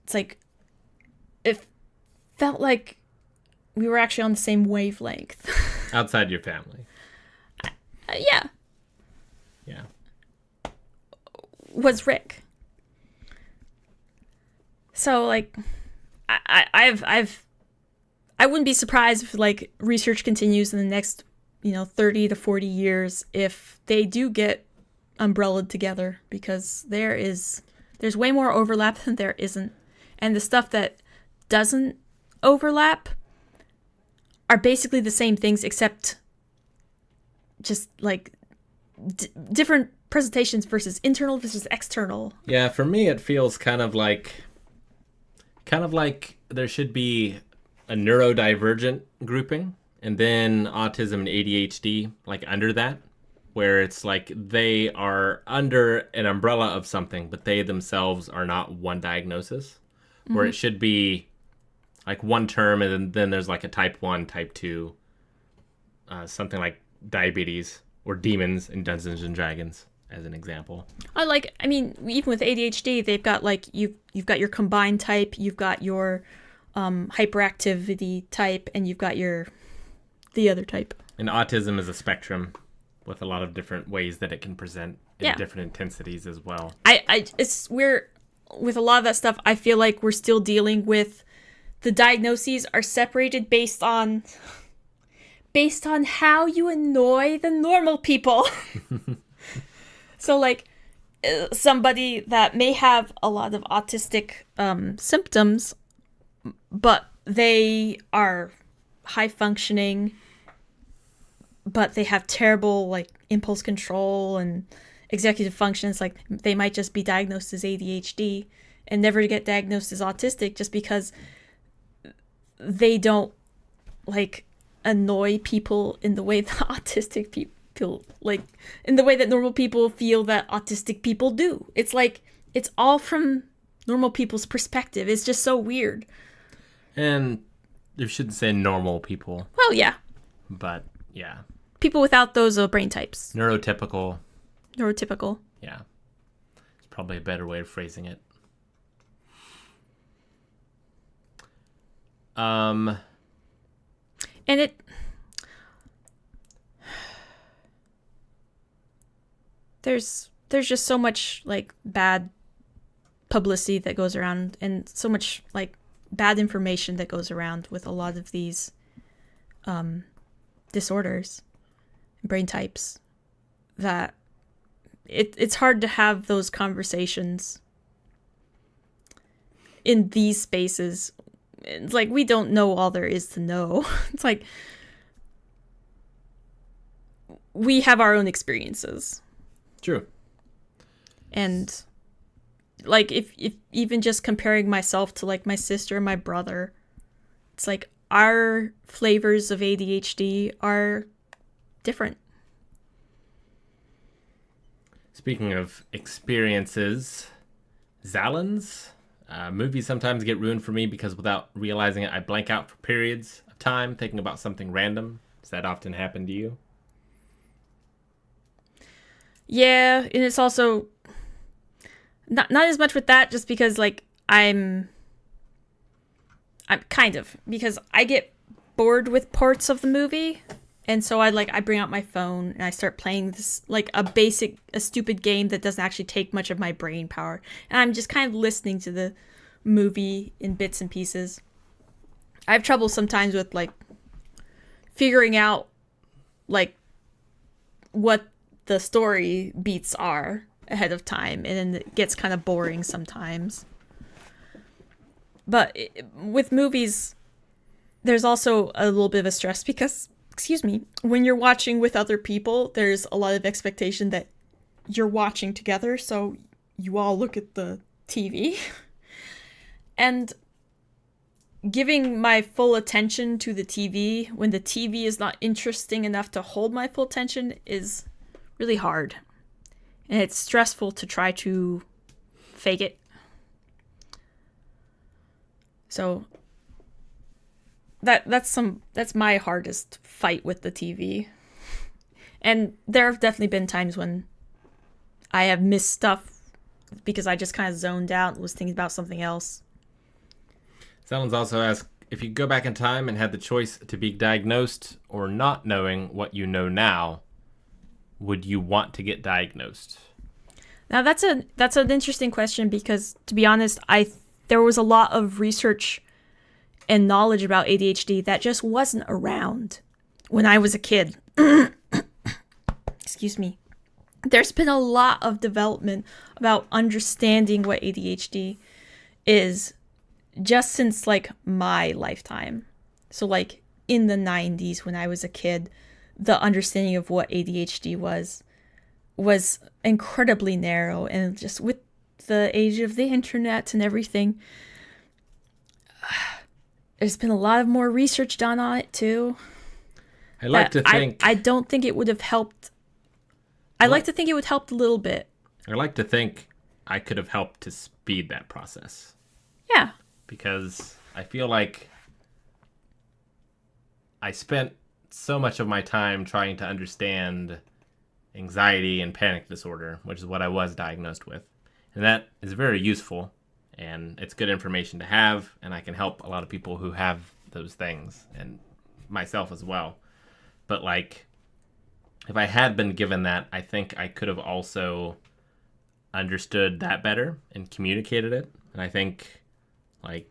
it's like, it felt like we were actually on the same wavelength. Outside your family. Yeah. Yeah. Was Rick. So, like, I wouldn't be surprised if, like, research continues in the next, 30 to 40 years if they do get umbrellaed together, because there's There's way more overlap than there isn't. And the stuff that doesn't overlap are basically the same things, except just like different presentations versus internal versus external. Yeah, for me, it feels kind of like there should be a neurodivergent grouping, and then autism and ADHD like under that, where it's like they are under an umbrella of something, but they themselves are not one diagnosis, where it should be like one term, and then there's like a type 1, type 2, something like diabetes or demons in Dungeons and Dragons, as an example. I mean, even with ADHD, they've got like, you've got your combined type, you've got your hyperactivity type, and you've got the other type. And autism is a spectrum with a lot of different ways that it can present in different intensities as well. With a lot of that stuff, I feel like we're still dealing with the diagnoses are separated based on how you annoy the normal people. So like somebody that may have a lot of autistic symptoms, but they are high functioning, but they have terrible like impulse control and executive functions. Like they might just be diagnosed as ADHD and never get diagnosed as autistic just because they don't like annoy people in the way that autistic people like in the way that normal people feel that autistic people do. It's like it's all from normal people's perspective. It's just so weird. And you shouldn't say normal people. Well, yeah. But yeah. People without those brain types. Neurotypical. Yeah. It's probably a better way of phrasing it. And there's just so much like bad publicity that goes around, and so much like bad information that goes around with a lot of these disorders, brain types, that it's hard to have those conversations in these spaces. It's like we don't know all there is to know. It's like we have our own experiences. True. And like if even just comparing myself to like my sister and my brother, it's like our flavors of ADHD are different. Speaking of experiences, Zalans, movies sometimes get ruined for me because without realizing it, I blank out for periods of time thinking about something random. Does that often happen to you? Yeah, and it's also not as much with that, just because like I'm kind of, because I get bored with parts of the movie, and so I bring out my phone and I start playing this like a stupid game that doesn't actually take much of my brain power, and I'm just kind of listening to the movie in bits and pieces. I have trouble sometimes with like figuring out like what the story beats are ahead of time, and then it gets kind of boring sometimes. But with movies, there's also a little bit of a stress because, when you're watching with other people, there's a lot of expectation that you're watching together, so you all look at the TV. And giving my full attention to the TV when the TV is not interesting enough to hold my full attention is really hard. And it's stressful to try to fake it. So that's my hardest fight with the TV. And there have definitely been times when I have missed stuff because I just kind of zoned out and was thinking about something else. Someone's also asked, if you go back in time and had the choice to be diagnosed or not knowing what you know now, would you want to get diagnosed? Now that's an interesting question, because to be honest, there was a lot of research and knowledge about ADHD that just wasn't around when I was a kid. Excuse me. there's been a lot of development about understanding what ADHD is just since like my lifetime. So like in the 90s when I was a kid, the understanding of what ADHD was incredibly narrow, and just with the age of the internet and everything, there's been a lot of more research done on it too. I like to think I don't think it would have helped. I like to think it would help a little bit. I like to think I could have helped to speed that process. Yeah. Because I feel like I spent so much of my time trying to understand anxiety and panic disorder, which is what I was diagnosed with. And that is very useful, and it's good information to have, and I can help a lot of people who have those things, and myself as well. But like, if I had been given that, I think I could have also understood that better and communicated it. And I think I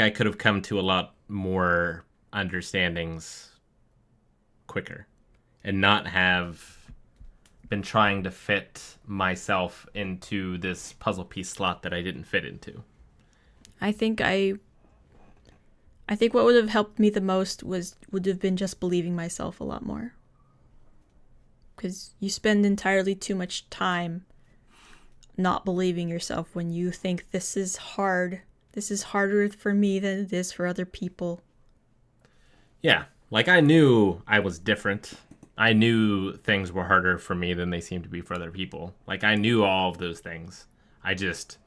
could have come to a lot more understandings quicker and not have been trying to fit myself into this puzzle piece slot that I didn't fit into. I think what would have helped me the most would have been just believing myself a lot more. Because you spend entirely too much time not believing yourself when you think this is hard. This is harder for me than it is for other people. Yeah, like I knew I was different. I knew things were harder for me than they seemed to be for other people. Like I knew all of those things. I just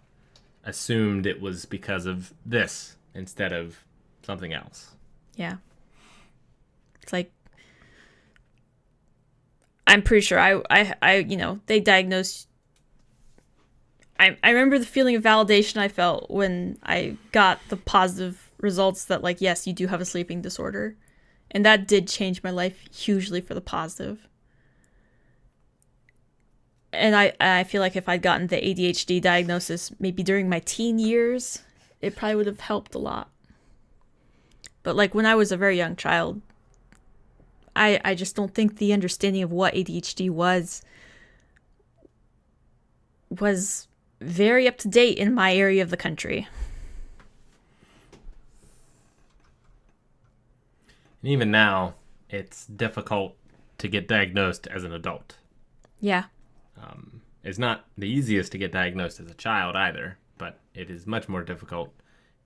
assumed it was because of this instead of something else. Yeah. It's like, I'm pretty sure I they diagnosed. I remember the feeling of validation I felt when I got the positive results that, like, yes, you do have a sleeping disorder. And that did change my life hugely for the positive. And I feel like if I'd gotten the ADHD diagnosis maybe during my teen years, it probably would have helped a lot. But like when I was a very young child, I just don't think the understanding of what ADHD was very up to date in my area of the country. And even now, it's difficult to get diagnosed as an adult. Yeah. It's not the easiest to get diagnosed as a child either, but it is much more difficult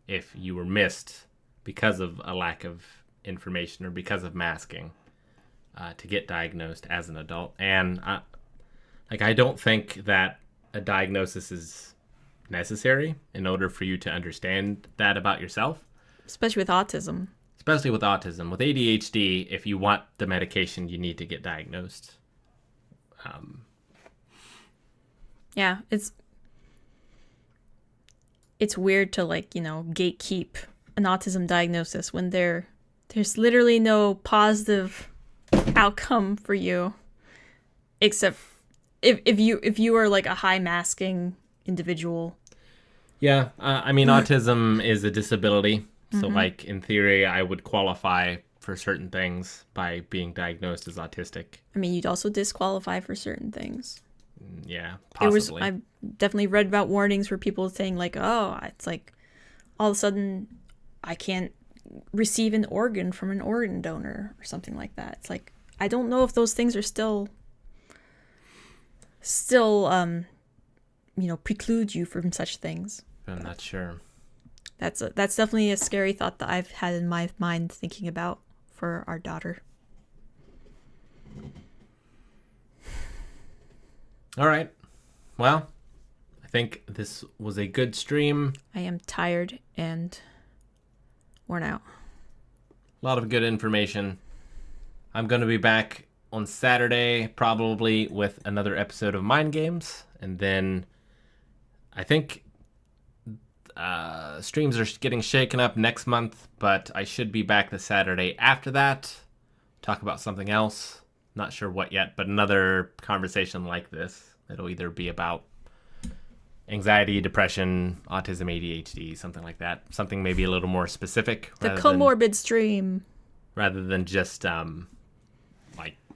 if you were missed because of a lack of information or because of masking to get diagnosed as an adult. And I don't think that a diagnosis is necessary in order for you to understand that about yourself. Especially with autism. Especially with autism. With ADHD, if you want the medication, you need to get diagnosed. Yeah, it's weird to gatekeep an autism diagnosis when there's literally no positive outcome for you, except if you are like a high masking individual. Yeah, autism is a disability. So, like, in theory, I would qualify for certain things by being diagnosed as autistic. I mean, you'd also disqualify for certain things. Yeah, possibly. I've definitely read about warnings where people saying, like, oh, it's like, all of a sudden, I can't receive an organ from an organ donor or something like that. It's like, I don't know if those things are still preclude you from such things. I'm not sure. That's definitely a scary thought that I've had in my mind thinking about for our daughter. All right. Well, I think this was a good stream. I am tired and worn out. A lot of good information. I'm going to be back on Saturday, probably with another episode of Mind Games. And then I think streams are getting shaken up next month, but I should be back the Saturday after that. Talk about something else. Not sure what yet, but another conversation like this. It'll either be about anxiety, depression, autism, ADHD, something like that. Something maybe a little more specific. The comorbid stream. Rather than just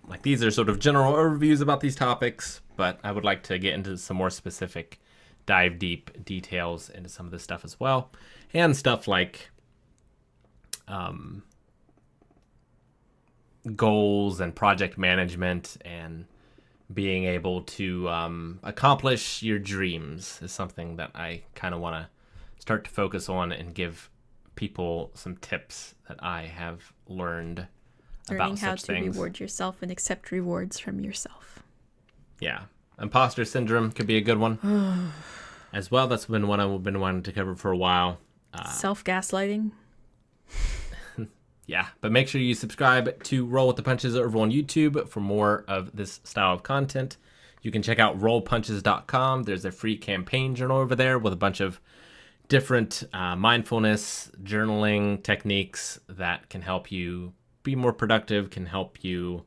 Like, these are sort of general overviews about these topics, but I would like to get into some more specific, dive deep details into some of this stuff as well. And stuff like goals and project management and being able to accomplish your dreams is something that I kind of want to start to focus on and give people some tips that I have learned Learning about how such to things. reward yourself and accept rewards from yourself. Yeah. Imposter syndrome could be a good one as well. That's been one I've been wanting to cover for a while. Self-gaslighting. Yeah, but make sure you subscribe to Roll with the Punches over on YouTube for more of this style of content. You can check out rollpunches.com. There's a free campaign journal over there with a bunch of different mindfulness journaling techniques that can help you be more productive, can help you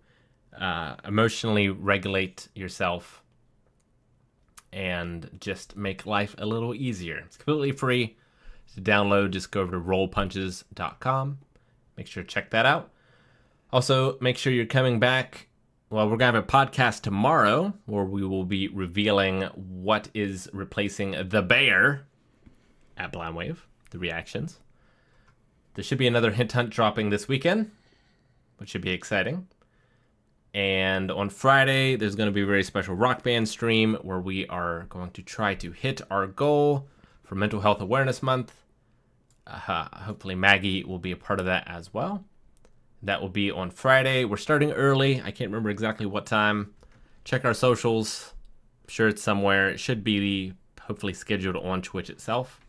emotionally regulate yourself, and just make life a little easier. It's completely free to download. Just go over to rollpunches.com. Make sure to check that out. Also, make sure you're coming back. Well, we're going to have a podcast tomorrow where we will be revealing what is replacing the bear at Blind Wave, the reactions. There should be another hint hunt dropping this weekend, which should be exciting. And on Friday, there's going to be a very special rock band stream where we are going to try to hit our goal for Mental Health Awareness Month. Hopefully Maggie will be a part of that as well. That will be on Friday. We're starting early. I can't remember exactly what time. Check our socials. I'm sure it's somewhere. It should be hopefully scheduled on Twitch itself.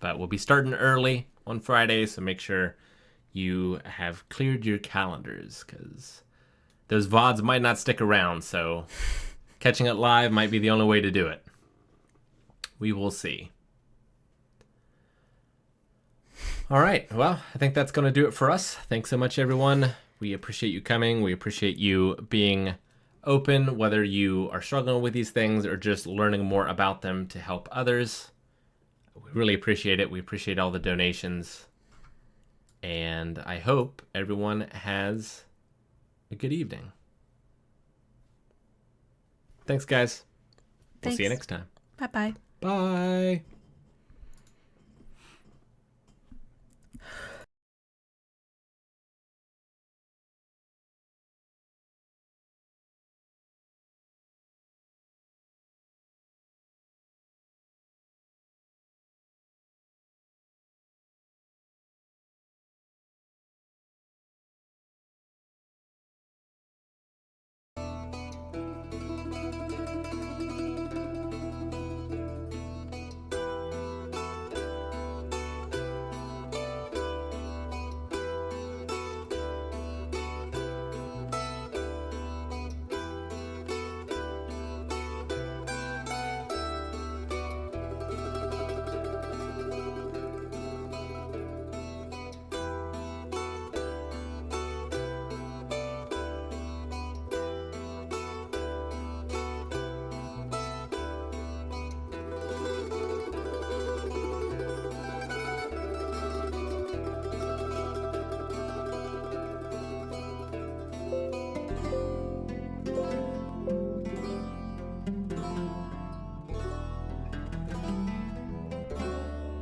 But we'll be starting early on Friday, so make sure you have cleared your calendars, because those VODs might not stick around, so catching it live might be the only way to do it. We will see. All right. Well, I think that's going to do it for us. Thanks so much, everyone. We appreciate you coming. We appreciate you being open, whether you are struggling with these things or just learning more about them to help others. We really appreciate it. We appreciate all the donations. And I hope everyone has a good evening. Thanks, guys. We'll see you next time. Bye-bye. Bye.